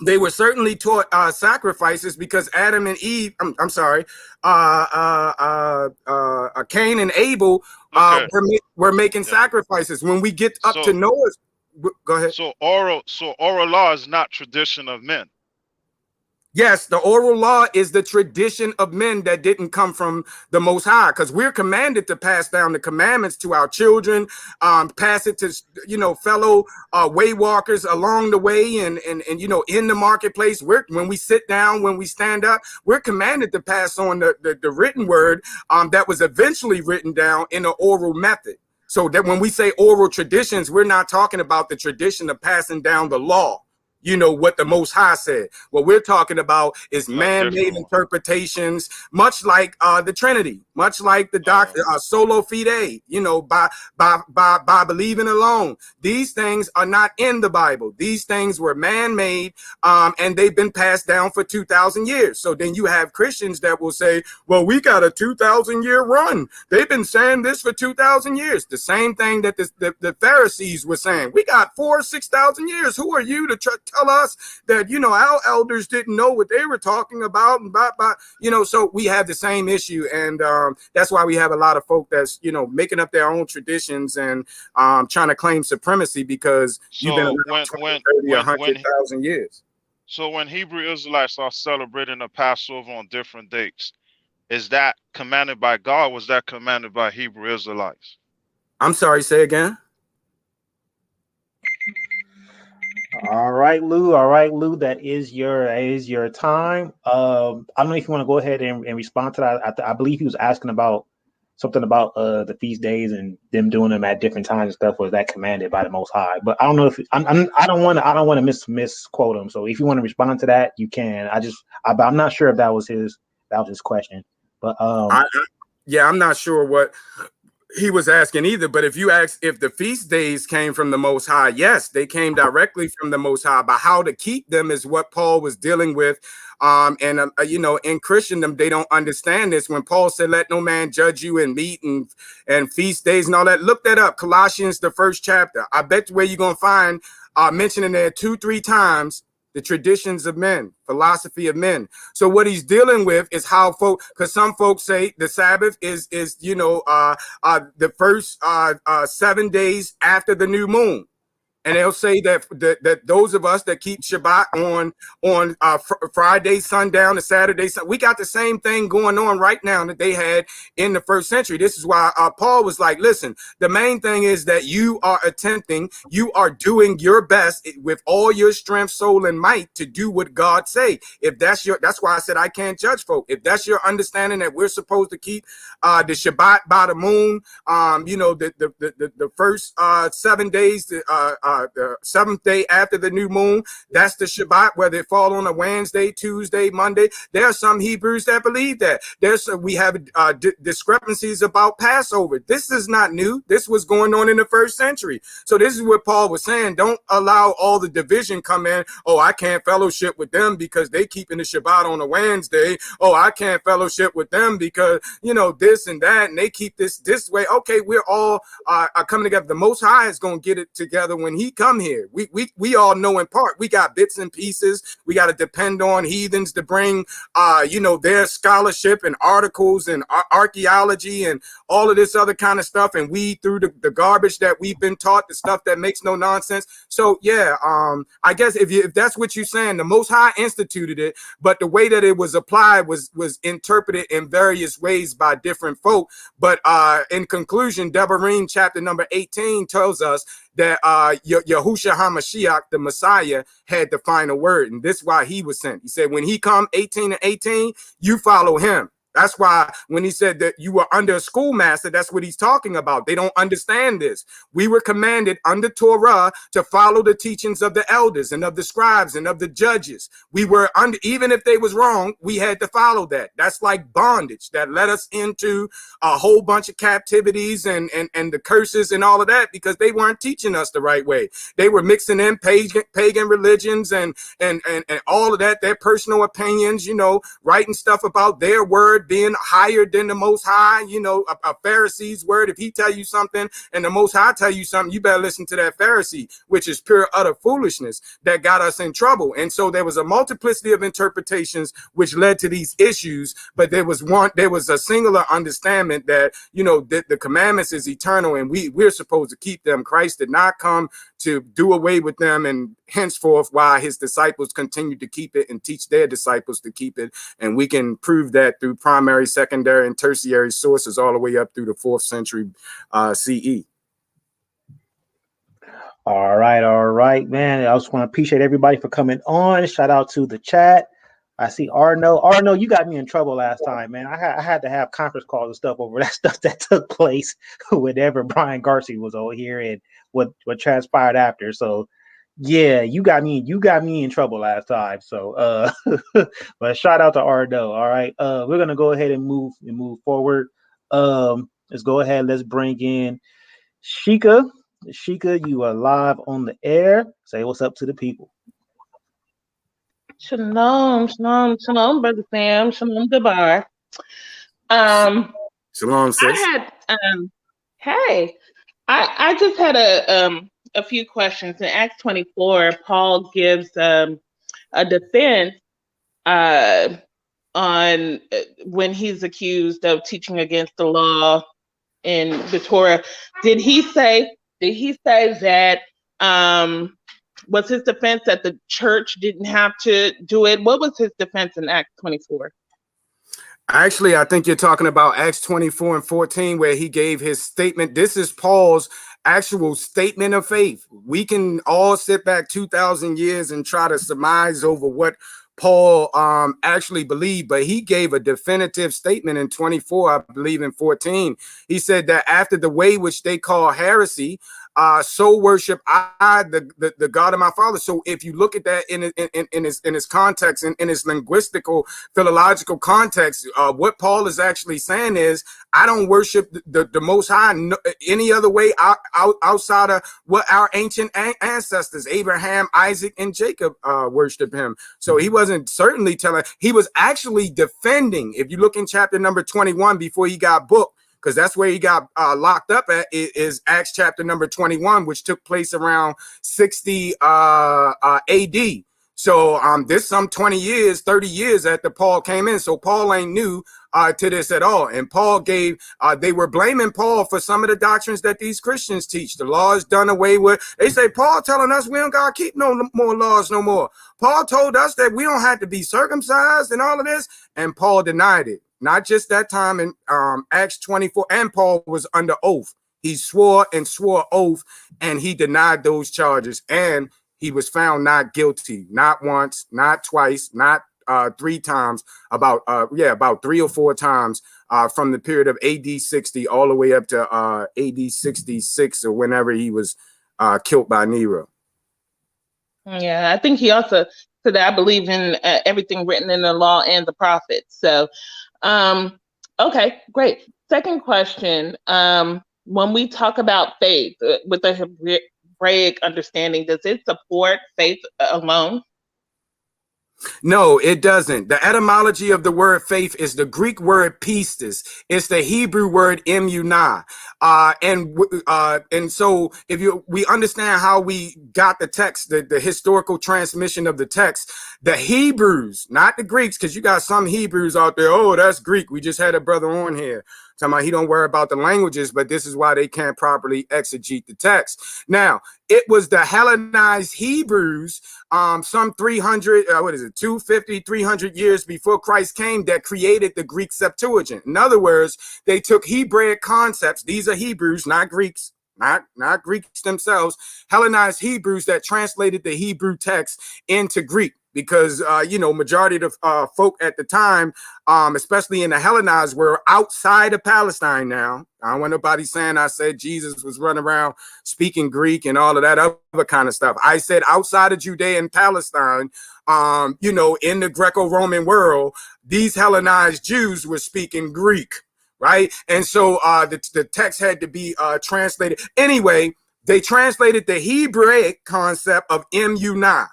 they were certainly taught sacrifices because Adam and Eve, I'm sorry, Cain and Abel were making sacrifices. When we get up to Noah's, go ahead. So oral law is not tradition of men. Yes, the oral law is the tradition of men that didn't come from the Most High, because we're commanded to pass down the commandments to our children, pass it to fellow waywalkers along the way, and in the marketplace. When we sit down, when we stand up, we're commanded to pass on the written word that was eventually written down in an oral method. So that when we say oral traditions, we're not talking about the tradition of passing down the law. What the Most High said. What we're talking about is man-made interpretations, much like the Trinity, much like the doctrine, solo fide, by believing alone. These things are not in the Bible. These things were man-made, and they've been passed down for 2,000 years. So then you have Christians that will say, well, we got a 2,000-year run. They've been saying this for 2,000 years. The same thing that the Pharisees were saying. We got 4,000 or 6,000 years. Who are you to tell us that our elders didn't know what they were talking about, and so we have the same issue, and that's why we have a lot of folk that's making up their own traditions and trying to claim supremacy because you've been around 20, 30, 100,000 years. So when Hebrew Israelites are celebrating the Passover on different dates, is that commanded by God? Or was that commanded by Hebrew Israelites? I'm sorry, say again. All right, Lou. That is your time. I don't know if you want to go ahead and respond to that. I believe he was asking about something about the feast days and them doing them at different times and stuff. Was that commanded by the Most High? But I don't know if I don't want to misquote him. So if you want to respond to that, you can. I'm not sure if that was his question. But I'm not sure what he was asking either, but if you ask if the feast days came from the Most High, yes, they came directly from the Most High. But how to keep them is what Paul was dealing with. In Christendom, they don't understand this. When Paul said, let no man judge you in meat and feast days and all that, look that up. Colossians, the 1st chapter. I bet where you're going to find mentioning there 2-3 times the traditions of men, philosophy of men. So what he's dealing with is how because some folks say the Sabbath is the first 7 days after the new moon. And they'll say that those of us that keep Shabbat on Friday sundown to Saturday, we got the same thing going on right now that they had in the 1st century. This is why Paul was like, listen, the main thing is that you are doing your best with all your strength, soul, and might to do what God say. If that's why I said I can't judge folk. If that's your understanding that we're supposed to keep the Shabbat by the moon, the first 7 days the seventh day after the new moon, that's the Shabbat, whether it fall on a Wednesday, Tuesday, Monday. There are some Hebrews that believe that. We have discrepancies about Passover. This is not new. This was going on in the first century. So this is what Paul was saying. Don't allow all the division come in. Oh, I can't fellowship with them because they keeping the Shabbat on a Wednesday. Oh, I can't fellowship with them because, you know, this and that, and they keep this way. Okay, we're all coming together. The Most High is going to get it together when he come here. We all know in part. We got bits and pieces. We got to depend on heathens to bring, you know, their scholarship and articles and archaeology and all of this other kind of stuff, and weed through the garbage that we've been taught, the stuff that makes no nonsense. So yeah, I guess if that's what you're saying, the Most High instituted it, but the way that it was applied was interpreted in various ways by different folk. But in conclusion, Devarim chapter number 18 tells us that Yahushua HaMashiach, the Messiah, had the final word, and this is why he was sent. He said, when he come 18 and 18, you follow him. That's why when he said that you were under a schoolmaster, that's what he's talking about. They don't understand this. We were commanded under Torah to follow the teachings of the elders and of the scribes and of the judges. We were under, even if they was wrong, we had to follow that. That's like bondage that led us into a whole bunch of captivities and the curses and all of that, because they weren't teaching us the right way. They were mixing in pagan religions and all of that, their personal opinions, you know, writing stuff about their word being higher than the Most High, you know, a Pharisee's word. If he tell you something and the Most High tell you something, you better listen to that Pharisee, which is pure utter foolishness that got us in trouble. And so there was a multiplicity of interpretations which led to these issues, but there was a singular understanding that, you know, the commandments is eternal and we're supposed to keep them. Christ did not come to do away with them, and henceforth why his disciples continued to keep it and teach their disciples to keep it. And we can prove that through primary, secondary, and tertiary sources all the way up through the 4th century CE. All right, man. I just want to appreciate everybody for coming on. Shout out to the chat. I see Arno. Arno, you got me in trouble last time, man. I had to have conference calls and stuff over that stuff that took place whenever Brian Garcia was over here and what transpired after. So yeah, you got me in trouble last time. So but shout out to Arno. All right. We're gonna go ahead and move forward. Let's go ahead. Let's bring in Sheikah. Sheikah, you are live on the air. Say what's up to the people. Shalom, Brother Sam. Shalom, Gabbar. Shalom, sis. I just had a few questions. In Acts 24, Paul gives a defense on when he's accused of teaching against the law in the Torah. Did he say that was his defense that the church didn't have to do it? What was his defense in Acts 24? Actually, I think you're talking about Acts 24 and 14, where he gave his statement. This is Paul's actual statement of faith. We can all sit back 2,000 years and try to surmise over what Paul actually believed, but he gave a definitive statement in 24, I believe in 14. He said that after the way which they call heresy, so worship I the God of my father. So if you look at that in his context, in his linguistical, philological context, what Paul is actually saying is, I don't worship the Most High any other way outside of what our ancient ancestors, Abraham, Isaac, and Jacob, worship him. So he wasn't certainly telling, he was actually defending. If you look in chapter number 21, before he got booked, because that's where he got locked up at, is Acts chapter number 21, which took place around 60 AD. So this some 20 years, 30 years after Paul came in. So Paul ain't new to this at all. And Paul gave, they were blaming Paul for some of the doctrines that these Christians teach. The law is done away with. They say, Paul telling us we don't got to keep no more laws no more. Paul told us that we don't have to be circumcised and all of this. And Paul denied it. Not just that time in Acts 24, and Paul was under oath. He swore oath, and he denied those charges, and he was found not guilty, not once, not twice, not 3 times, about 3 or 4 times from the period of AD 60 all the way up to AD 66 or whenever he was killed by Nero. Yeah, I think he also said that I believe in everything written in the law and the prophets. So, okay, great. Second question. When we talk about faith with the Hebraic understanding, does it support faith alone? No, it doesn't. The etymology of the word faith is the Greek word pistis. It's the Hebrew word emunah. And so if we understand how we got the text, the historical transmission of the text, the Hebrews, not the Greeks, because you got some Hebrews out there, oh, that's Greek. We just had a brother on here talking about he don't worry about the languages, but this is why they can't properly exegete the text. Now, it was the Hellenized Hebrews, some 300, 250, 300 years before Christ came, that created the Greek Septuagint. In other words, they took Hebraic concepts. These are Hebrews, not Greeks, not Greeks themselves, Hellenized Hebrews that translated the Hebrew text into Greek. Because, majority of the folk at the time, especially in the Hellenized world, outside of Palestine now. I don't want nobody saying I said Jesus was running around speaking Greek and all of that other kind of stuff. I said outside of Judea and Palestine, in the Greco-Roman world, these Hellenized Jews were speaking Greek, right? And so the text had to be translated. Anyway, they translated the Hebraic concept of emunah.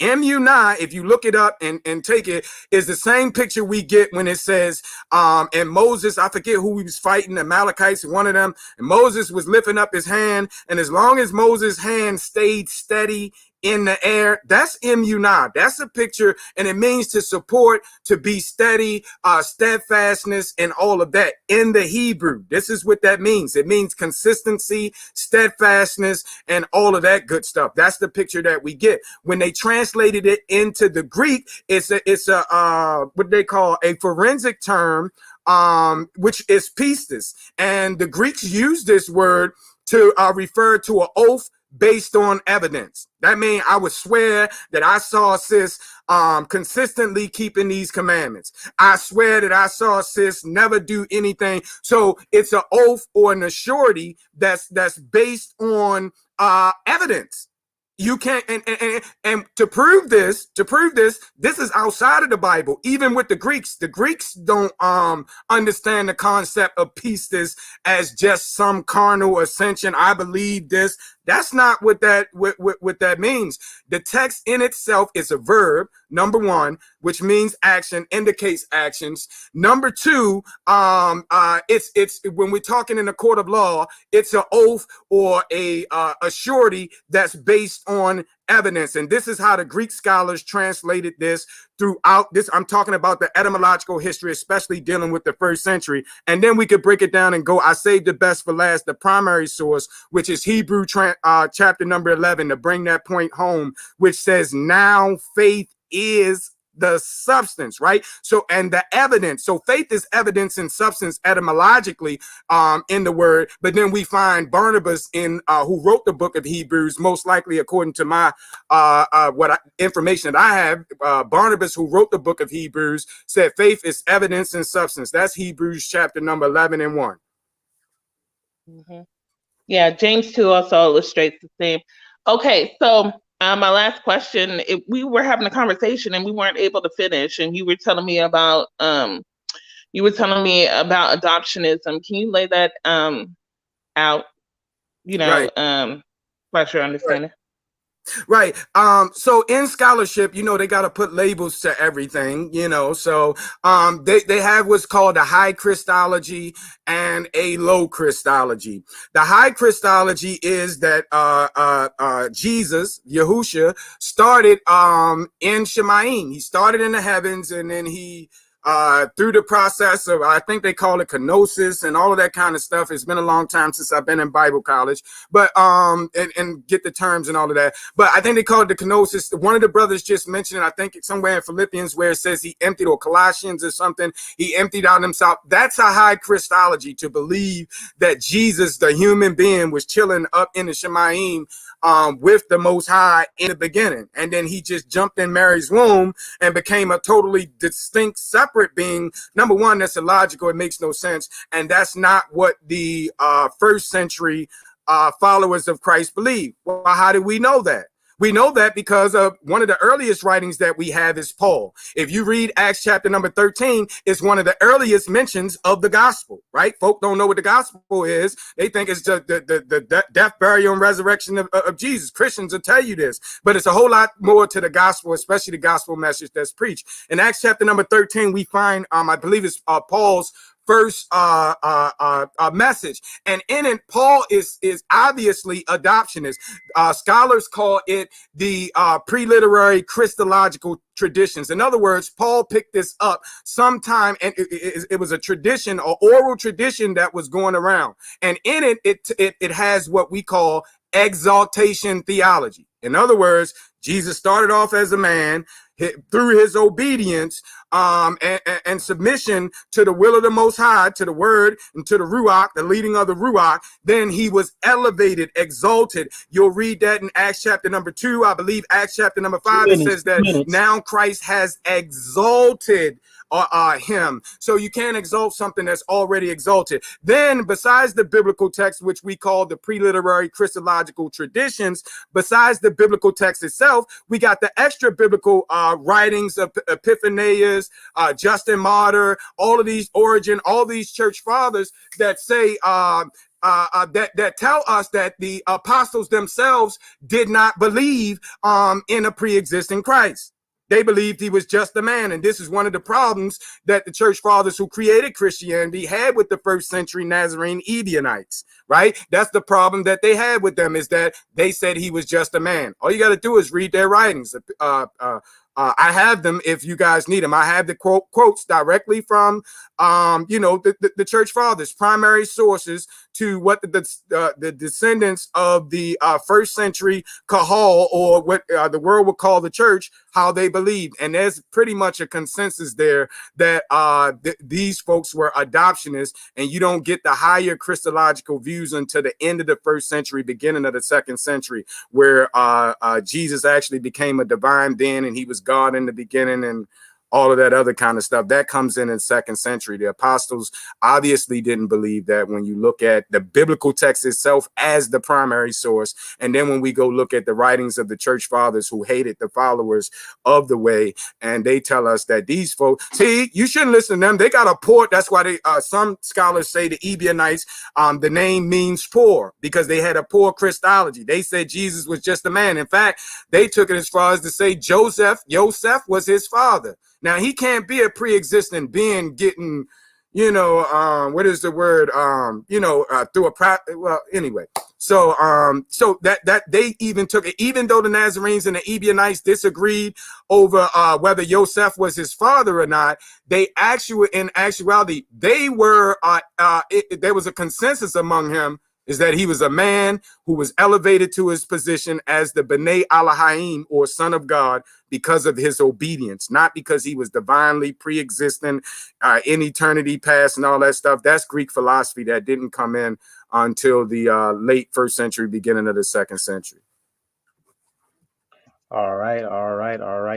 Emunah, if you look it up and take it, is the same picture we get when it says, and Moses, I forget who he was fighting, the Amalekites, one of them, and Moses was lifting up his hand, and as long as Moses' hand stayed steady in the air, that's emunah. That's a picture, and it means to support, to be steady, steadfastness, and all of that in the Hebrew. This is what that means. It means consistency, steadfastness, and all of that good stuff. That's the picture that we get. When they translated it into the Greek, it's a what they call a forensic term, which is pistis, and the Greeks use this word to refer to an oath based on evidence. That means I would swear that I saw sis consistently keeping these commandments. I swear that I saw sis never do anything. So it's an oath or an assurity that's based on evidence. You can't, and to prove this, this is outside of the Bible. Even with the Greeks don't understand the concept of pistis as just some carnal ascension. I believe this. That's not what that means. The text in itself is a verb, number one, which means action, indicates actions. Number two, it's when we're talking in the court of law, it's an oath or a surety that's based on evidence. And this is how the Greek scholars translated this throughout this. I'm talking about the etymological history, especially dealing with the first century. And then we could break it down and go, I saved the best for last, the primary source, which is Hebrew chapter number 11, to bring that point home, which says, now faith is the substance, right? So, and the evidence. So faith is evidence and substance etymologically in the word. But then we find Barnabas who wrote the book of Hebrews, most likely according to my information that I have, Barnabas, who wrote the book of Hebrews, said faith is evidence and substance. That's Hebrews chapter number 11 and 1. Mm-hmm. Yeah, James 2 also illustrates the same. Okay, so my last question, we were having a conversation and we weren't able to finish, and you were telling me about adoptionism. Can you lay that out? Right. Flesh your understanding. Right. So in scholarship, they got to put labels to everything, so they have what's called a high Christology and a low Christology. The high Christology is that Jesus, Yahusha, started in Shemaim. He started in the heavens, and then he through the process of, I think they call it kenosis and all of that kind of stuff. It's been a long time since I've been in Bible college, but and get the terms and all of that. But I think they call it the kenosis. One of the brothers just mentioned it, I think it's somewhere in Philippians, where it says he emptied, or Colossians or something, he emptied out himself. That's a high Christology, to believe that Jesus, the human being, was chilling up in the Shemaim with the Most High in the beginning, and then he just jumped in Mary's womb and became a totally distinct, separate being. Number one, that's illogical. It makes no sense, and that's not what the first century followers of Christ believe. Well, how do we know that? We know that because of one of the earliest writings that we have is Paul. If you read Acts chapter number 13, it's one of the earliest mentions of the gospel, right? Folk don't know what the gospel is. They think it's the death, burial, and resurrection of Jesus. Christians will tell you this, but it's a whole lot more to the gospel, especially the gospel message that's preached. In Acts chapter number 13, we find, I believe it's Paul's first message, and in it Paul is obviously adoptionist. Scholars call it the pre-literary Christological traditions. In other words, Paul picked this up sometime, and it was a tradition, or oral tradition, that was going around, and in it has what we call exaltation theology. In other words, Jesus started off as a man. Through his obedience and submission to the will of the Most High, to the word and to the Ruach, the leading of the Ruach, then he was elevated, exalted. You'll read that in Acts chapter number 2. I believe Acts chapter number 5, it says that now Christ has exalted him. So you can't exalt something that's already exalted. Then, besides the biblical text, which we call the pre-literary Christological traditions, besides the biblical text itself, we got the extra biblical writings of Epiphanius, Justin Martyr, all of these, Origen, all these church fathers that say that tell us that the apostles themselves did not believe in a pre-existing Christ. They believed he was just a man. And this is one of the problems that the church fathers who created Christianity had with the first century Nazarene Ebionites, right? That's the problem that they had with them, is that they said he was just a man. All you got to do is read their writings. I have them if you guys need them. I have the quotes directly from, the church fathers, primary sources to what the descendants of the first century Kahal, or what the world would call the church, how they believed. And there's pretty much a consensus there that these folks were adoptionists, and you don't get the higher Christological views until the end of the first century, beginning of the second century, where Jesus actually became a divine being, and he was God in the beginning, and all of that other kind of stuff that comes in second century. The apostles obviously didn't believe that when you look at the biblical text itself as the primary source. And then when we go look at the writings of the church fathers who hated the followers of the way, and they tell us that these folks, see, you shouldn't listen to them. They got a poor, that's why they some scholars say the Ebionites, the name means poor, because they had a poor Christology. They said Jesus was just a man. In fact, they took it as far as to say Joseph was his father. Now, he can't be a pre-existing being getting, what is the word? Through well, anyway. So that they even took it, even though the Nazarenes and the Ebionites disagreed over whether Joseph was his father or not, in actuality, they were, there was a consensus among him, is that he was a man who was elevated to his position as the B'nai Elohim, or son of God, because of his obedience, not because he was divinely pre-existent in eternity past and all that stuff. That's Greek philosophy that didn't come in until the late first century, beginning of the second century. All right.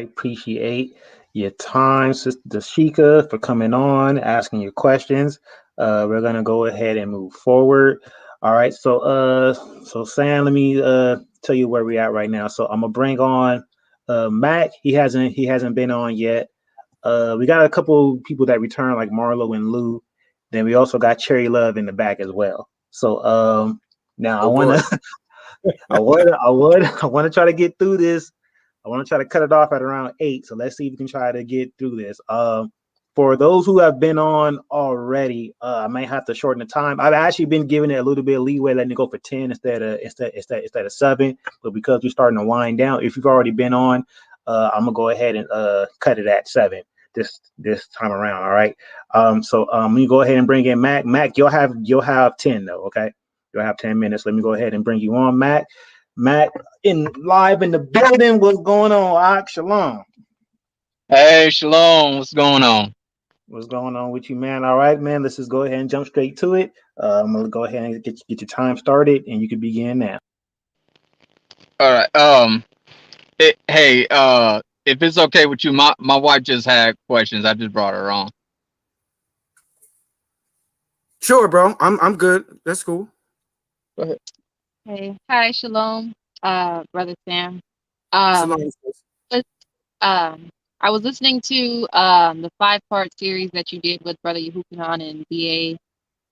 Appreciate your time, Sister Dashika, for coming on, asking your questions. We're gonna go ahead and move forward. All right, so Sam, let me tell you where we're at right now. So I'm gonna bring on Mac. He hasn't been on yet. We got a couple people that return, like Marlo and Lou. Then we also got Cherry Love in the back as well. So now I wanna try to get through this. I want to try to cut it off at around 8. So let's see if we can try to get through this. For those who have been on already, I might have to shorten the time. I've actually been giving it a little bit of leeway, letting it go for 10 instead of 7. But because we're starting to wind down, if you've already been on, I'm gonna go ahead and cut it at 7 this time around. All right. So let me go ahead and bring in Mac. Mac, you'll have 10 though. Okay, you'll have 10 minutes. Let me go ahead and bring you on, Mac. Mac, live in the building. What's going on? Shalom. Hey, shalom. What's going on? What's going on with you, man? All right, man. Let's just go ahead and jump straight to it. I'm gonna go ahead and get your time started, and you can begin now. All right. If it's okay with you, my wife just had questions. I just brought her on. Sure, bro. I'm good. That's cool. Go ahead. Hey, hi, shalom, brother Sam. Shalom. Um, but, I was listening to the 5-part series that you did with Brother Yehukanan and BA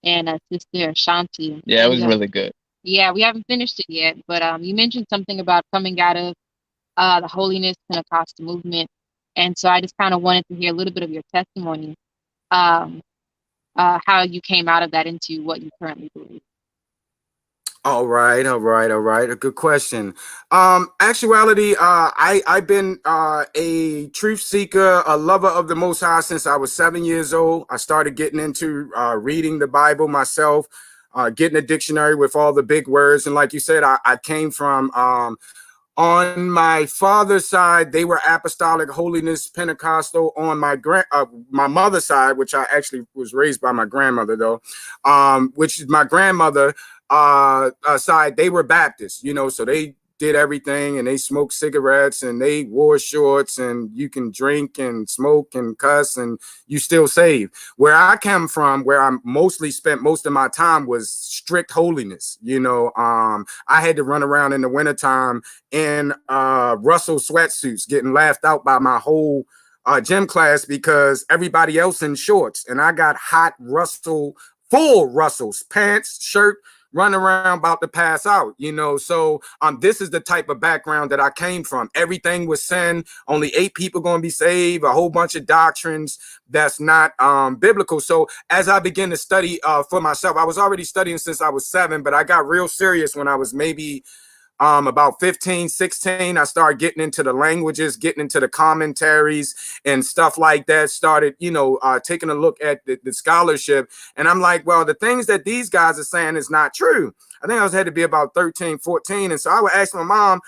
and Sister Ashanti, Yeah, it and was really good. yeah, we haven't finished it yet, but you mentioned something about coming out of the Holiness Pentecostal movement, and so I just kind of wanted to hear a little bit of your testimony, um, how you came out of that into what you currently believe. All right. A good question. Actuality, I've been a truth seeker, a lover of the Most High since I was 7 years old. I started getting into reading the Bible myself, getting a dictionary with all the big words. And like you said, I came from on my father's side, they were apostolic, holiness, Pentecostal. On my mother's side, which I actually was raised by my grandmother though, which is my grandmother side, they were Baptists, you know, so they did everything and they smoked cigarettes and they wore shorts and you can drink and smoke and cuss and you still saved. Where I come from, where I mostly spent most of my time was strict holiness. You know, I had to run around in the wintertime in Russell sweatsuits, getting laughed out by my whole gym class because everybody else in shorts. And I got hot full Russells, pants, shirt, running around about to pass out, you know. So this is the type of background that I came from. Everything was sin, only 8 people going to be saved, a whole bunch of doctrines that's not biblical. So as I began to study for myself, I was already studying since I was 7, but I got real serious when I was maybe about 15, 16. I started getting into the languages, getting into the commentaries and stuff like that. Started, you know, taking a look at the scholarship. And I'm like, well, the things that these guys are saying is not true. I think I had to be about 13, 14. And so I would ask my mom,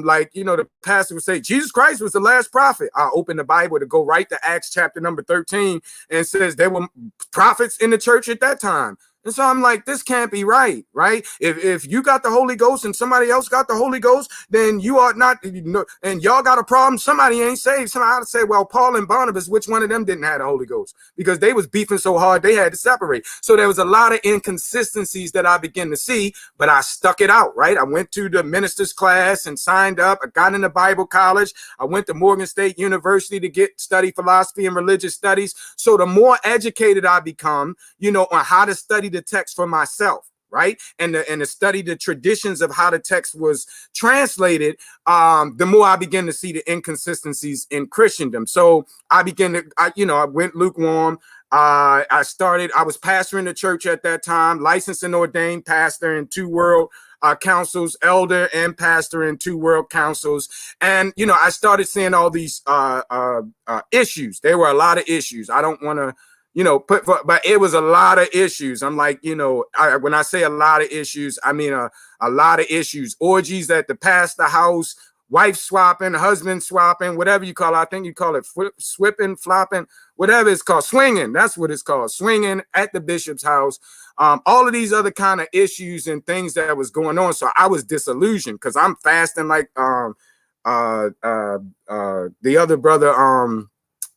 like, you know, the pastor would say, Jesus Christ was the last prophet. I open the Bible to go right to Acts chapter number 13 and it says there were prophets in the church at that time. And so I'm like, this can't be right, right? If you got the Holy Ghost and somebody else got the Holy Ghost, then you are not, you know, and y'all got a problem, somebody ain't saved. Somebody would say, well, Paul and Barnabas, which one of them didn't have the Holy Ghost? Because they was beefing so hard, they had to separate. So there was a lot of inconsistencies that I began to see, but I stuck it out, right? I went to the minister's class and signed up. I got into Bible college. I went to Morgan State University to study philosophy and religious studies. So the more educated I become, you know, on how to study the text for myself, right, and to study the traditions of how the text was translated, the more I begin to see the inconsistencies in Christendom. So I began to, I went lukewarm. I was pastoring the church at that time, licensed and ordained pastor in 2 world councils, elder and pastor in 2 world councils. And, you know, I started seeing all these issues. There were a lot of issues. I don't want to, you know, but it was a lot of issues. I'm like, you know, when I say a lot of issues, I mean a lot of issues. Orgies at the pastor house, wife swapping, husband swapping, whatever you call it. I think you call it swipping, flopping, whatever it's called, swinging. That's what it's called, swinging at the bishop's house. All of these other kind of issues and things that was going on. So I was disillusioned because I'm fasting like the other brother,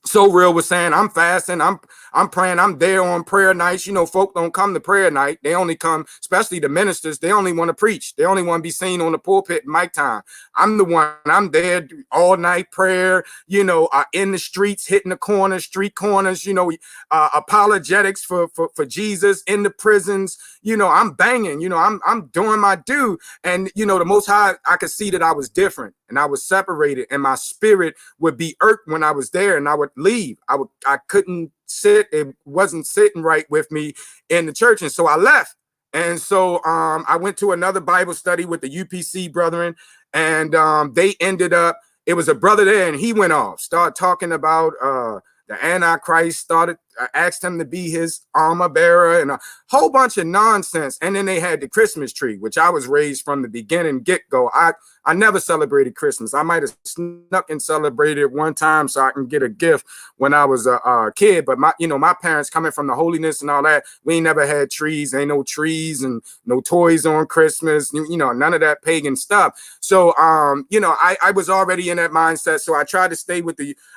So Real was saying, I'm fasting, I'm praying, I'm there on prayer nights. You know, folk don't come to prayer night. They only come, especially the ministers, they only want to preach. They only want to be seen on the pulpit mic time. I'm the one, I'm there all night prayer, you know, in the streets, hitting the corners, street corners, you know, apologetics for Jesus, in the prisons, you know, I'm banging, you know, I'm doing my due. And, you know, the Most High, I could see that I was different and I was separated and my spirit would be irked when I was there and I would leave. I couldn't sit. It wasn't sitting right with me in the church. And so I left. And so I went to another Bible study with the UPC brethren and they ended up, it was a brother there and he went off, started talking about the Antichrist, asked him to be his armor bearer and a whole bunch of nonsense. And then they had the Christmas tree, which I was raised from the beginning get-go. I never celebrated Christmas. I might have snuck and celebrated it one time so I can get a gift when I was a kid. But my parents coming from the holiness and all that, we ain't never had trees. Ain't no trees and no toys on Christmas. You know, none of that pagan stuff. So, I was already in that mindset. So I tried to stay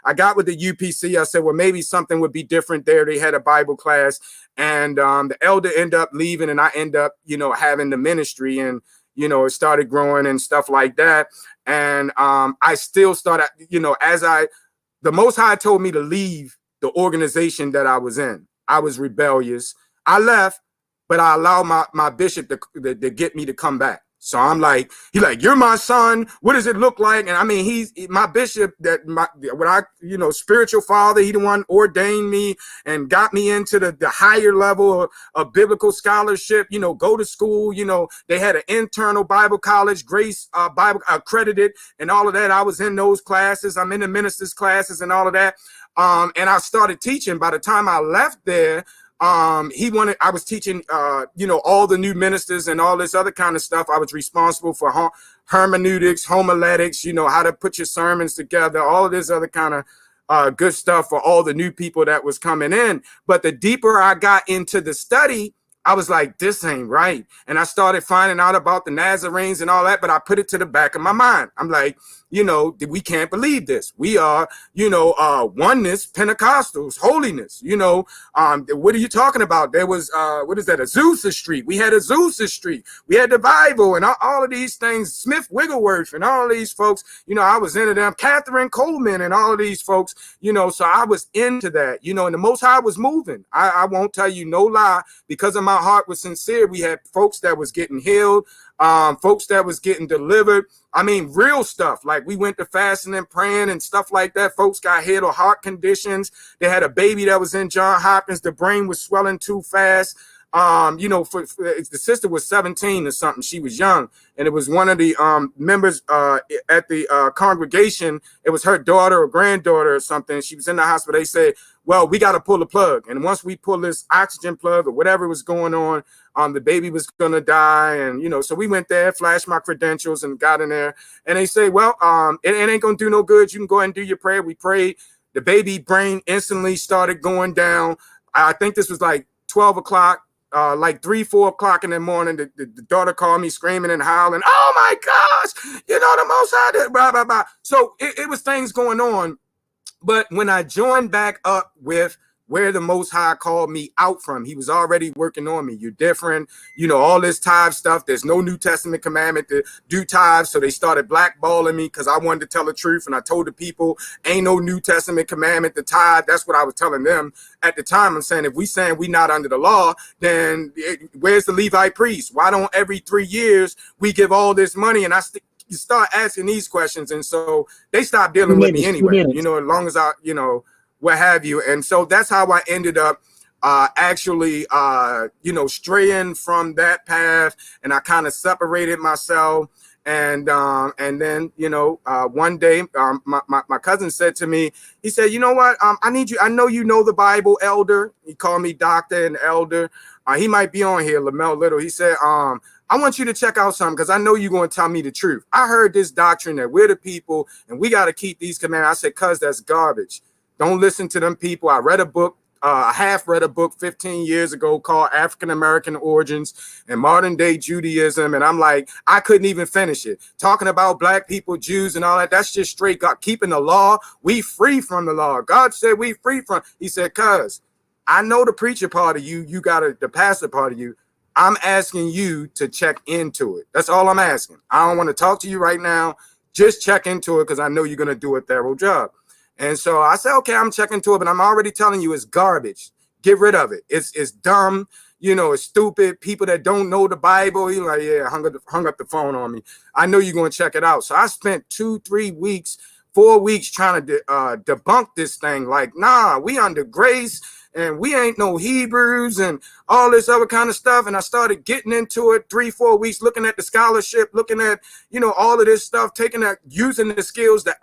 I got with the UPC. I said, well, maybe something would be different there. They had a Bible class and the elder ended up leaving and I end up, you know, having the ministry. And you know, it started growing and stuff like that. And I still started, you know, the Most High told me to leave the organization that I was in. I was rebellious. I left, but I allowed my bishop to get me to come back. So I'm like, he's like, you're my son. What does it look like? And I mean, he's my bishop, spiritual father. He the one ordained me and got me into the higher level of biblical scholarship, you know, go to school. You know, they had an internal Bible college, Grace Bible accredited and all of that. I was in those classes. I'm in the ministers classes and all of that. And I started teaching. By the time I left there, I was teaching, all the new ministers and all this other kind of stuff. I was responsible for hermeneutics, homiletics, you know, how to put your sermons together, all of this other kind of good stuff for all the new people that was coming in. But the deeper I got into the study, I was like, this ain't right. And I started finding out about the Nazarenes and all that, but I put it to the back of my mind. I'm like, you know, we can't believe this. We are, oneness, Pentecostals, holiness, you know. What are you talking about? There was, Azusa Street. We had Azusa Street. We had the Bible and all of these things, Smith Wigglesworth and all of these folks, you know, I was into them, Catherine Coleman and all of these folks, you know, so I was into that, you know, and the Most High was moving. I won't tell you no lie, because of my heart was sincere. We had folks that was getting healed, folks that was getting delivered. I mean, real stuff. Like we went to fasting and praying and stuff like that. Folks got healed of heart conditions. They had a baby that was in John Hopkins. The brain was swelling too fast. The sister was 17 or something. She was young. And it was one of the members at the congregation. It was her daughter or granddaughter or something. She was in the hospital. They said, well, we got to pull the plug. And once we pull this oxygen plug or whatever was going on, the baby was going to die. And, you know, so we went there, flashed my credentials and got in there. And they say, well, it ain't going to do no good. You can go ahead and do your prayer. We prayed. The baby brain instantly started going down. I think this was like 12 o'clock. Like 3-4 o'clock in the morning, the daughter called me screaming and howling. Oh my gosh, you know, the Most High did, blah, blah, blah. So it was things going on. But when I joined back up with where the Most High called me out from, he was already working on me. You're different, you know, all this tithe stuff. There's no New Testament commandment to do tithes. So they started blackballing me because I wanted to tell the truth. And I told the people, ain't no New Testament commandment to tithe. That's what I was telling them at the time. I'm saying, if we saying we not under the law, then where's the Levite priest? Why don't every 3 years we give all this money? And you start asking these questions. And so they stopped dealing with me anyway, you know, as long as I, you know, what have you. And so that's how I ended up straying from that path. And I kind of separated myself. And then, you know, one day my cousin said to me, he said, you know what? I need you. I know you know the Bible, elder. He called me doctor and elder. He might be on here, Lamel Little. He said, I want you to check out something because I know you're going to tell me the truth. I heard this doctrine that we're the people and we got to keep these commandments. I said, cuz that's garbage. Don't listen to them people. I read a book. I half read a book 15 years ago called African American Origins and Modern Day Judaism. And I'm like, I couldn't even finish it. Talking about black people, Jews and all that. That's just straight God. Keeping the law. We free from the law. God said we free from. He said, cuz I know the preacher part of you. You got the pastor part of you. I'm asking you to check into it. That's all I'm asking. I don't want to talk to you right now. Just check into it because I know you're going to do a thorough job. And so I said, okay, I'm checking to it, but I'm already telling you it's garbage. Get rid of it. It's dumb. You know, it's stupid. People that don't know the Bible, you're like, yeah, hung up the phone on me. I know you're going to check it out. So I spent 2-3 weeks, 4 weeks trying to debunk this thing. Like, nah, we under grace and we ain't no Hebrews and all this other kind of stuff. And I started getting into it 3-4 weeks, looking at the scholarship, looking at, you know, all of this stuff, taking that, using the skills, the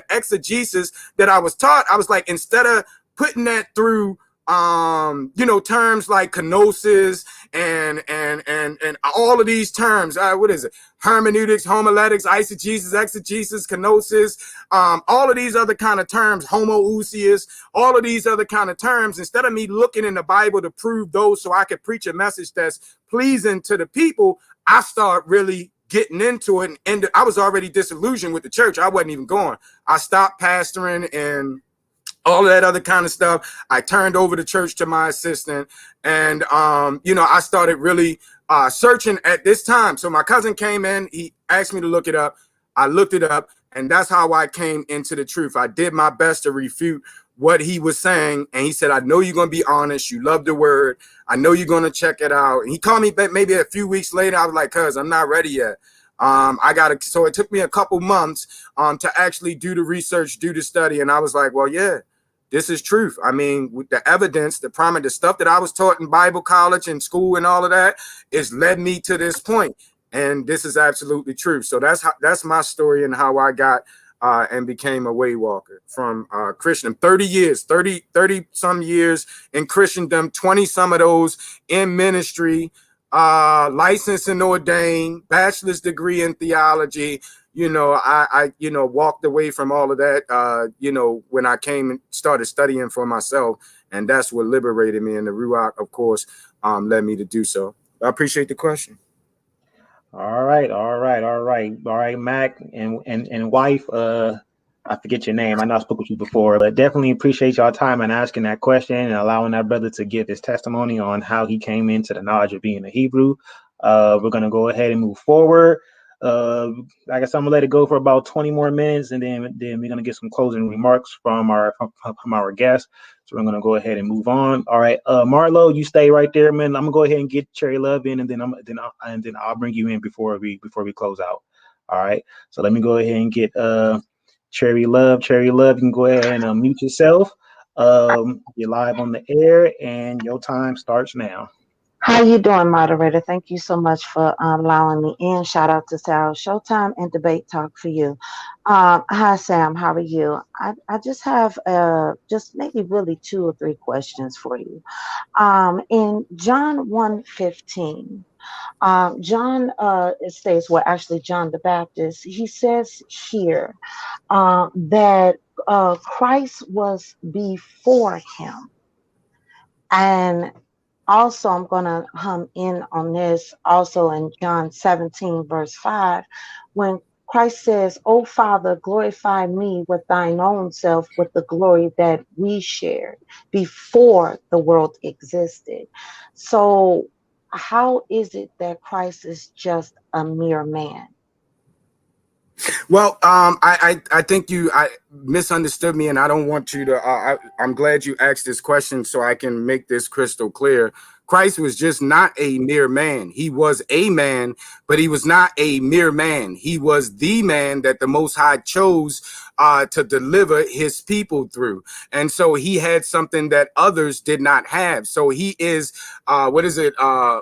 exegesis that I was taught. I was like, instead of putting that through, terms like kenosis and all of these terms, what is it? Hermeneutics, homiletics, eisegesis, exegesis, kenosis, all of these other kind of terms, homoousius, all of these other kind of terms, instead of me looking in the Bible to prove those so I could preach a message that's pleasing to the people, I start really getting into it. And I was already disillusioned with the church. I wasn't even going. I stopped pastoring in all of that other kind of stuff. I turned over the church to my assistant, and you know, I started really searching at this time. So my cousin came in, he asked me to look it up. I looked it up, and that's how I came into the truth. I did my best to refute what he was saying, and he said, I know you're going to be honest. You love the word. I know you're going to check it out. And he called me back maybe a few weeks later. I was like, cuz I'm not ready yet. So it took me a couple months to actually do the research, do the study. And I was like, well, yeah, this is truth. I mean, with the evidence, the promise, the stuff that I was taught in Bible college and school and all of that is led me to this point. And this is absolutely true. So that's my story and how I got and became a way walker from Christian. 30 some years in Christendom, 20 some of those in ministry, licensed and ordained, bachelor's degree in theology. You know, I walked away from all of that, you know, when I came and started studying for myself. And that's what liberated me. And the Ruach, of course, led me to do so. I appreciate the question. All right, Mac and wife. I forget your name. I know I spoke with you before, but definitely appreciate y'all time and asking that question and allowing that brother to give his testimony on how he came into the knowledge of being a Hebrew. We're gonna go ahead and move forward. I guess I'm gonna let it go for about 20 more minutes, and then we're gonna get some closing remarks from our guests. So we're gonna go ahead and move on. All right, Marlo, you stay right there, man. I'm gonna go ahead and get Cherry Love in, and then I'll bring you in before we close out. All right, so let me go ahead and get Cherry Love. Cherry Love, you can go ahead and mute yourself. You're live on the air, and your time starts now. How you doing, moderator? Thank you so much for allowing me in. Shout out to Sal Showtime and Debate Talk for you. Hi, Sam. How are you? I just have just maybe really 2 or 3 questions for you. In John 1:15, John it states, well, actually John the Baptist, he says here that Christ was before him. And also, I'm going to hum in on this also in John 17, verse 5, when Christ says, "O Father, glorify me with thine own self, with the glory that we shared before the world existed." So how is it that Christ is just a mere man? Well, I think you misunderstood me, and I don't want you to. I'm glad you asked this question so I can make this crystal clear. Christ was just not a mere man. He was a man, but he was not a mere man. He was the man that the Most High chose to deliver his people through. And so he had something that others did not have. So he is, what is it? I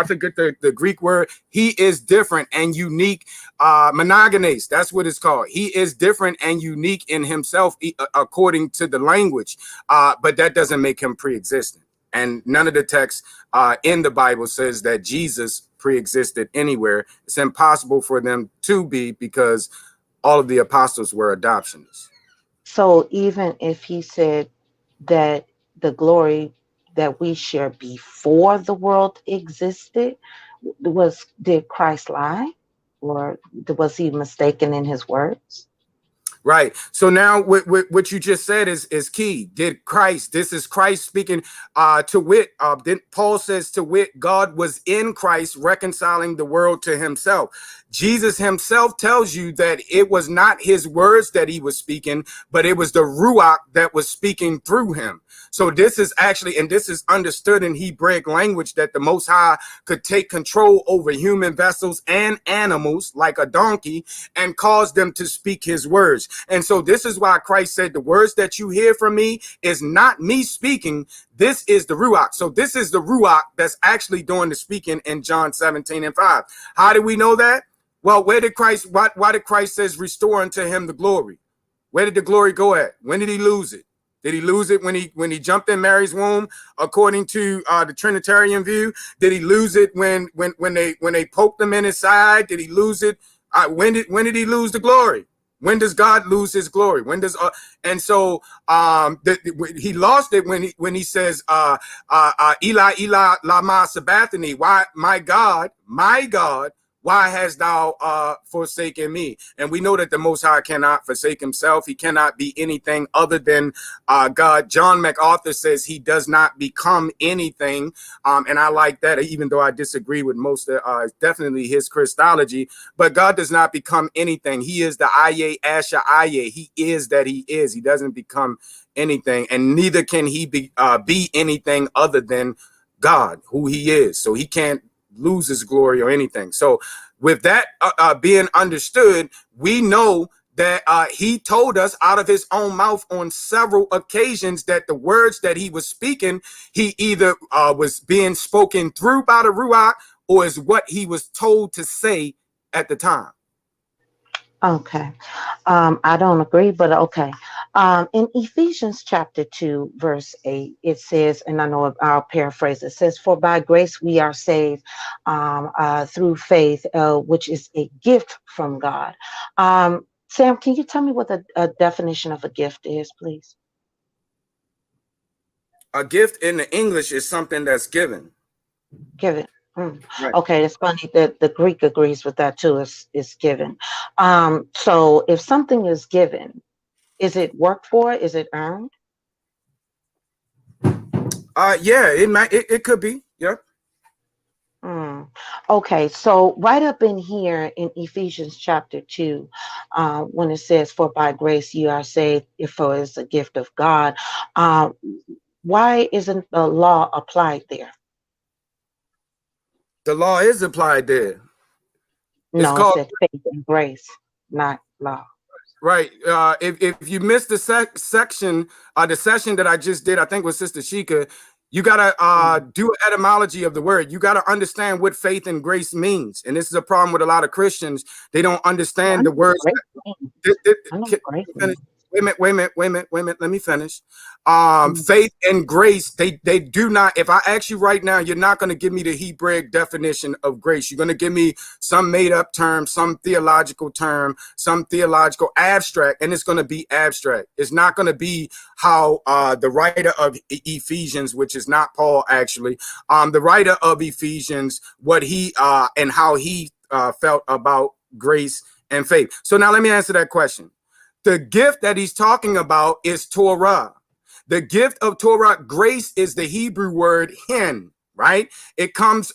forget the Greek word. He is different and unique. Monogenes, that's what it's called. He is different and unique in himself, according to the language. But that doesn't make him pre-existent. And none of the texts in the Bible says that Jesus pre-existed anywhere. It's impossible for them to be because all of the apostles were adoptionists. So even if he said that the glory that we share before the world existed, did Christ lie, or was he mistaken in his words? Right. So now what you just said is key. Did Christ, this is Christ speaking to wit. Then Paul says to wit, God was in Christ reconciling the world to himself. Jesus himself tells you that it was not his words that he was speaking, but it was the Ruach that was speaking through him. So this is actually, and this is understood in Hebraic language, that the Most High could take control over human vessels and animals like a donkey and cause them to speak his words. And so this is why Christ said, the words that you hear from me is not me speaking. This is the Ruach. So this is the Ruach that's actually doing the speaking in John 17:5. How do we know that? Well, why did Christ says restore unto him the glory? Where did the glory go at? When did he lose it? Did he lose it when he jumped in Mary's womb, according to the Trinitarian view? Did he lose it when they poked him in his side? Did he lose it? When did he lose the glory? When does God lose his glory? When does and so he lost it when he says Eli Eli lama sabachthani? Why my God, why hast thou forsaken me? And we know that the Most High cannot forsake himself. He cannot be anything other than God. John MacArthur says he does not become anything. And I like that, even though I disagree with most of definitely his Christology. But God does not become anything. He is the Aye, Asher, Aye. He is that he is. He doesn't become anything. And neither can he be anything other than God, who he is. So he can't lose his glory or anything. So with that being understood, we know that he told us out of his own mouth on several occasions that the words that he was speaking, he either was being spoken through by the Ruach or is what he was told to say at the time. Okay. I don't agree, but okay. In Ephesians chapter 2, verse 8, it says, and I know I'll paraphrase, it says, for by grace we are saved through faith, which is a gift from God. Sam, can you tell me what a definition of a gift is, please? A gift in the English is something that's given. Given. Right. Okay, it's funny that the Greek agrees with that too. Is given. So if something is given, is it worked for? Is it earned? Yeah, it could be. Yeah. Okay, so right up in here in Ephesians chapter 2, when it says, for by grace you are saved, for it's a gift of God, why isn't the law applied there? The law is applied there. It's No, called it said faith and grace, not law. Right. If you missed the section, the session that I just did, I think with Sister Sheikah, you gotta do an etymology of the word. You gotta understand what faith and grace means. And this is a problem with a lot of Christians. They don't understand the words. Wait a minute. Let me finish. Faith and grace, they do not. If I ask you right now, you're not going to give me the Hebraic definition of grace. You're going to give me some made up term, some theological term, some theological abstract, and it's going to be abstract. It's not going to be how the writer of Ephesians, which is not Paul actually, the writer of Ephesians, what he and how he felt about grace and faith. So now let me answer that question. The gift that he's talking about is Torah. The gift of Torah, grace, is the Hebrew word hen, right? It comes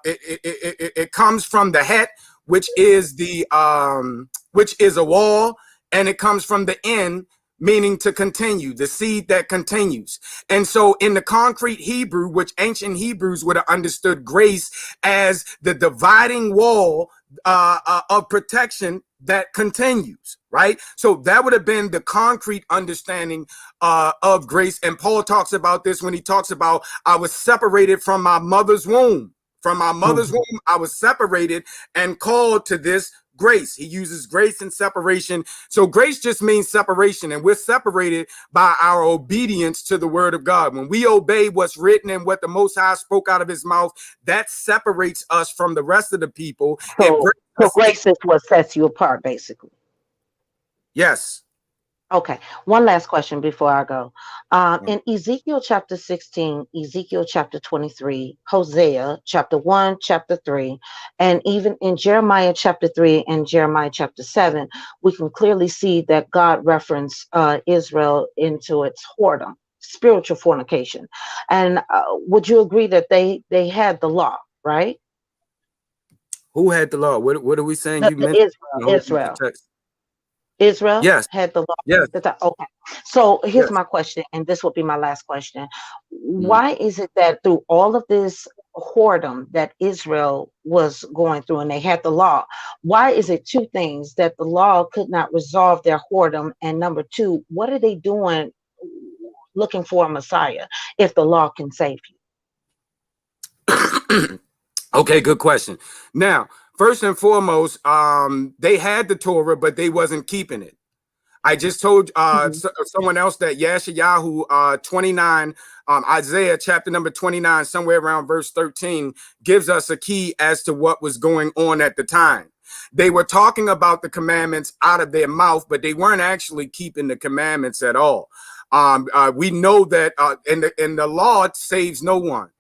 it comes from the het, which is a wall, and it comes from the en, meaning to continue, the seed that continues. And so in the concrete Hebrew, which ancient Hebrews would have understood grace as the dividing wall of protection that continues, right? So that would have been the concrete understanding of grace. And Paul talks about this when he talks about, I was separated from my mother's womb. From my mother's womb, I was separated and called to this grace. He uses grace and separation. So grace just means separation, and we're separated by our obedience to the word of God. When we obey what's written and what the Most High spoke out of his mouth, that separates us from the rest of the people. So grace is what sets you apart, basically. Yes. Okay, one last question before I go. In Ezekiel chapter 16, Ezekiel chapter 23, Hosea chapter 1, chapter 3, and even in Jeremiah chapter 3 and Jeremiah chapter 7, we can clearly see that God referenced Israel into its whoredom, spiritual fornication. And would you agree that they had the law, right? Who had the law? What are we saying? Israel yes. had the law. Yes. Okay. So here's my question, and this will be my last question. Why is it that through all of this whoredom that Israel was going through and they had the law, why is it two things that the law could not resolve their whoredom? And number two, what are they doing looking for a Messiah if the law can save you? Okay, good question. Now, first and foremost, they had the Torah, but they wasn't keeping it. I just told someone else that Yeshayahu 29, Isaiah chapter number 29, somewhere around verse 13, gives us a key as to what was going on at the time. They were talking about the commandments out of their mouth, but they weren't actually keeping the commandments at all. We know that in the law saves no one.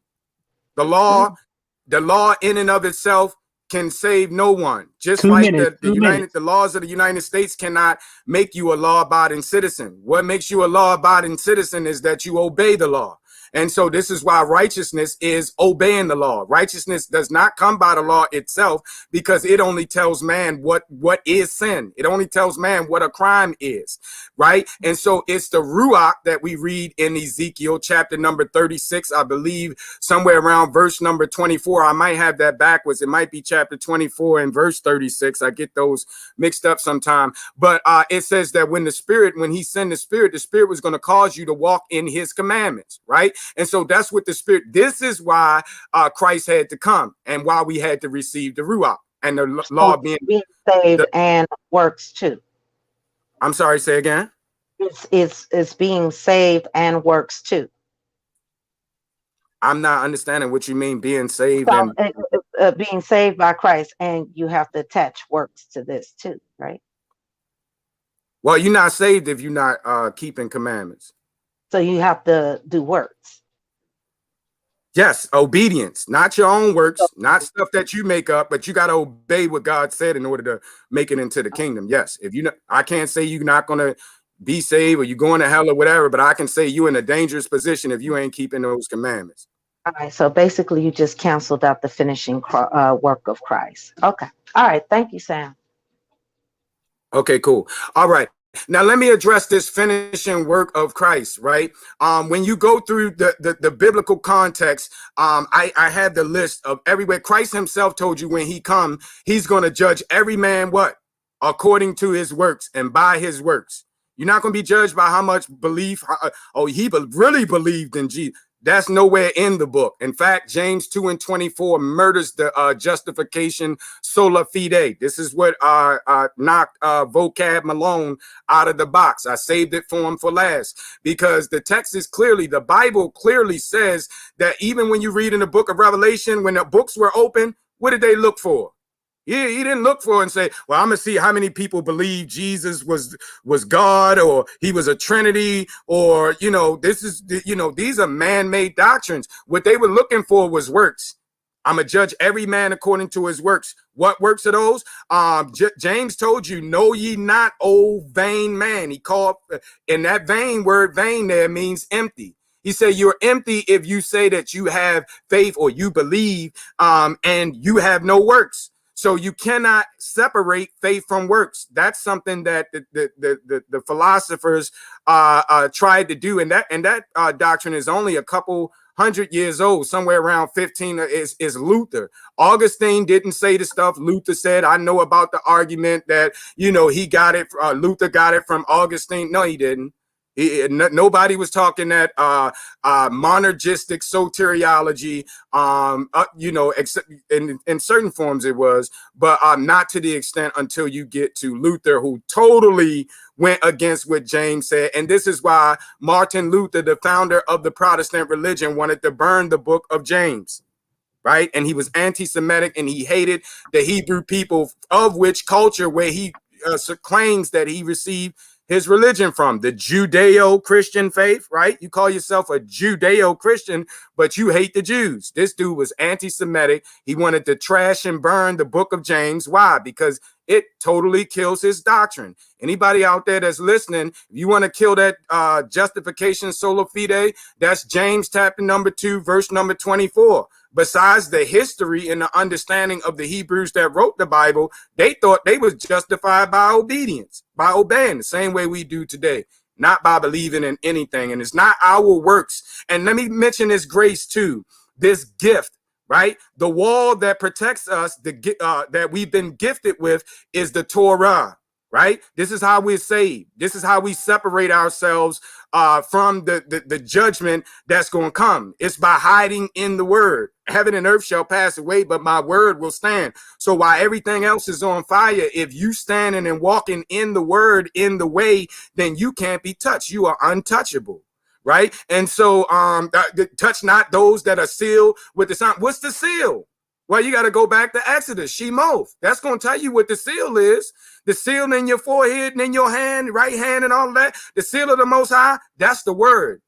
The law in and of itself can save no one. Just 2 like minutes. 2 minutes. the laws of the United States cannot make you a law-abiding citizen. What makes you a law-abiding citizen is that you obey the law. And so this is why righteousness is obeying the law. Righteousness does not come by the law itself, because it only tells man what is sin. It only tells man what a crime is, right? And so it's the Ruach that we read in Ezekiel chapter number 36, I believe, somewhere around verse number 24. I might have that backwards. It might be chapter 24 and verse 36. I get those mixed up sometime. But it says that when he sent the Spirit was going to cause you to walk in his commandments, right? And so that's what the Spirit, this is why Christ had to come and why we had to receive the Ruach and the law being saved and works too. I'm sorry, say again. It's being saved and works too. I'm not understanding what you mean being saved So, and being saved by Christ, and you have to attach works to this too, right? well, you're not saved if you're not keeping commandments. So you have to do works. Yes, obedience, not your own works, not stuff that you make up, but you got to obey what God said in order to make it into the kingdom. Yes, if you, I can't say you're not going to be saved or you're going to hell or whatever, but I can say you're in a dangerous position if you ain't keeping those commandments. All right, so basically you just canceled out the finishing work of Christ. Okay, all right, thank you, Sam. Okay, cool. All right. Now, let me address this finishing work of Christ, right? When you go through the biblical context, I have the list of everywhere. Christ himself told you when he come, he's going to judge every man what? According to his works and by his works. You're not going to be judged by how much belief, he really believed in Jesus. That's nowhere in the book. In fact, James 2:24 murders the justification sola fide. This is what knocked vocab Malone out of the box. I saved it for him for last, because the text is clearly, the Bible clearly says that even when you read in the book of Revelation, when the books were open, what did they look for? He didn't look for it and say, well, I'm going to see how many people believe Jesus was God, or he was a Trinity, or, these are man-made doctrines. What they were looking for was works. I'm going to judge every man according to his works. What works are those? James told you, know ye not, O vain man. He called, in that vain word, vain there means empty. He said, you're empty if you say that you have faith or you believe, and you have no works. So you cannot separate faith from works. That's something that the philosophers tried to do, and that doctrine is only a couple 100 years old. Somewhere around 15 is Luther. Augustine didn't say the stuff Luther said. I know about the argument that he got it. Luther got it from Augustine. No, he didn't. Nobody was talking that monergistic soteriology, except in certain forms it was, but not to the extent until you get to Luther, who totally went against what James said. And this is why Martin Luther, the founder of the Protestant religion, wanted to burn the book of James. Right. And he was anti-Semitic, and he hated the Hebrew people, of which culture where he claims that he received his religion from, the Judeo-Christian faith, right? You call yourself a Judeo-Christian, but you hate the Jews. This dude was anti-Semitic. He wanted to trash and burn the book of James. Why? Because it totally kills his doctrine. Anybody out there that's listening, if you want to kill that justification sola fide, that's James chapter number 2, verse number 24. Besides the history and the understanding of the Hebrews that wrote the Bible, they thought they was justified by obedience, by obeying the same way we do today, not by believing in anything. And it's not our works. And let me mention this grace too, this gift, right? The wall that protects us, that we've been gifted with, is the Torah, right? This is how we're saved. This is how we separate ourselves from the judgment that's going to come. It's by hiding in the word. Heaven and earth shall pass away, but my word will stand. So while everything else is on fire, if you standing and walking in the word, in the way, then you can't be touched. You are untouchable. Right. And so touch not those that are sealed with the sign. What's the seal? Well, you got to go back to Exodus, Shemoth. That's going to tell you what the seal is. The seal in your forehead and in your hand, right hand, and all of that. The seal of the Most High, that's the word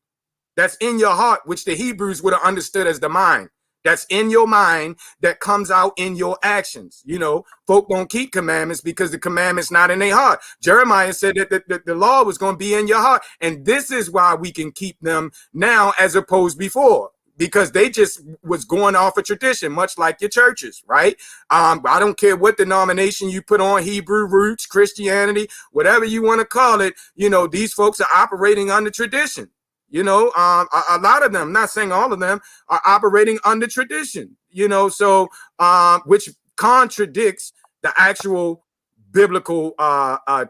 that's in your heart, which the Hebrews would have understood as the mind. that's in your mind that comes out in your actions. You know, folk don't keep commandments because the commandment's not in their heart. Jeremiah said that the law was going to be in your heart. And this is why we can keep them now as opposed before, because they just was going off a tradition, much like your churches, right? I don't care what denomination you put on, Hebrew roots, Christianity, whatever you want to call it. You know, these folks are operating under tradition. You know, a lot of them, not saying all of them, are operating under tradition, you know, so which contradicts the actual biblical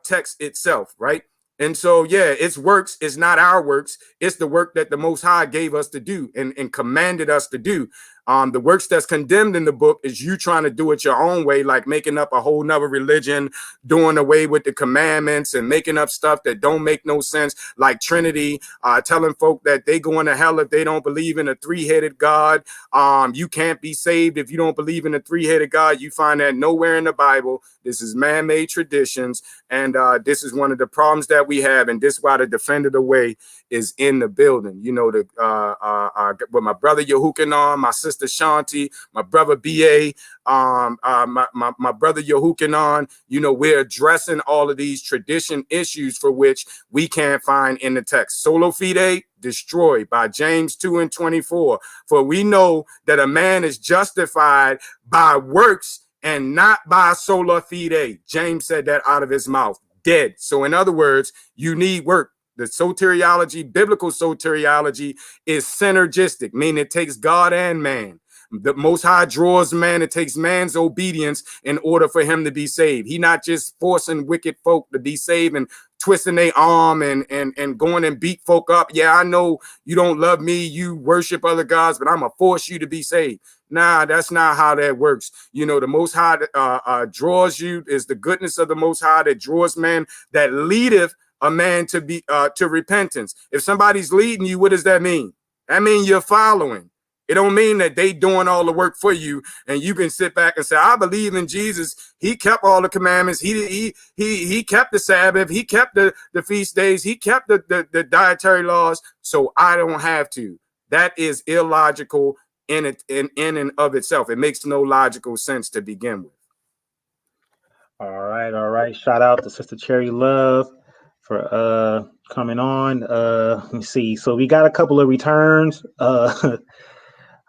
text itself, right? And so, yeah, it's works. It's not our works. It's the work that the Most High gave us to do and commanded us to do. The works that's condemned in the book is you trying to do it your own way, like making up a whole nother religion, doing away with the commandments and making up stuff that don't make no sense, like Trinity, telling folk that they going to hell if they don't believe in a three-headed God. You can't be saved if you don't believe in a three-headed God. You find that nowhere in the Bible. This is man-made traditions, and this is one of the problems that we have, and this is why the Defender of the Way is in the building. You know, with my brother Yehukanan, my sister Shanti, my brother BA, my brother Yehukanan, you know, we're addressing all of these tradition issues for which we can't find in the text. Solo fide, destroyed by James 2:24. For we know that a man is justified by works and not by sola fide. James said that out of his mouth. Dead. So in other words, you need work. The soteriology, biblical soteriology, is synergistic, meaning it takes God and man. The Most High draws man. It takes man's obedience in order for him to be saved. He not just forcing wicked folk to be saved and twisting their arm and going and beat folk up. Yeah, I know you don't love me. You worship other gods, but I'm going to force you to be saved. Nah, that's not how that works. You know, the Most High draws you. Is the goodness of the Most High that draws man, that leadeth a man to be to repentance. If somebody's leading you, what does that mean? That means you're following. It don't mean that they doing all the work for you and you can sit back and say, I believe in Jesus. He kept all the commandments. He kept the Sabbath. He kept the feast days. He kept the dietary laws. So I don't have to. That is illogical in and of itself. It makes no logical sense to begin with. All right. Shout out to Sister Cherry Love for coming on. Let me see. So we got a couple of returns.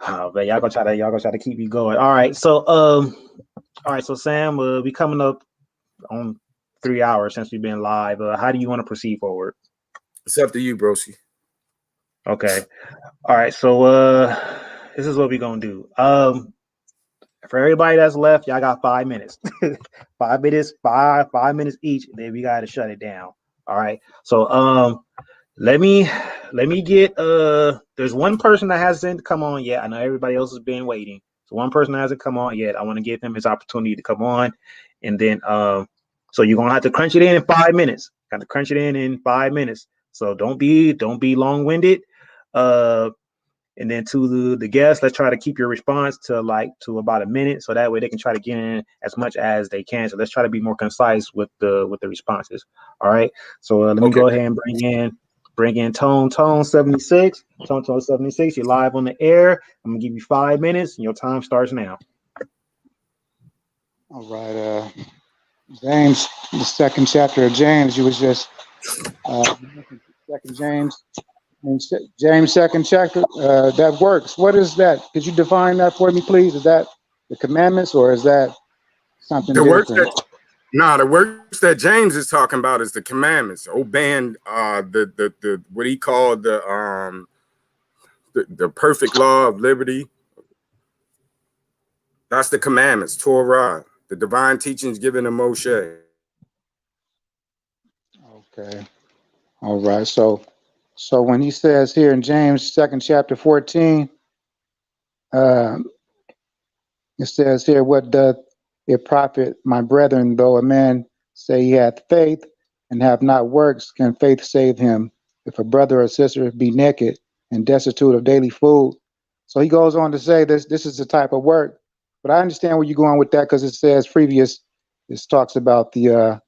Oh man, y'all gonna try to keep me going. All right, so Sam, we coming up on 3 hours since we've been live. How do you want to proceed forward? It's up to you, broski. Okay. All right, so this is what we're gonna do. For everybody that's left, y'all got 5 minutes. 5 minutes, five minutes each, and then we gotta shut it down. All right. So let me get there's one person that hasn't come on yet. I know everybody else has been waiting. So one person that hasn't come on yet. I want to give him his opportunity to come on. And then so you're gonna have to crunch it in 5 minutes. Got to crunch it in 5 minutes. So don't be long-winded. And then to the guests, let's try to keep your response to about a minute, so that way they can try to get in as much as they can. So let's try to be more concise with the responses. All right. So let me go ahead and bring in Tone 76. Tone 76. You're live on the air. I'm gonna give you 5 minutes, and your time starts now. All right. James, the second chapter of James. You was just second James. James, second chapter, that works. What is that? Could you define that for me, please? Is that the commandments or is that something different? The works that James is talking about is the commandments, obeying the what he called the perfect law of liberty. That's the commandments, Torah, the divine teachings given to Moshe. Okay. All right. So when he says here in James 2nd chapter 14, it says here, what doth it profit, my brethren, though a man say he hath faith and have not works, can faith save him? If a brother or sister be naked and destitute of daily food. So he goes on to say this is the type of work. But I understand where you're going with that, because it says previous, this talks about the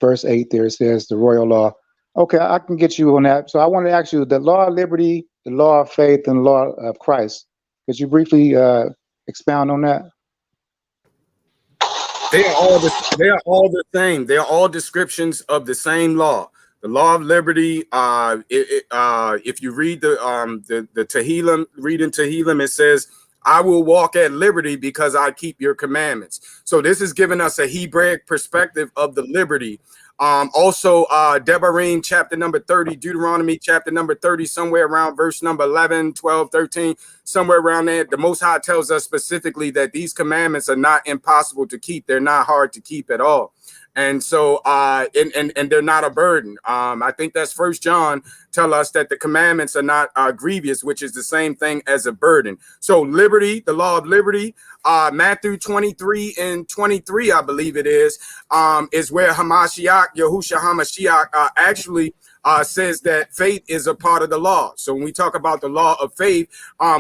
verse 8 there, it says the royal law. Okay, I can get you on that. So I want to ask you, the law of liberty the law of faith and law of Christ. Could you briefly expound on that? They are all the same. They are all descriptions of the same law. The law of liberty. If you read the Tehillim, reading Tehillim, it says, "I will walk at liberty because I keep your commandments." So this is giving us a Hebraic perspective of the liberty. Also, Devarim chapter number 30, Deuteronomy chapter number 30, somewhere around verse number 11, 12, 13, somewhere around there. The Most High tells us specifically that these commandments are not impossible to keep. They're not hard to keep at all. And so, and they're not a burden. I think that's First John tell us that the commandments are not grievous, which is the same thing as a burden. So liberty, the law of liberty, Matthew 23 and 23, I believe it is where Hamashiach, Yahushua Hamashiach, actually says that faith is a part of the law. So when we talk about the law of faith,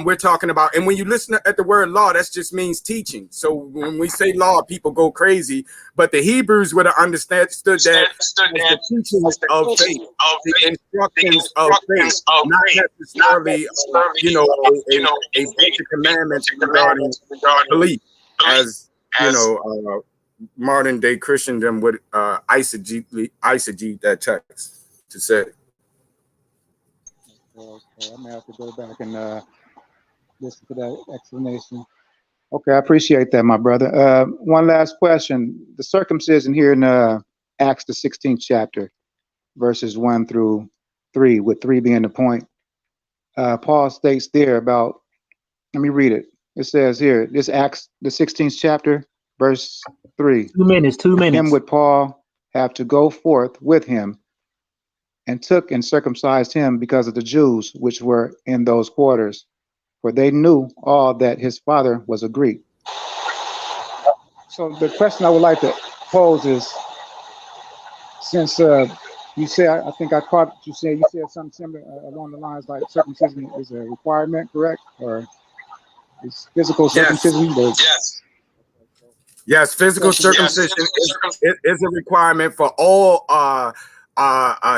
we're talking about, and when you listen at the word law, that just means teaching. So when we say law, people go crazy, but the Hebrews would have understood that the teachings of faith, the instructions of faith, not necessarily, a basic commandments regarding belief, as modern day Christendom would eisegete that text to say. Okay, I'm gonna have to go back and listen to that explanation. Okay, I appreciate that, my brother. One last question. The circumcision here in Acts, the 16th chapter, verses 1 through 3, with 3 being the point. Paul states there about, let me read it. It says here, this Acts, the 16th chapter, verse 3. 2 minutes, 2 minutes. Him would Paul have to go forth with him, and took and circumcised him because of the Jews which were in those quarters, for they knew all that his father was a Greek. So the question I would like to pose is, since you said, I think I caught you said something similar along the lines like circumcision is a requirement, correct? Or is physical circumcision? Yes, physical circumcision is a requirement for all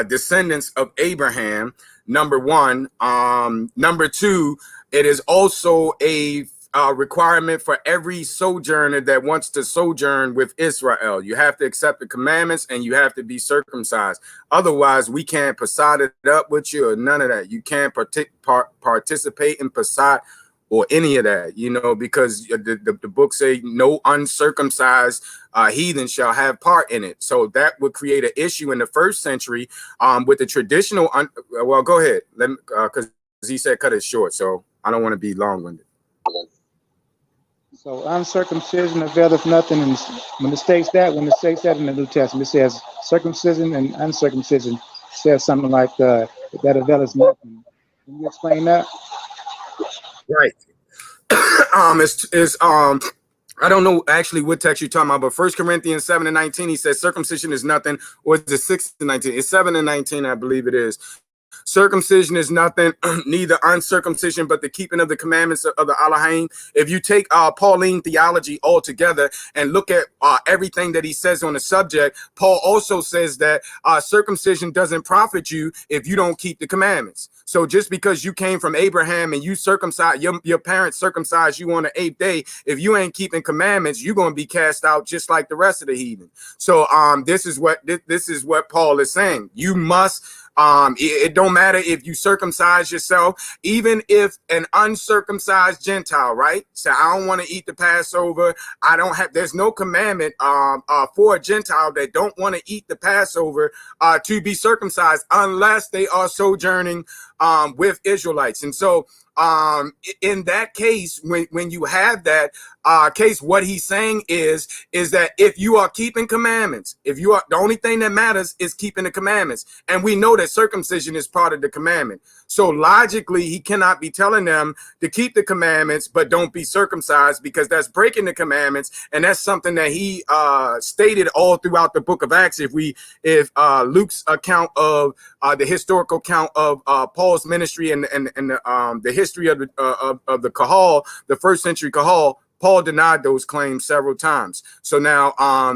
descendants of Abraham, number one. Number two, it is also a requirement for every sojourner that wants to sojourn with Israel. You have to accept the commandments and you have to be circumcised. Otherwise, we can't posad it up with you or none of that. You can't participate in posad or any of that, because the book say no uncircumcised heathen shall have part in it. So that would create an issue in the first century with the traditional. Well, go ahead, because he said cut it short, so I don't want to be long-winded. So uncircumcision availeth nothing. And when it states that in the New Testament, it says circumcision and uncircumcision says something like that availeth nothing. Can you explain that? Right. I don't know actually what text you're talking about, but 1 Corinthians 7:19, he says circumcision is nothing, or is it 6:19? It's 7:19, I believe it is. Circumcision is nothing, neither uncircumcision, but the keeping of the commandments of the Elohim. If you take Pauline theology altogether and look at everything that he says on the subject, Paul also says that circumcision doesn't profit you if you don't keep the commandments. So just because you came from Abraham and you circumcised, your parents circumcised you on the 8th day, if you ain't keeping commandments, you're going to be cast out just like the rest of the heathen. So this is what Paul is saying. You must. It don't matter if you circumcise yourself, even if an uncircumcised Gentile, right? So I don't want to eat the Passover. There's no commandment for a Gentile that don't want to eat the Passover to be circumcised unless they are sojourning with Israelites. And so in that case, when you have that case, what he's saying is that if you are keeping commandments, the only thing that matters is keeping the commandments. And we know that circumcision is part of the commandment. So logically, he cannot be telling them to keep the commandments, but don't be circumcised, because that's breaking the commandments. And that's something that he stated all throughout the book of Acts. If Luke's account of the historical account of Paul's ministry and the history of the Kahal, the first century Kahal, Paul denied those claims several times. So now,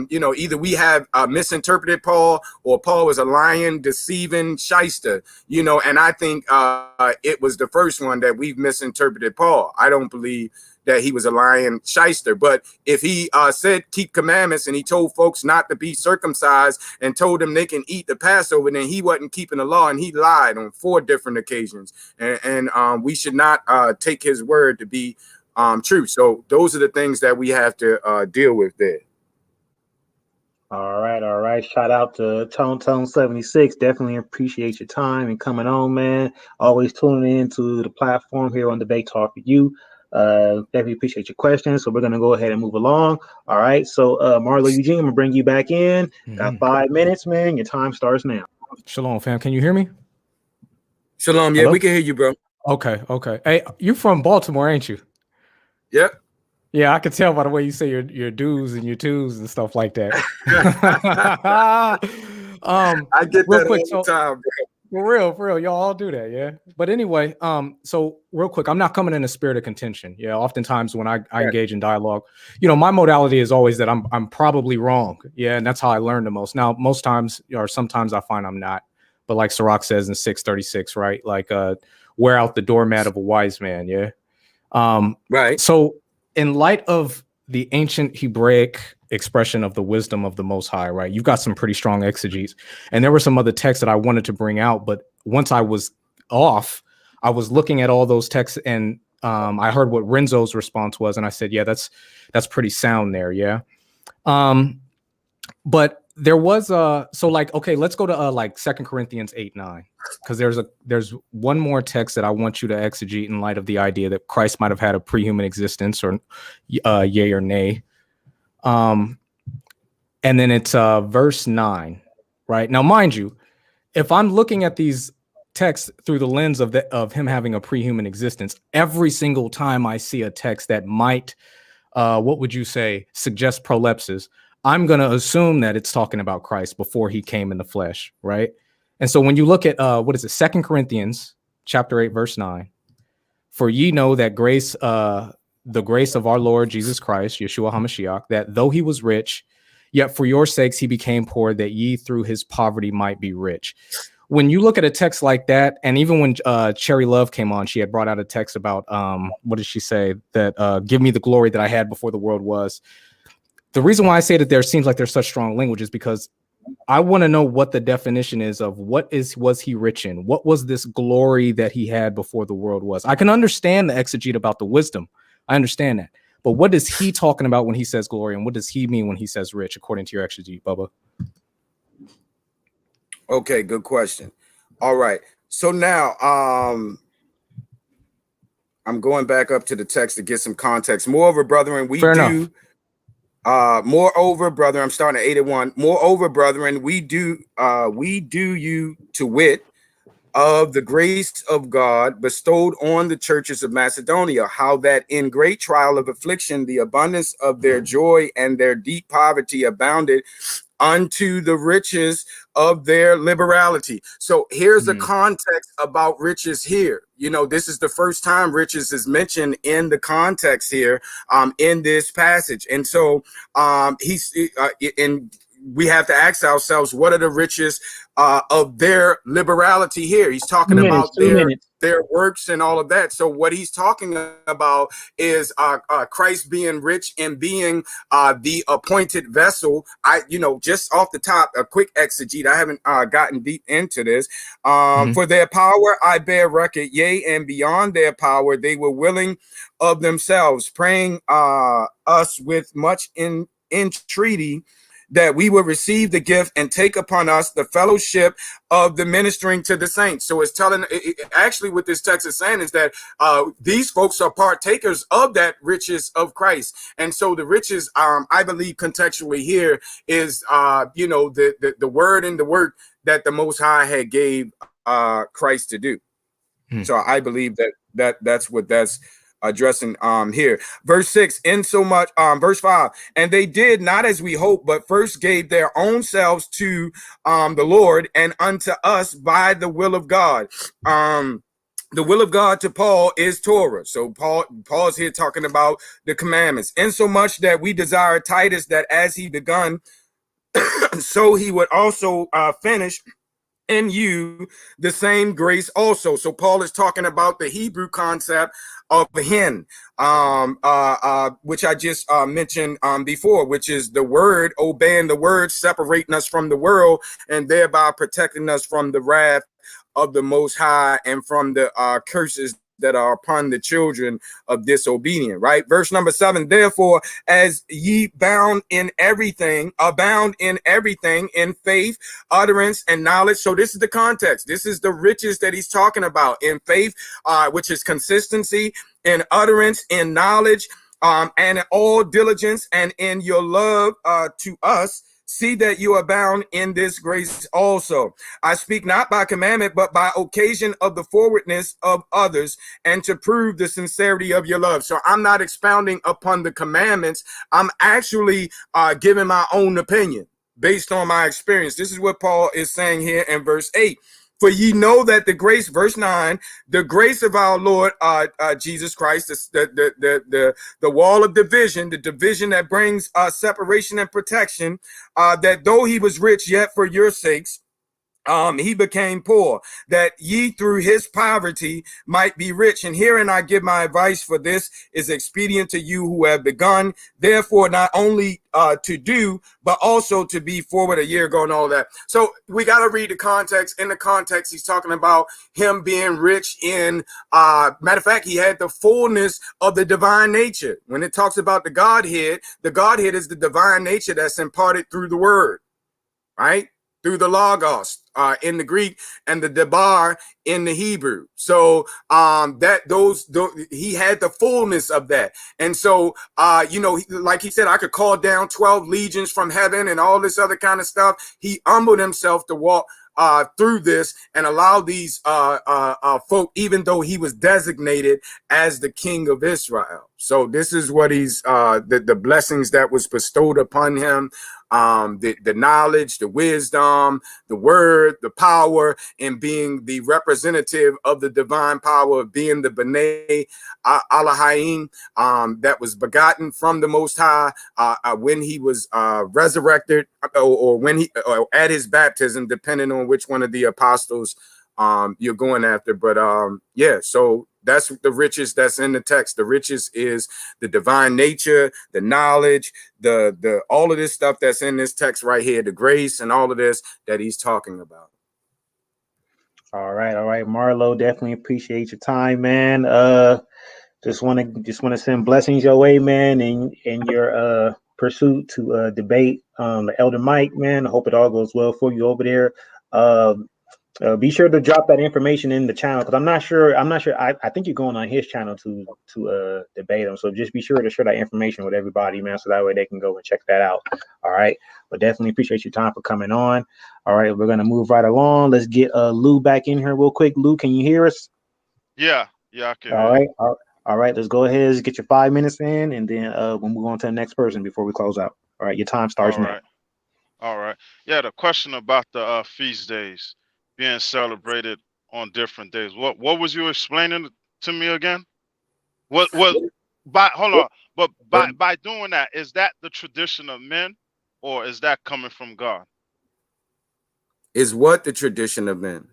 either we have misinterpreted Paul, or Paul was a lying, deceiving shyster, and I think it was the first one that we've misinterpreted Paul. I don't believe that he was a lying shyster. But if he said keep commandments and he told folks not to be circumcised and told them they can eat the Passover, then he wasn't keeping the law, and he lied on 4 different occasions. And we should not take his word to be true. So those are the things that we have to deal with there. All right. Shout out to Tone76. Definitely appreciate your time and coming on, man. Always tuning in to the platform here on Debate Talk for You. Definitely appreciate your questions. So we're gonna go ahead and move along. All right. So Marlo Eugene, I'm gonna bring you back in. Got 5 minutes, man. Your time starts now. Shalom, fam. Can you hear me? Shalom. Yeah, Hello? we can hear you, bro. Okay. Hey, you from Baltimore, ain't you? Yep. Yeah, I could tell by the way you say your do's and your twos and stuff like that. I get real that quick, all the time, bro. For real, y'all all do that, yeah. But anyway, so real quick, I'm not coming in a spirit of contention. Yeah, oftentimes when I engage in dialogue, my modality is always that I'm probably wrong. Yeah, and that's how I learn the most. Now, most times or sometimes I find I'm not. But like Sirach says in 636, right? Like wear out the doormat of a wise man, yeah. Right. So in light of the ancient Hebraic expression of the wisdom of the Most High, right? You've got some pretty strong exegetes. And there were some other texts that I wanted to bring out, but once I was off, I was looking at all those texts and I heard what Renzo's response was, and I said, yeah, that's pretty sound there, yeah. But there was okay, let's go to like 2 Corinthians 8:9, because there's one more text that I want you to exegete in light of the idea that Christ might have had a pre-human existence, or yay or nay. And then it's verse 9, right? Now, mind you, if I'm looking at these texts through the lens of him having a pre-human existence, every single time I see a text that might, what would you say, suggest prolepsis, I'm going to assume that it's talking about Christ before he came in the flesh, right? And so when you look at, 2 Corinthians chapter 8, verse 9, for ye know that grace, the grace of our Lord Jesus Christ, Yeshua HaMashiach, that though he was rich, yet for your sakes he became poor, that ye through his poverty might be rich. When you look at a text like that, and even when Cherry Love came on, she had brought out a text about, what did she say? That give me the glory that I had before the world was. The reason why I say that there seems like there's such strong language is because I want to know what the definition is of was he rich in? What was this glory that he had before the world was? I can understand the exegete about the wisdom. I understand that. But what is he talking about when he says glory? And what does he mean when he says rich, according to your exegete, Bubba? Okay, good question. All right. So now I'm going back up to the text to get some context. Moreover, brethren, moreover, brother, I'm starting at 81. Moreover, brethren, we do you to wit of the grace of God bestowed on the churches of Macedonia, how that in great trial of affliction, the abundance of their joy and their deep poverty abounded unto the riches of their liberality. So here's the context about riches here. This is the first time riches is mentioned in the context here, in this passage. And so we have to ask ourselves, what are the riches of their liberality here? He's talking about their works and all of that. So what he's talking about is Christ being rich and being the appointed vessel. Just off the top, a quick exegete. I haven't gotten deep into this. For their power, I bear record, yea, and beyond their power, they were willing of themselves, praying us with much entreaty that we will receive the gift and take upon us the fellowship of the ministering to the saints. So it's telling, actually what this text is saying is that these folks are partakers of that riches of Christ. And so the riches, I believe contextually here is, the word and the work that the Most High had gave Christ to do. So I believe that's what that's addressing here. Verse 6, verse 5, and they did not as we hoped, but first gave their own selves to the Lord and unto us by the will of God. the will of God to Paul is Torah. So Paul's here talking about the commandments, insomuch that we desire Titus that as he begun, so he would also finish in you the same grace also. So Paul is talking about the Hebrew concept of the hen, which I just mentioned before, which is the word, obeying the word, separating us from the world, and thereby protecting us from the wrath of the Most High and from the curses that are upon the children of disobedience, right? Verse number 7, therefore, as ye abound in everything in faith, utterance, and knowledge. So this is the context. This is the riches that he's talking about in faith, which is consistency, in utterance, in knowledge, and in all diligence, and in your love to us. See that you abound in this grace also. I speak not by commandment, but by occasion of the forwardness of others, and to prove the sincerity of your love. So I'm not expounding upon the commandments. I'm actually giving my own opinion based on my experience. This is what Paul is saying here in verse 8. For ye know that the grace, verse 9, the grace of our Lord Jesus Christ, the wall of division, the division that brings separation and protection, that though he was rich, yet for your sakes, he became poor, that ye through his poverty might be rich. And herein I give my advice, for this is expedient to you who have begun, therefore not only to do, but also to be forward a year ago and all that. So we got to read the context. In the context, he's talking about him being rich in, matter of fact, he had the fullness of the divine nature. When it talks about the Godhead is the divine nature that's imparted through the word, right? Through the Logos in the Greek, and the Gabbar in the Hebrew. So he had the fullness of that. And so like he said, I could call down 12 legions from heaven and all this other kind of stuff. He humbled himself to walk through this and allow these folk, even though he was designated as the king of Israel. So this is what he's the blessings that was bestowed upon him, the knowledge, the wisdom, the word, the power, and being the representative of the divine power, of being the B'nai Elohim that was begotten from the Most High when he was resurrected, or when he at his baptism, depending on which one of the apostles you're going after. But yeah, so that's the riches that's in the text. The riches is the divine nature, the knowledge, the all of this stuff that's in this text right here, the grace and all of this that he's talking about. All right, Marlo, definitely appreciate your time, man. Just want to send blessings your way, man, in your pursuit to debate the Elder Mike, man. I hope it all goes well for you over there. Be sure to drop that information in the channel, because I'm not sure. I think you're going on his channel to debate him. So just be sure to share that information with everybody, man, so that way they can go and check that out. All right. But definitely appreciate your time for coming on. All right, we're gonna move right along. Let's get Lou back in here real quick. Lou, can you hear us? Yeah, I can. All right. All right. Let's go ahead and get your 5 minutes in, and then we'll move on to the next person before we close out. All right. Your time starts now. All right. Yeah, the question about the feast days being celebrated on different days. What was you explaining to me again? Hold on. But by doing that, is that the tradition of men, or is that coming from God? Is what the tradition of men?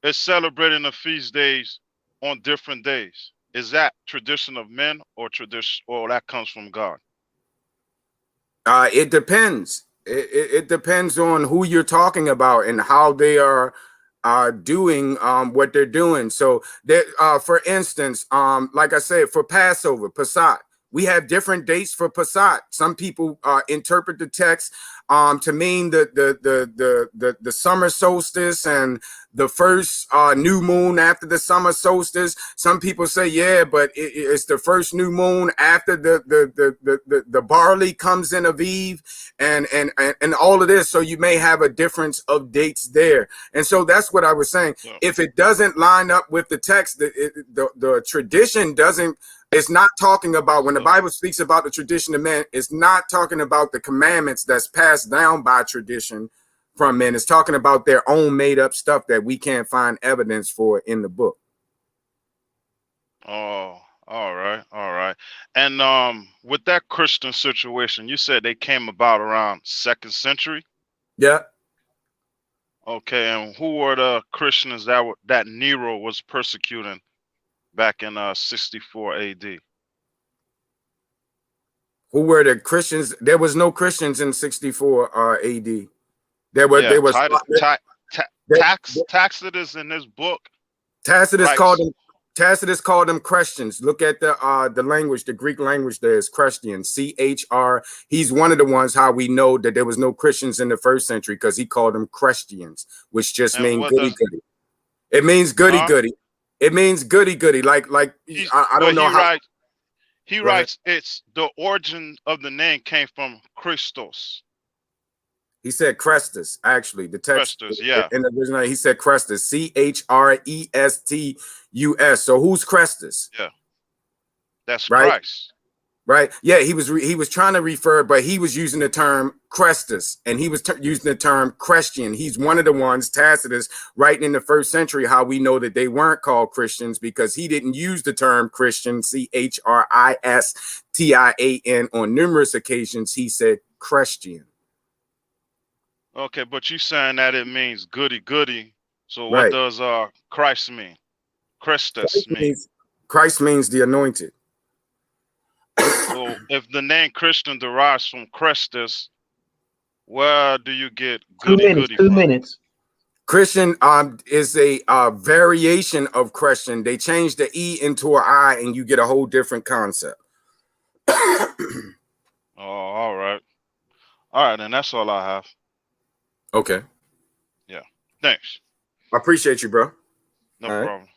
It's celebrating the feast days on different days. Is that tradition of men, or that comes from God? It depends. It depends on who you're talking about and how they are doing what they're doing. So that, for instance, like I said, for Passover, Passat, we have different dates for Passat. Some people interpret the text to mean the summer solstice and the first new moon after the summer solstice. Some people say, yeah, but it's the first new moon after the barley comes in of Eve, and all of this. So you may have a difference of dates there. And so that's what I was saying. Yeah. If it doesn't line up with the text, the tradition doesn't. It's not talking about, when the Bible speaks about the tradition of men, it's not talking about the commandments that's passed down by tradition from men. It's talking about their own made up stuff that we can't find evidence for in the book. Oh, all right, all right. And with that Christian situation, you said they came about around 2nd century. Yeah. Okay, and who were the Christians that Nero was persecuting back in 64 AD? Who were the Christians? There was no Christians in 64 AD. Yeah, There was Tacitus in his book Tacitus writes, called them Christians. Look at the language, the Greek language there is Christian, CHR. He's one of the ones how we know that there was no Christians in the 1st century because he called them Christians, which just and means what goody does goody. It means goody huh? goody. It means goody goody. Like I don't But know how. he Go ahead. writes it's the origin of the name came from Christos. He said Crestus, actually. The text Christus, yeah. in the original, he said Crestus, Chrestus. So who's Crestus? Yeah. That's Right? Christ. Right? Yeah, he was trying to refer, but he was using the term Crestus, and he was using the term Christian. He's one of the ones, Tacitus, writing in the 1st century, how we know that they weren't called Christians because he didn't use the term Christian, Christian, on numerous occasions. He said Christian. Okay, but you saying that it means goody goody. So what Right. does Christ mean? Christus mean? Christ means the anointed. So if the name Christian derives from Christus, where do you get goody goody Two from? minutes. Christian is a variation of Christian. They change the E into an I and you get a whole different concept. Oh, all right. All right, then that's all I have. Okay. Yeah. Thanks. I appreciate you, bro. No All right. problem.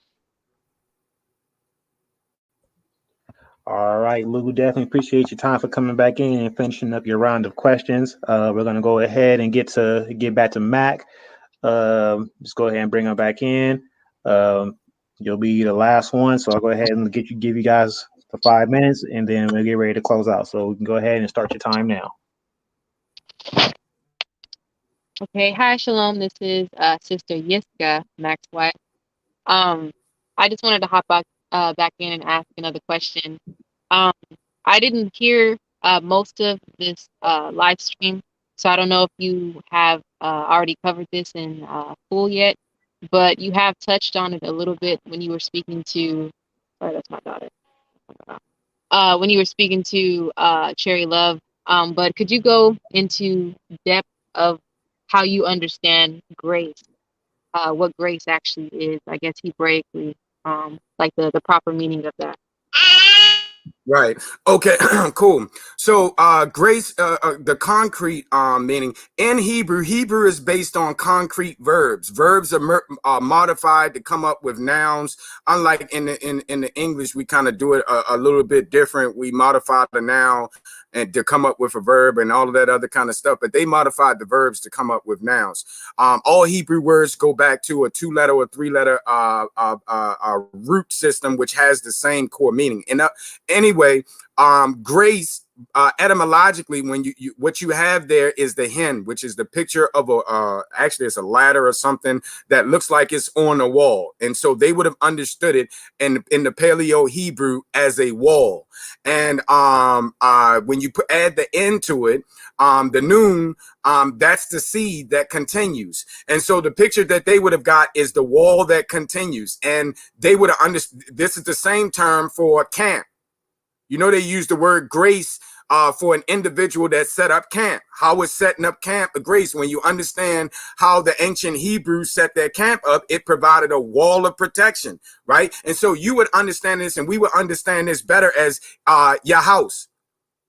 All right, Lou, definitely appreciate your time for coming back in and finishing up your round of questions. We're gonna go ahead and get back to Mac. Just go ahead and bring him back in. You'll be the last one, so I'll go ahead and give you guys the 5 minutes, and then we'll get ready to close out. So you can go ahead and start your time now. Okay, hi, Shalom. This is Sister Yiska, Mac's wife. I just wanted to hop back in and ask another question. I didn't hear most of this live stream, so I don't know if you have already covered this in full yet, but you have touched on it a little bit when you were speaking to, sorry, that's my daughter. When you were speaking to Cherry Love, but could you go into depth of how you understand grace, what grace actually is, I guess Hebraically, like the proper meaning of that? Right. Okay. Cool. So grace, the concrete meaning in Hebrew is based on concrete verbs. Verbs are modified to come up with nouns. Unlike in the English, we kind of do it a little bit different. We modify the noun and to come up with a verb and all of that other kind of stuff, but they modified the verbs to come up with nouns. All Hebrew words go back to a 2-letter or 3-letter root system, which has the same core meaning. And anyway, grace, etymologically, when you what you have there is the hen, which is the picture of actually it's a ladder or something that looks like it's on a wall, and so they would have understood it in the Paleo Hebrew as a wall. And when you add the end to it, the noon, that's the seed that continues. And so the picture that they would have got is the wall that continues, and they would have understood. This is the same term for camp. You know, they use the word grace for an individual that set up camp. How is setting up camp a grace? When you understand how the ancient Hebrews set their camp up, it provided a wall of protection, right? And so you would understand this, and we would understand this better as your house.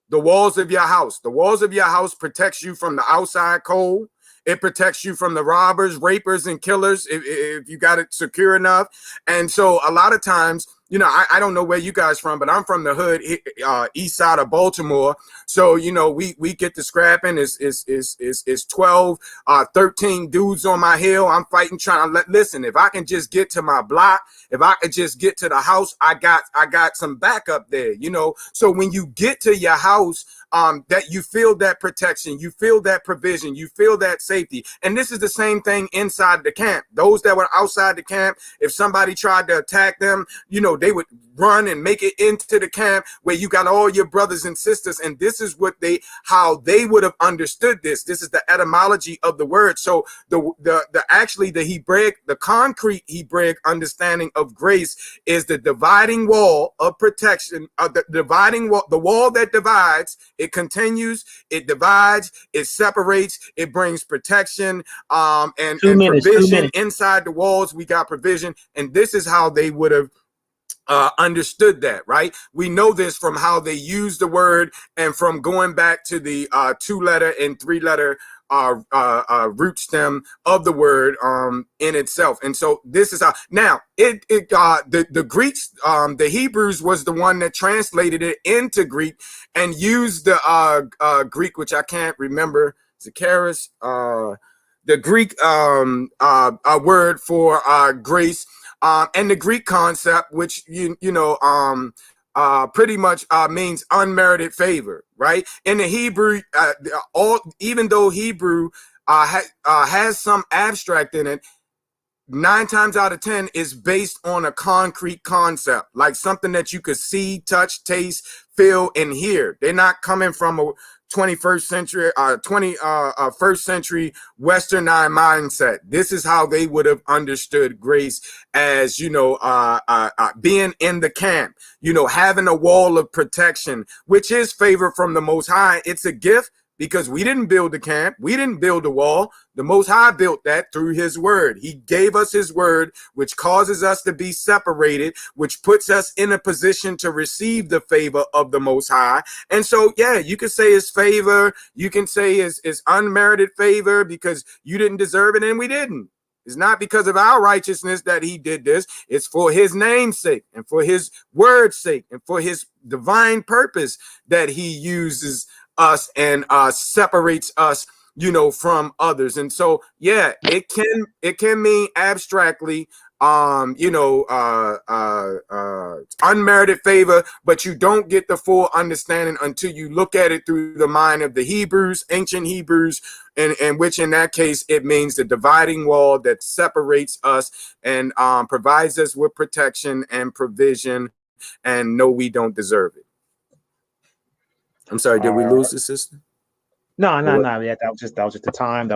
The walls of your house. The walls of your house protects you from the outside cold. It protects you from the robbers, rapers, and killers if you got it secure enough. And so a lot of times, you know, I don't know where you guys from, but I'm from the hood, east side of Baltimore. So, you know, we get to scrapping. It's 12, 13 dudes on my hill. I'm fighting, trying to listen. If I can just get to my block, if I could just get to the house, I got some backup there, you know. So when you get to your house, that you feel that protection, you feel that provision, you feel that safety. And this is the same thing inside the camp. Those that were outside the camp, if somebody tried to attack them, you know, run and make it into the camp where you got all your brothers and sisters. And this is what how they would have understood this. This is the etymology of the word. So the Hebraic, the concrete Hebraic understanding of grace is the dividing wall of protection, the dividing wall, the wall that divides. It continues, it divides, it separates, it brings protection, and provision inside the walls. We got provision, and this is how they would have understood that, right? We know this from how they use the word and from going back to the 2-letter and 3-letter root stem of the word in itself. And so this is how now the Greeks, the Hebrews was the one that translated it into Greek and used the Greek, which I can't remember, Zacharias, the Greek word for grace, and the Greek concept, which pretty much means unmerited favor, right? In the Hebrew, even though Hebrew has some abstract in it, 9 times out of 10 is based on a concrete concept, like something that you could see, touch, taste, feel, and hear. They're not coming from a 21st century, 21st century Westernized mindset. This is how they would have understood grace as, being in the camp, having a wall of protection, which is favor from the Most High. It's a gift because we didn't build the camp. We didn't build the wall. The Most High built that through his word. He gave us his word, which causes us to be separated, which puts us in a position to receive the favor of the Most High. And so, yeah, you can say it's favor. You can say it's unmerited favor because you didn't deserve it and we didn't. It's not because of our righteousness that he did this. It's for his name's sake and for his word's sake and for his divine purpose that he uses us and separates us, from others. And so, yeah, it can mean abstractly, unmerited favor, but you don't get the full understanding until you look at it through the mind of the Hebrews, ancient Hebrews, and which in that case, it means the dividing wall that separates us and provides us with protection and provision, and no, we don't deserve it. I'm sorry, did we lose the sister? No. Yeah, that was just the time.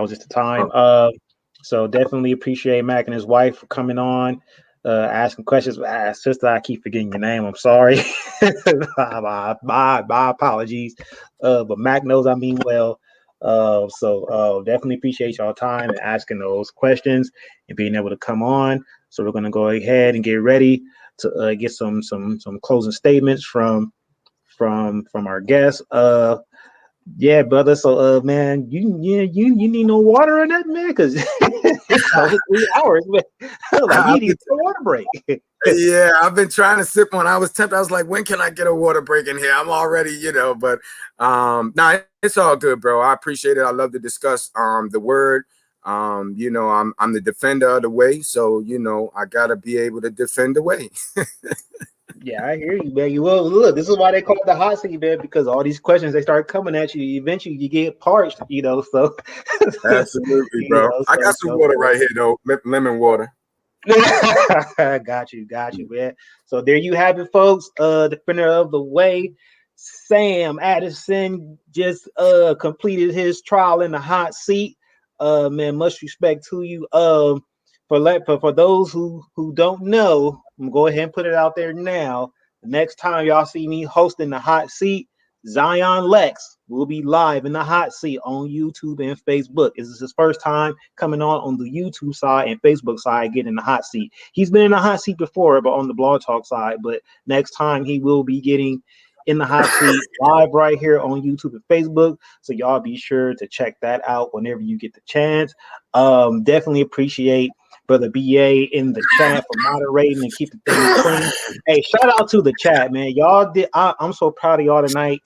So definitely appreciate Mac and his wife for coming on, asking questions. Sister, I keep forgetting your name. I'm sorry. my apologies. But Mac knows I mean well. So definitely appreciate y'all time and asking those questions and being able to come on. So we're gonna go ahead and get ready to get some closing statements from our guests. Yeah, brother. So man, you need no water in that, man, because it's over 3 hours, man. Like you need a water break. Yeah, I've been trying to sip one. I was tempted. I was like, when can I get a water break in here? I'm already, but nah, it's all good, bro. I appreciate it. I love to discuss the word. I'm the defender of the way, so I gotta be able to defend the way. Yeah, I hear you, man. Look, this is why they call it the hot seat, man, because all these questions they start coming at you. Eventually, you get parched, So Absolutely, bro. I got some water right here, though, lemon water. Got you, man. So there you have it, folks. Defender of the way, Sam Addison just completed his trial in the hot seat. Man, much respect to you. For those who don't know, I'm gonna go ahead and put it out there now. The next time y'all see me hosting the hot seat, Zion Lex will be live in the hot seat on YouTube and Facebook. This is his first time coming on the YouTube side and Facebook side, getting in the hot seat. He's been in the hot seat before, but on the Blog Talk side. But next time he will be getting in the hot seat live right here on YouTube and Facebook. So y'all be sure to check that out whenever you get the chance. Definitely appreciate Brother BA in the chat for moderating and keeping things clean. Hey, shout out to the chat, man. Y'all did. I'm so proud of y'all tonight.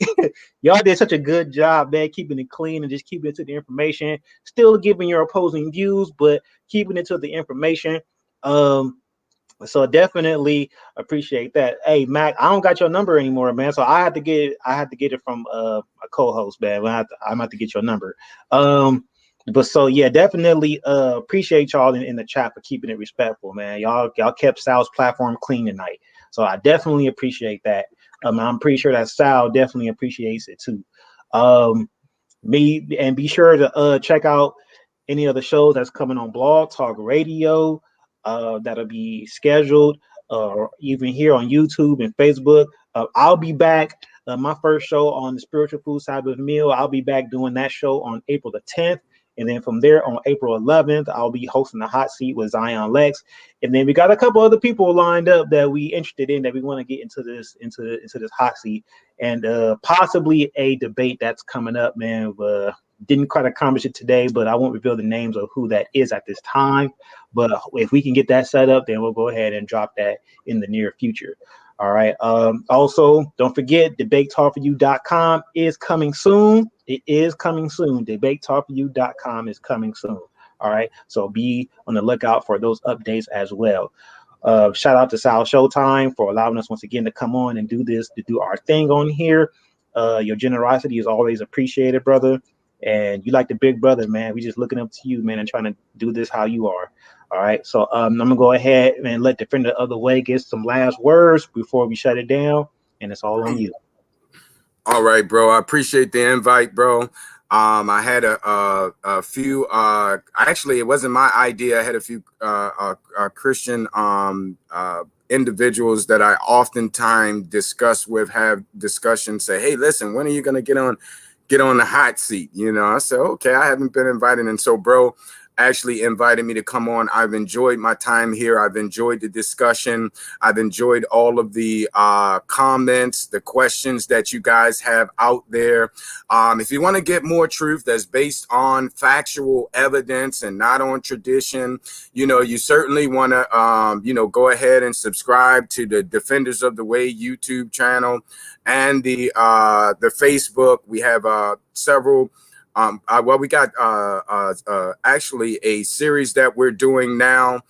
Y'all did such a good job, man, keeping it clean and just keeping it to the information. Still giving your opposing views, but keeping it to the information. So definitely appreciate that. Hey, Mac, I don't got your number anymore, man. So I had to get it from a co-host, man. I'm gonna have to get your number. But so yeah, definitely appreciate y'all in the chat for keeping it respectful, man. Y'all kept Sal's platform clean tonight. So I definitely appreciate that. I'm pretty sure that Sal definitely appreciates it too. Be sure to check out any of the shows that's coming on Blog Talk Radio that'll be scheduled, or even here on YouTube and Facebook. I'll be back. My first show on the Spiritual Food Sabbath Meal, I'll be back doing that show on April the 10th. And then from there on April 11th, I'll be hosting the hot seat with Zion Lex. And then we got a couple other people lined up that we interested in, that we want to get into this hot seat, and possibly a debate that's coming up, man. Didn't quite accomplish it today, but I won't reveal the names of who that is at this time. But if we can get that set up, then we'll go ahead and drop that in the near future. All right. Also, don't forget, debatetalkforyou.com is coming soon. It is coming soon. Debatetalkforyou.com is coming soon. All right. So be on the lookout for those updates as well. Shout out to Sal Showtime for allowing us once again to come on and do our thing on here. Your generosity is always appreciated, brother. And you like the big brother, man. We just looking up to you, man, and trying to do this how you are. All right. So I'm gonna go ahead and let Defender of the Way get some last words before we shut it down, and it's all on you. All right, bro. I appreciate the invite, bro. I had a few. Actually, it wasn't my idea. I had a few Christian individuals that I oftentimes discuss with, have discussions. Say, hey, listen, when are you gonna get on the hot seat? You know, I said, okay, I haven't been invited, and so, bro actually invited me to come on. I've enjoyed my time here. I've enjoyed the discussion. I've enjoyed all of the comments, the questions that you guys have out there. If you want to get more truth that's based on factual evidence and not on tradition, you know, you certainly want to, you know, go ahead and subscribe to the Defenders of the Way YouTube channel and the Facebook. We have several. Well, we got actually a series that we're doing now,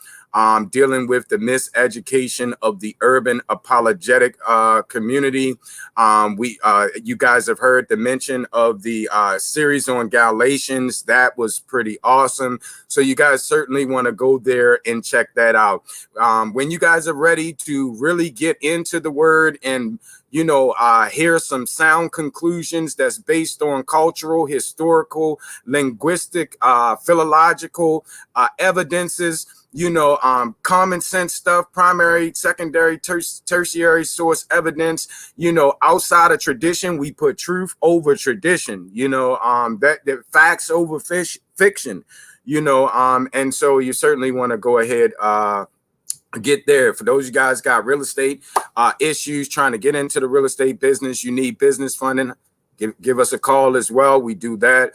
dealing with the miseducation of the urban apologetic community. You guys have heard the mention of the series on Galatians. That was pretty awesome. So you guys certainly want to go there and check that out. When you guys are ready to really get into the word and, you know, hear some sound conclusions that's based on cultural, historical, linguistic, philological evidences, you know, common sense stuff, primary, secondary, tertiary source evidence, you know, outside of tradition. We put truth over tradition, you know, that facts over fiction, you know, and so you certainly want to go ahead, get there. For those of you guys got real estate issues, trying to get into the real estate business, you need business funding, give us a call as well. We do that.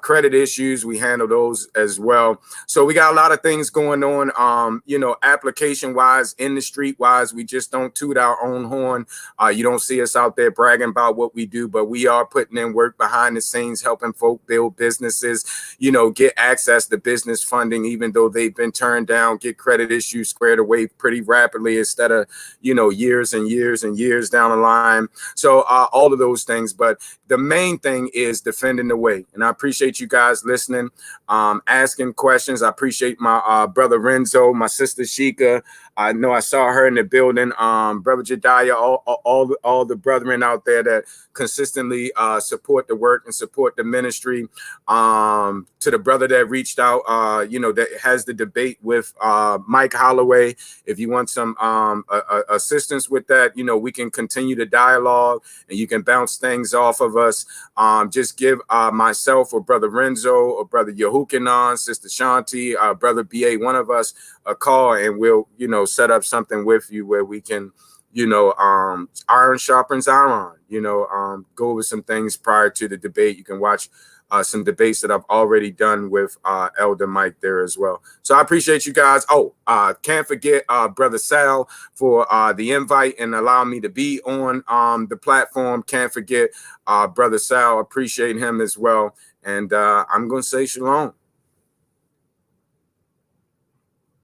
Credit issues, we handle those as well. So we got a lot of things going on, you know, application wise, in the street wise. We just don't toot our own horn. You don't see us out there bragging about what we do, but we are putting in work behind the scenes, helping folk build businesses, you know, get access to business funding, even though they've been turned down, get credit issues squared away pretty rapidly instead of, you know, years and years and years down the line. So all of those things. But the main thing is defending the way. And I appreciate you guys listening, asking questions. I appreciate my brother Renzo, my sister Sheikah. I know I saw her in the building. Brother Jediah, all the brethren out there that consistently support the work and support the ministry. To the brother that reached out, you know, that has the debate with Mike Holloway. If you want some assistance with that, you know, we can continue the dialogue and you can bounce things off of us. Just give myself or Brother Renzo or Brother Yehukanan, Sister Shanti, Brother BA, one of us a call, and we'll, you know, set up something with you where we can, you know, iron sharpens iron, you know, go over some things prior to the debate. You can watch some debates that I've already done with Elder Mike there as well. So I appreciate you guys. Oh, can't forget Brother Sal for the invite and allowing me to be on the platform. Can't forget Brother Sal. Appreciate him as well. And I'm going to say shalom.